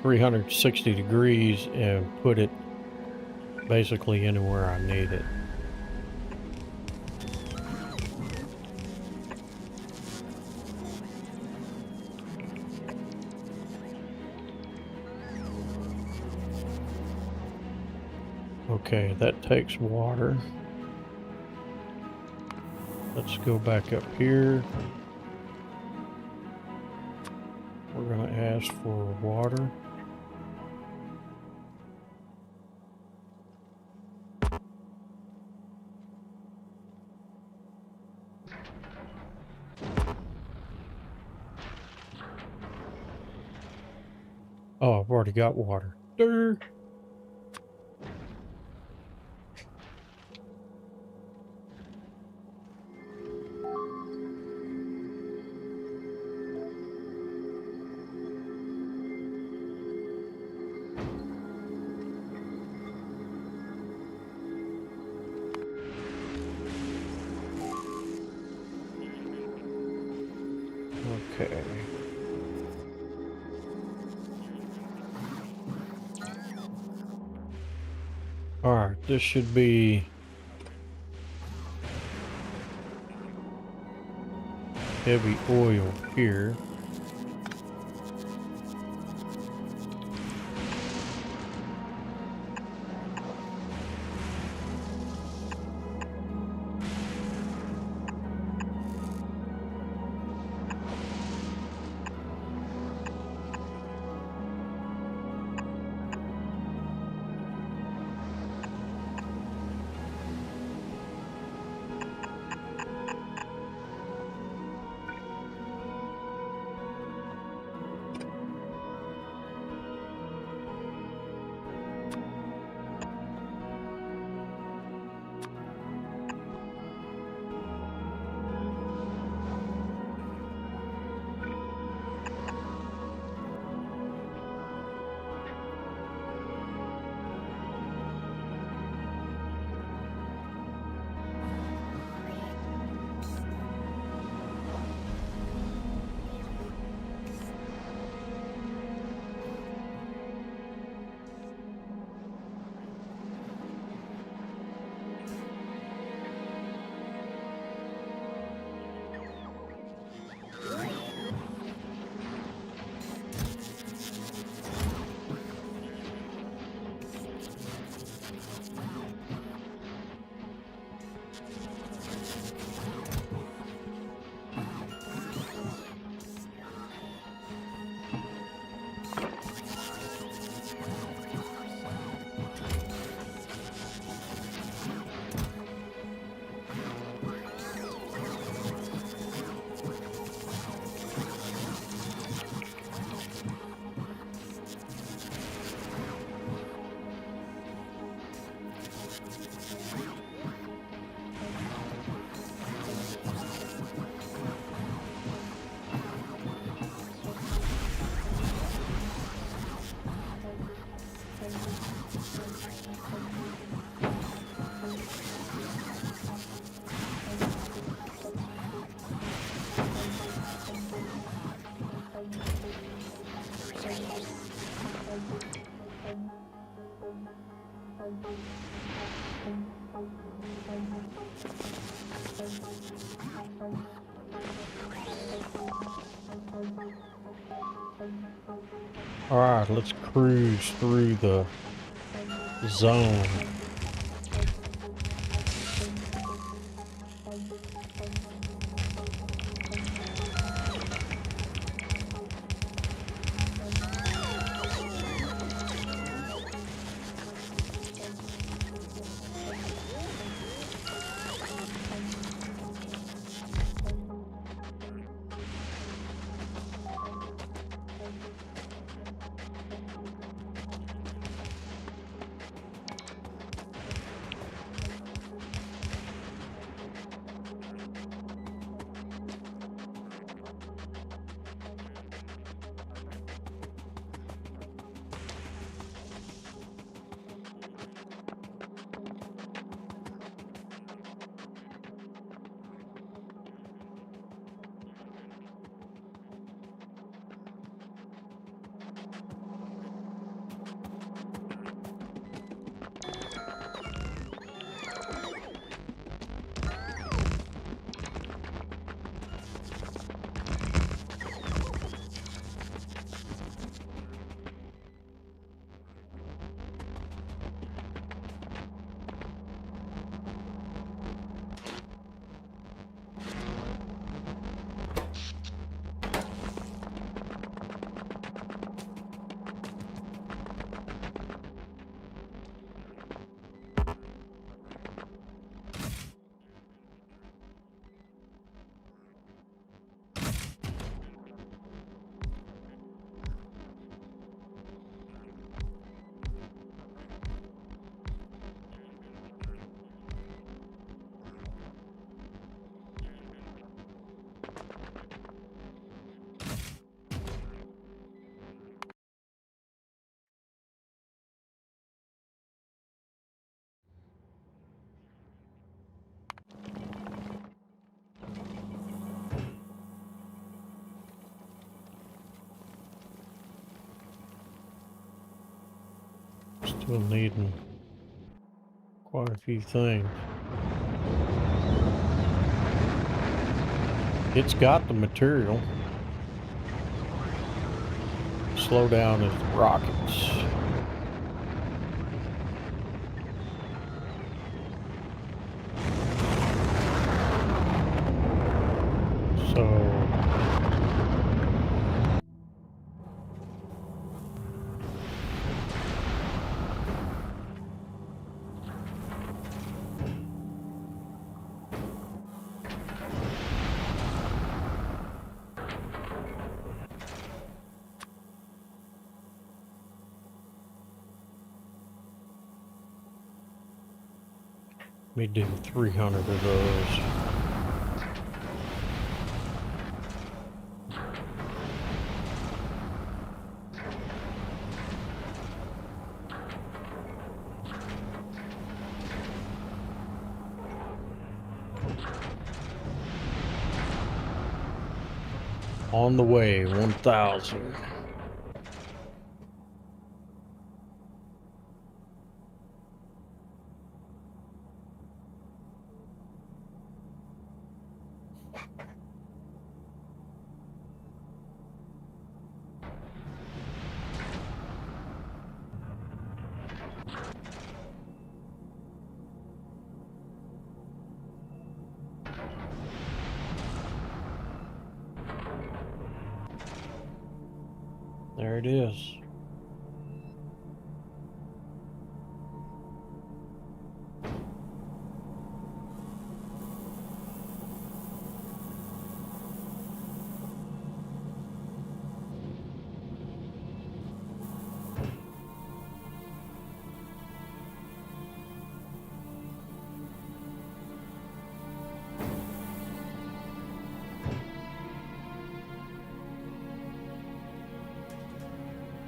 360 degrees and put it basically anywhere I need it. Okay, that takes water. Let's go back up here. We're going to ask for water. Oh, I've already got water. Durr. Okay. All right, this should be heavy oil here. Alright, let's cruise through the zone. Still needing quite a few things. It's got the material. Slow down his rockets. So let me do 300 of those. On the way, 1,000. There it is.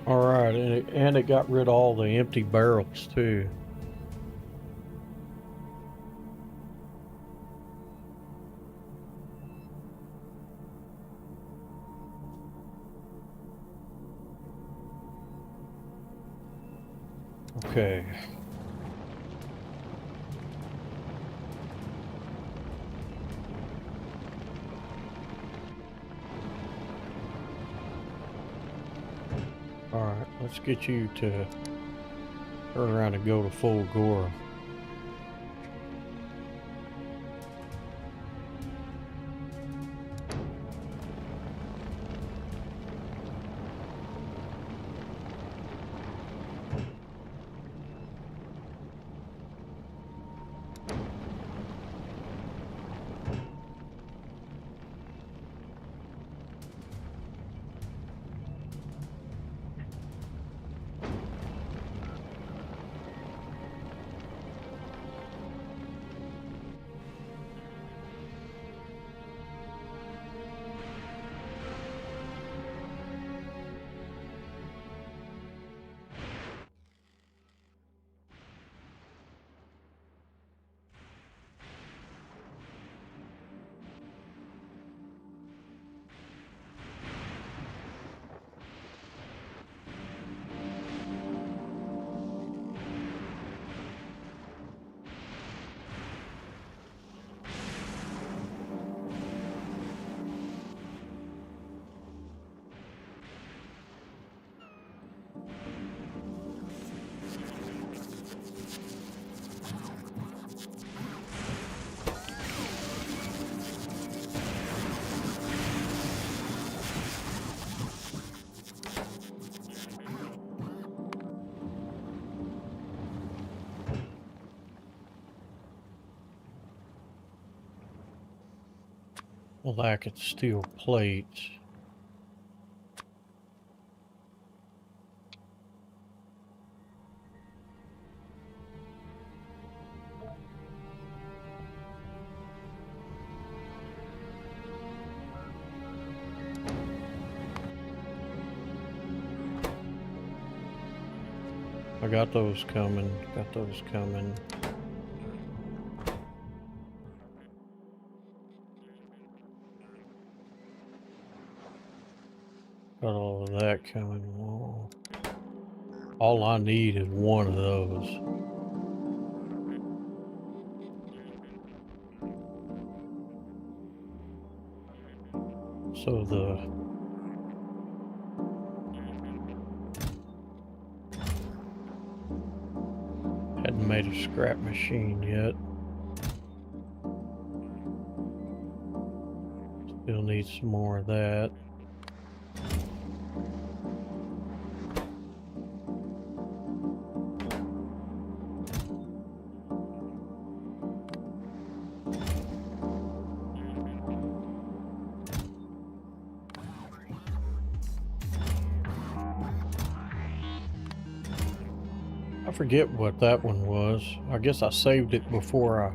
All right, and it got rid of all the empty barrels too. Okay. All right. Let's get you to turn around and go to Fulgora. Lack of steel plates. I got those coming. Got those coming. Got all of that coming. Whoa. All I need is one of those. So hadn't made a scrap machine yet. Still need some more of that. I forget what that one was. I guess I saved it before I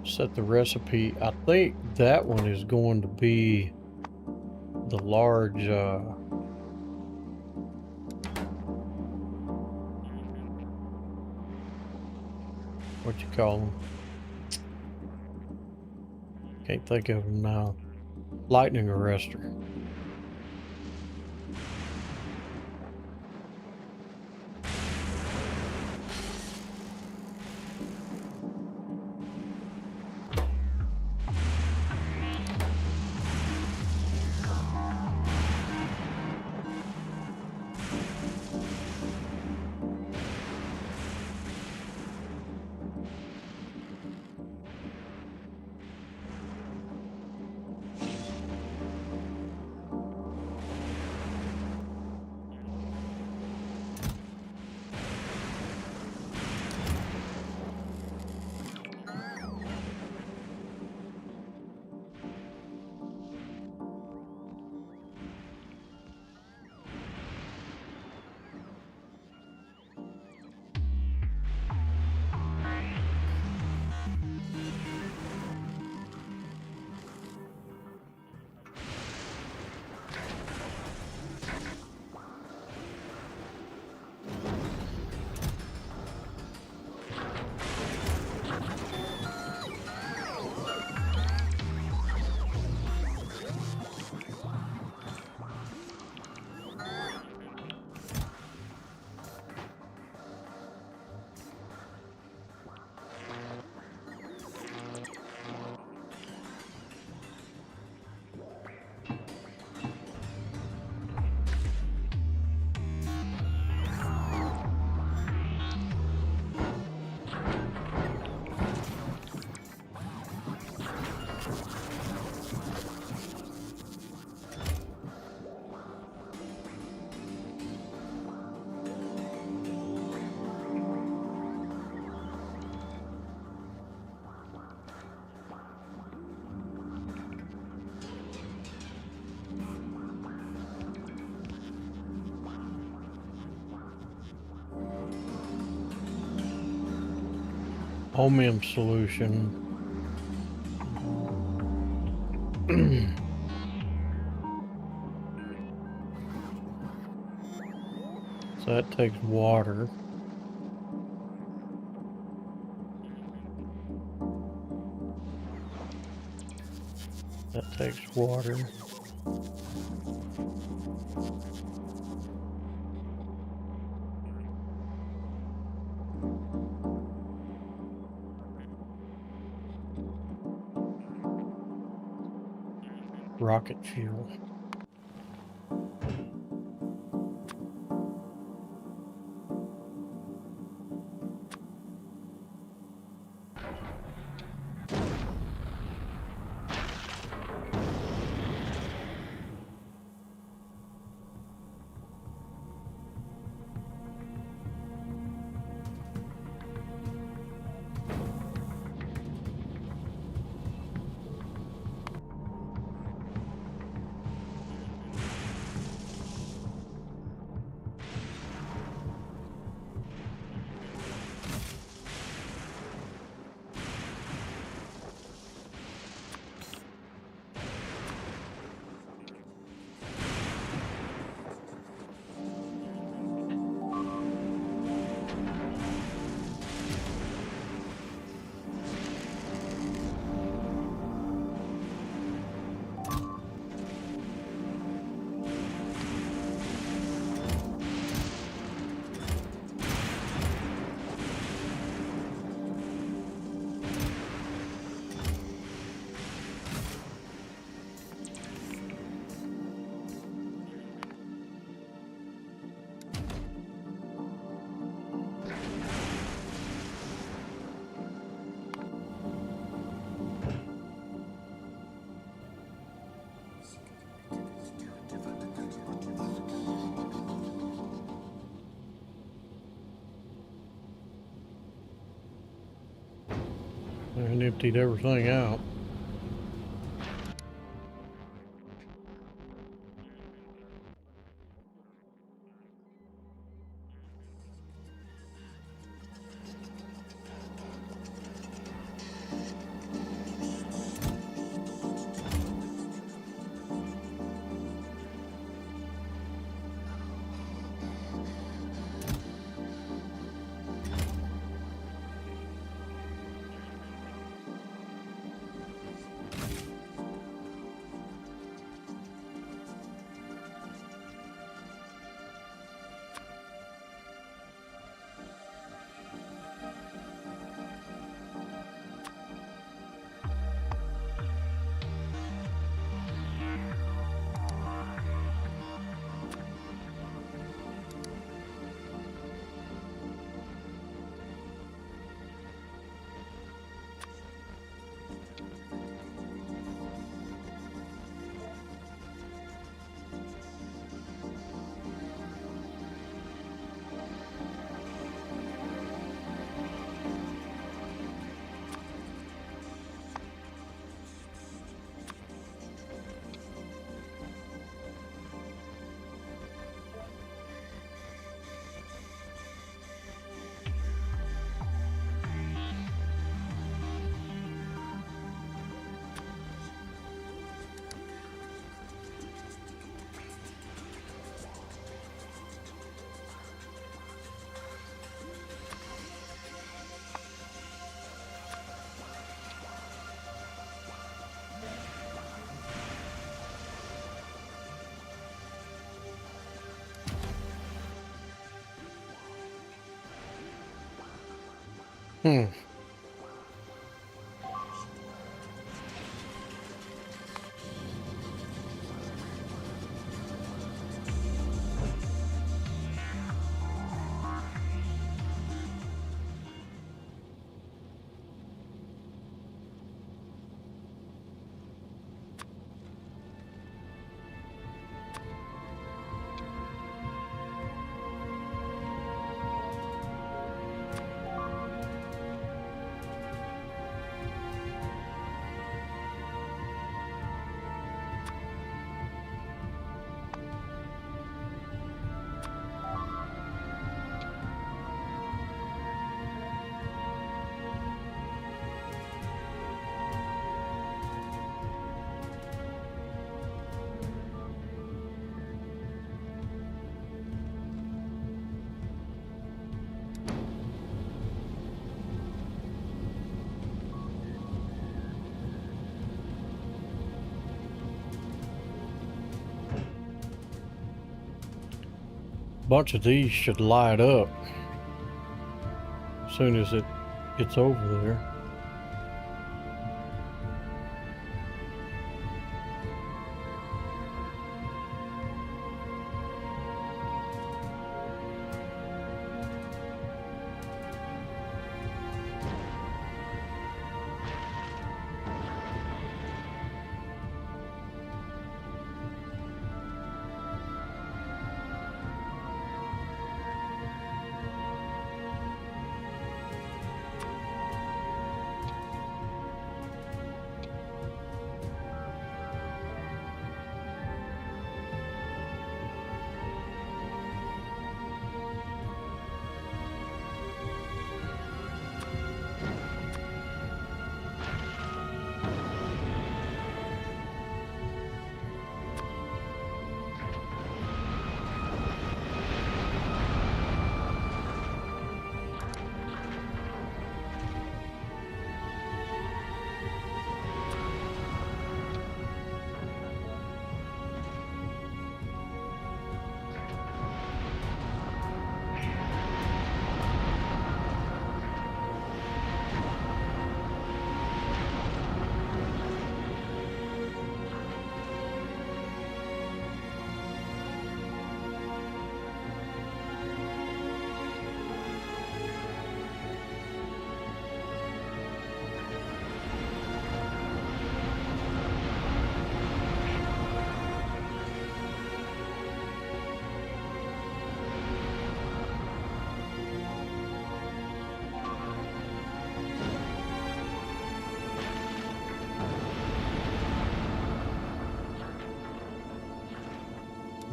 set the recipe. I think that one is going to be the large what you call them? Can't think of them now. Lightning arrestor. Ohmium solution. So that takes water. That takes water. Rocket fuel. And emptied everything out. Hmm. bunch of these should light up as soon as it gets over there.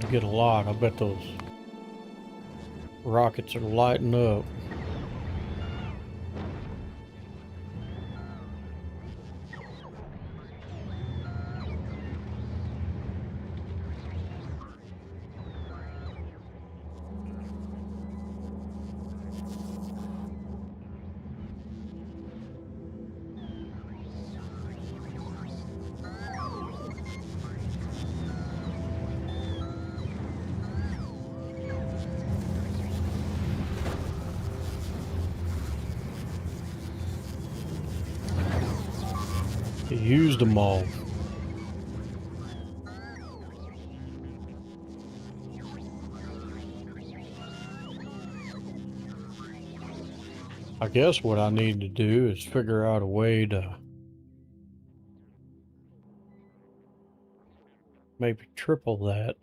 You get a lot. I bet those rockets are lighting up. You used them all. I guess what I need to do is figure out a way to maybe triple that.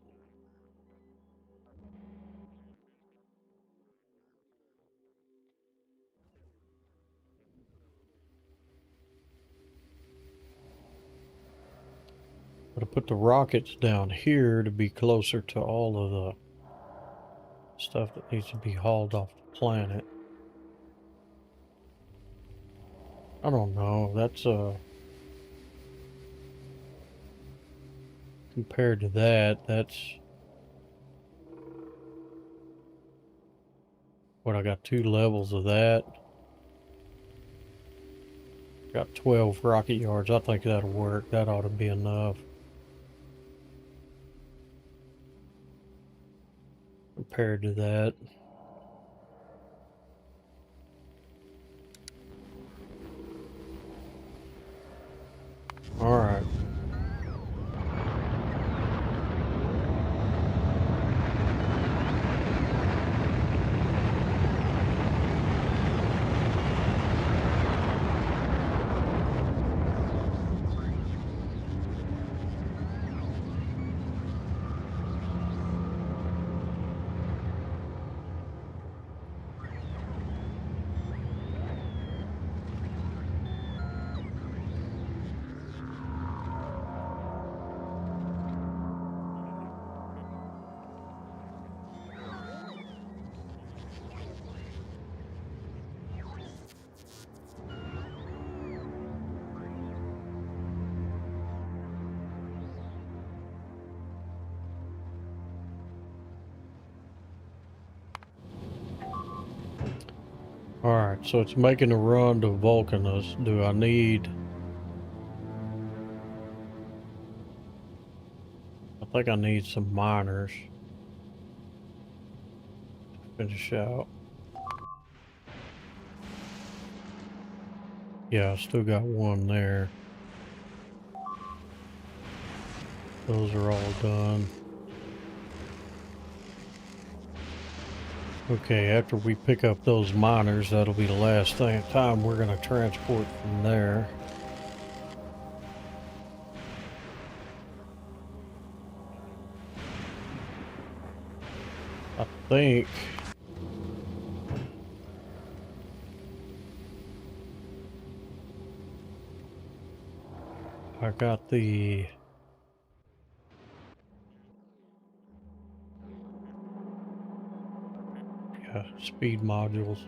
But I put the rockets down here to be closer to all of the stuff that needs to be hauled off the planet. I don't know. That's compared to that, that's what I got 2 levels of that. Got 12 rocket yards. I think that'll work. That ought to be enough. Compared to that. All right. Alright, so it's making a run to Vulcanus. Do I need... I think I need some miners. finish out. Yeah, I still got one there. Those are all done. Okay, after we pick up those miners, that'll be the last time we're going to transport from there. I think I got the speed modules.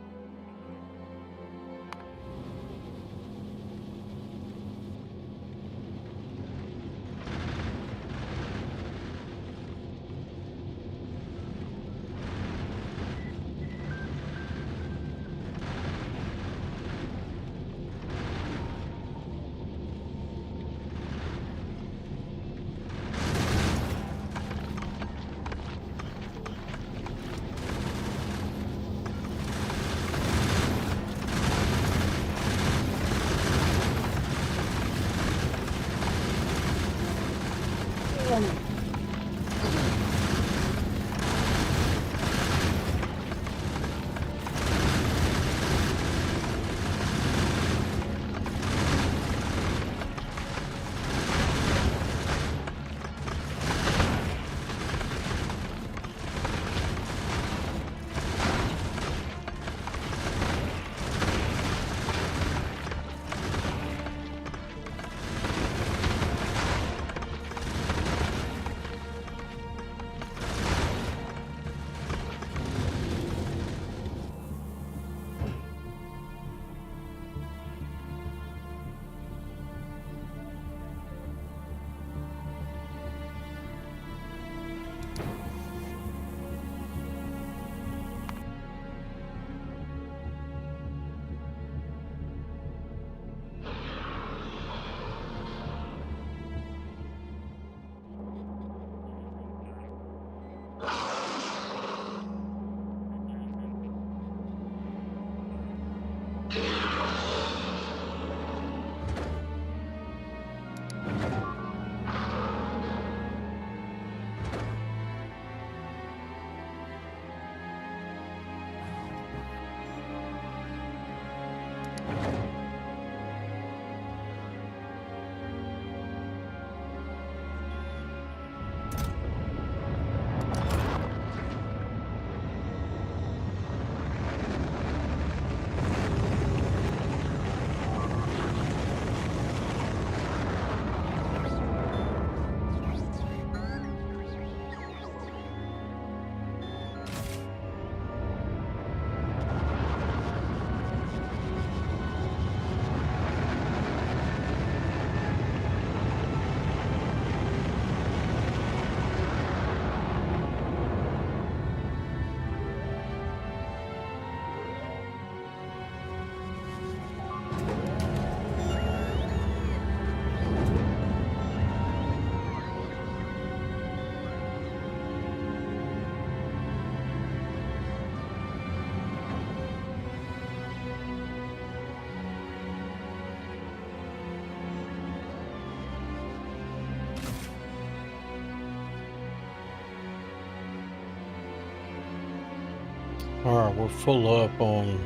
All right, we're full up on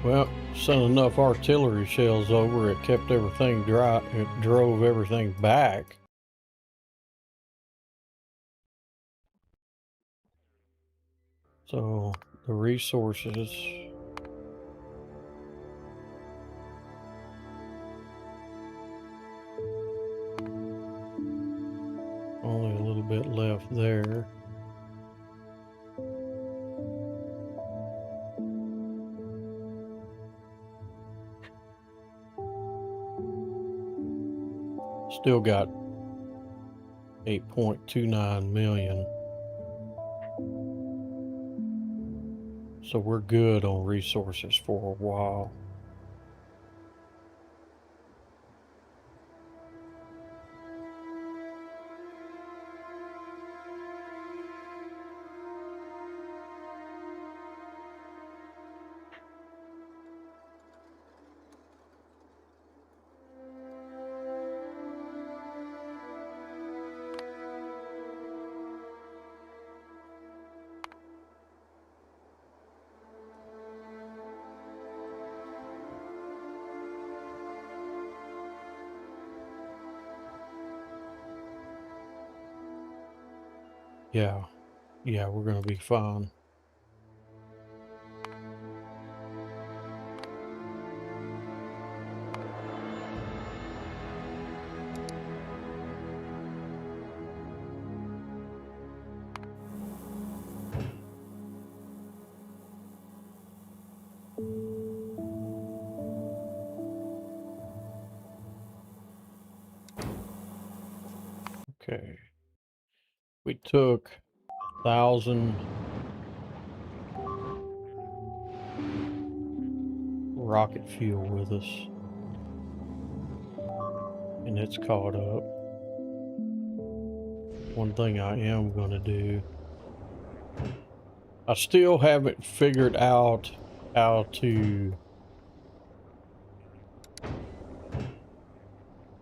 well, sent enough artillery shells over, it kept everything dry, it drove everything back. So the resources only a little bit left there. Still got 8.29 million. So we're good on resources for a while. Yeah, yeah, we're gonna be fine. Okay. We took 1,000 rocket fuel with us, and it's caught up. One thing I am gonna do, I still haven't figured out how to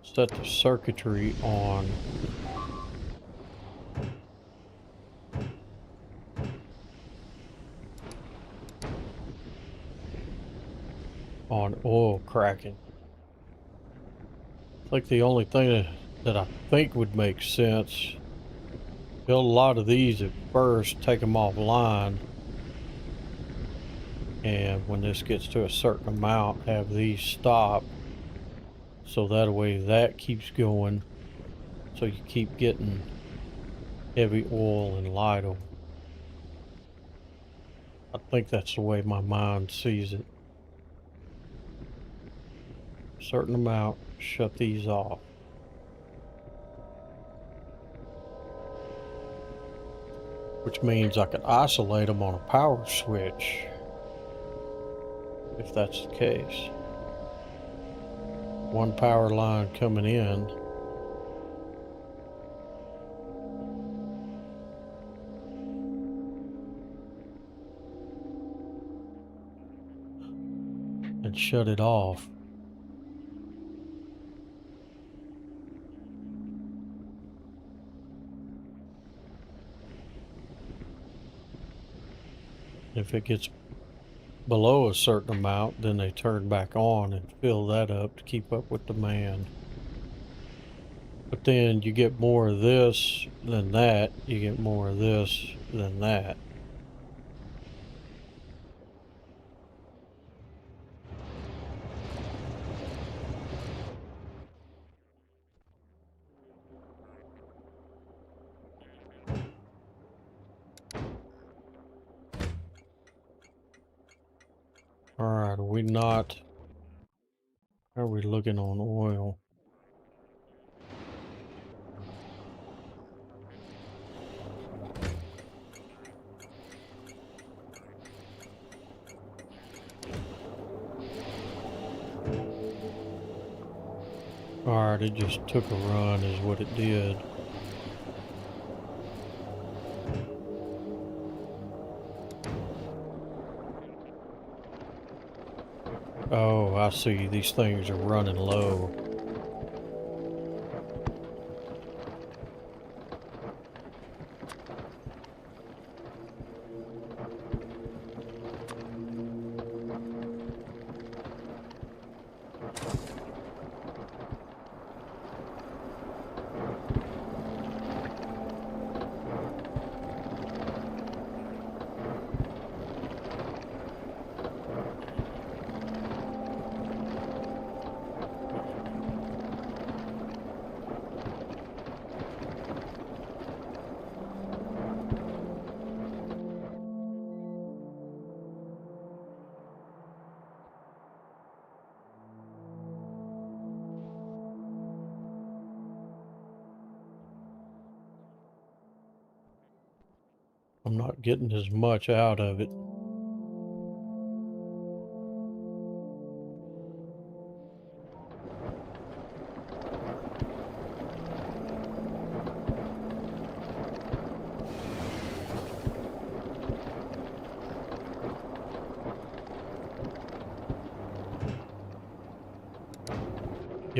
set the circuitry on oil cracking. I think the only thing that I think would make sense, build a lot of these at first, take them offline, and when this gets to a certain amount, have these stop, so that way that keeps going, so you keep getting heavy oil and light oil. I think that's the way my mind sees it. Certain amount, shut these off. Which means I could isolate them on a power switch, if that's the case. One power line coming in, and shut it off. If it gets below a certain amount, then they turn back on and fill that up to keep up with demand. But then you get more of this than that, you get more of this than that. All right, are we not? How are we looking on oil? All right, it just took a run, is what it did. Oh, I see. These things are running low. I'm not getting as much out of it.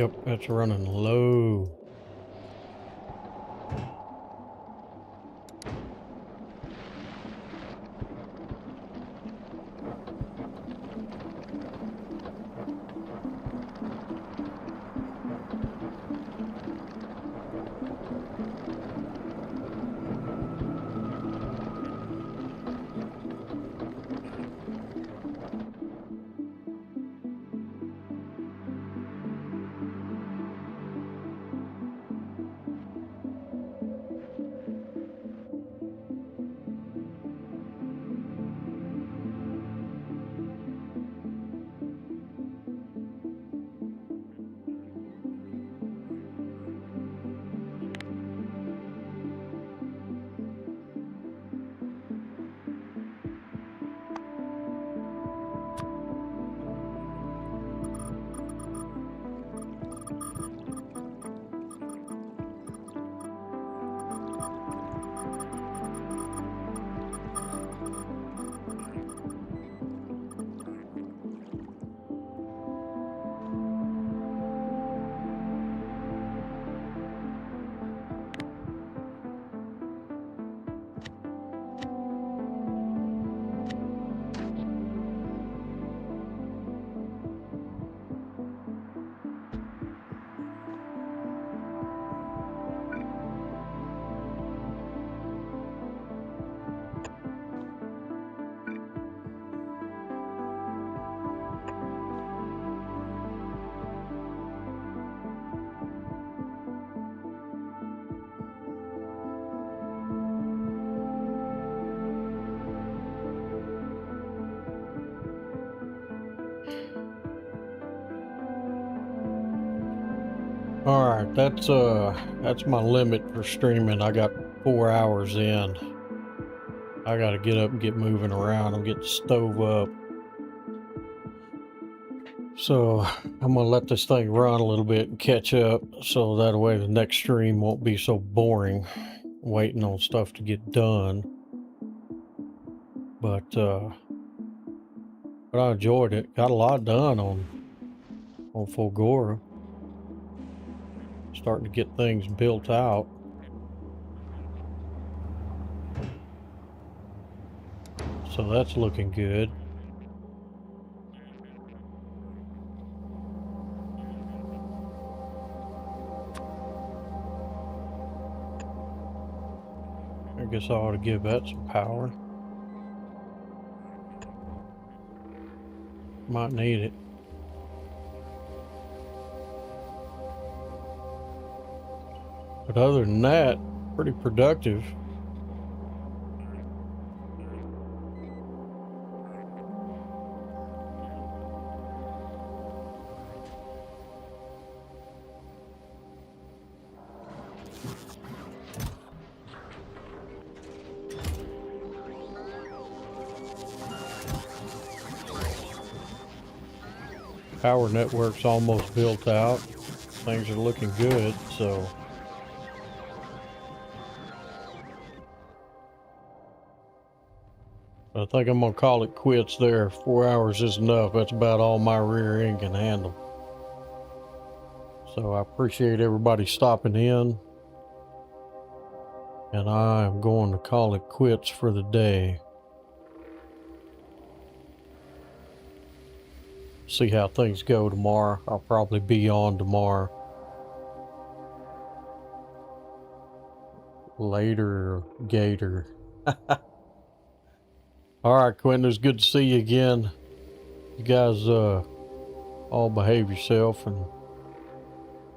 Yep, that's running low. All right, that's my limit for streaming. I got 4 hours in. I gotta get up and get moving around and get the stove up. So I'm gonna let this thing run a little bit and catch up, so that way the next stream won't be so boring, waiting on stuff to get done. But I enjoyed it. Got a lot done on Fulgora. Starting to get things built out. So that's looking good. I guess I ought to give that some power. Might need it. But other than that, pretty productive. Power network's almost built out. Things are looking good, so I think I'm gonna call it quits there. 4 hours is enough. That's about all my rear end can handle. So I appreciate everybody stopping in, and I am going to call it quits for the day. See how things go tomorrow. I'll probably be on tomorrow. Later, Gator. All right, Quentin, it's good to see you again. You guys all behave yourself, and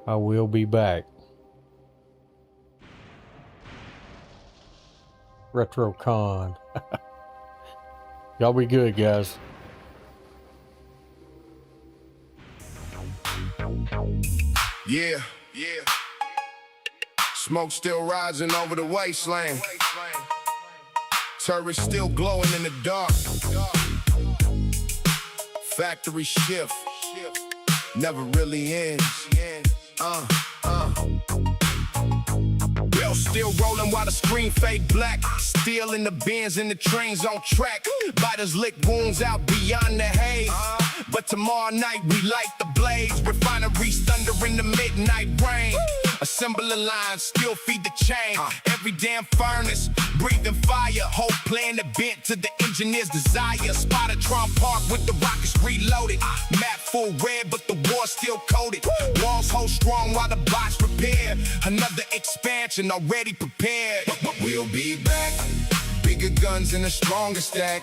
I will be back. RetroCon. Y'all be good, guys. Yeah. Smoke still rising over the wasteland. Turrets still glowing in the dark. Factory shift never really ends. Bill still rolling while the screen fade black. Still in the bins and the trains on track. Biters lick wounds out beyond the haze. But tomorrow night we light the blaze. Refineries thunder in the midnight rain. Assemble a line, still feed the chain. Every damn furnace, breathing fire. Whole planet bent to the engineer's desire. Spot a Trump Park with the rockets reloaded. Map full red, but the war still coated. Walls hold strong while the bots repair. Another expansion already prepared. We'll be back. Bigger guns and a stronger stack.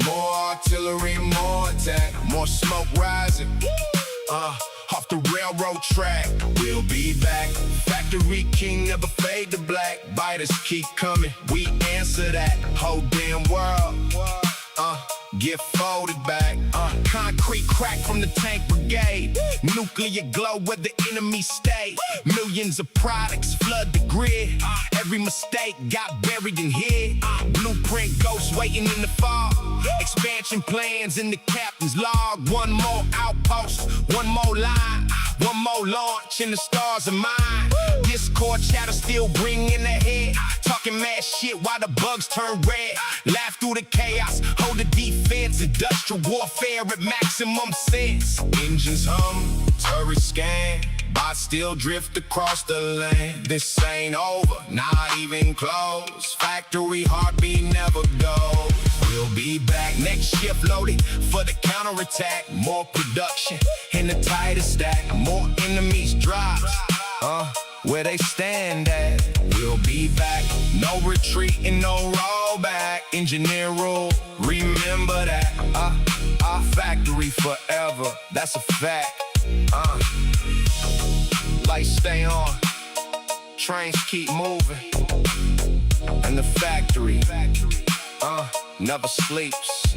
More artillery, more attack. More smoke rising. Off the railroad track. We'll be back. Factory king never fade to black. Biters keep coming. We answer that. Whole damn world. Get folded back. Concrete crack from the tank brigade. Nuclear glow where the enemy stay. Millions of products flood the grid. Every mistake got buried in here. Blueprint ghosts waiting in the fog. Expansion plans in the captain's log. One more outpost, one more line, one more launch, and the stars are mine. Discord chatter still ringing ahead. Talking mad shit while the bugs turn red. Laugh through the chaos, hold the defense. Industrial warfare at maximum sense. Engines hum, turrets scan. Bots still drift across the land. This ain't over, not even close. Factory heartbeat never goes. We'll be back, next shift loaded for the counterattack. More production in the tighter stack. More enemies drops, where they stand at. We'll be back, no retreat and no rollback. Engineer rule, remember that. Our factory forever, that's a fact. Lights stay on, trains keep moving, and the factory never sleeps.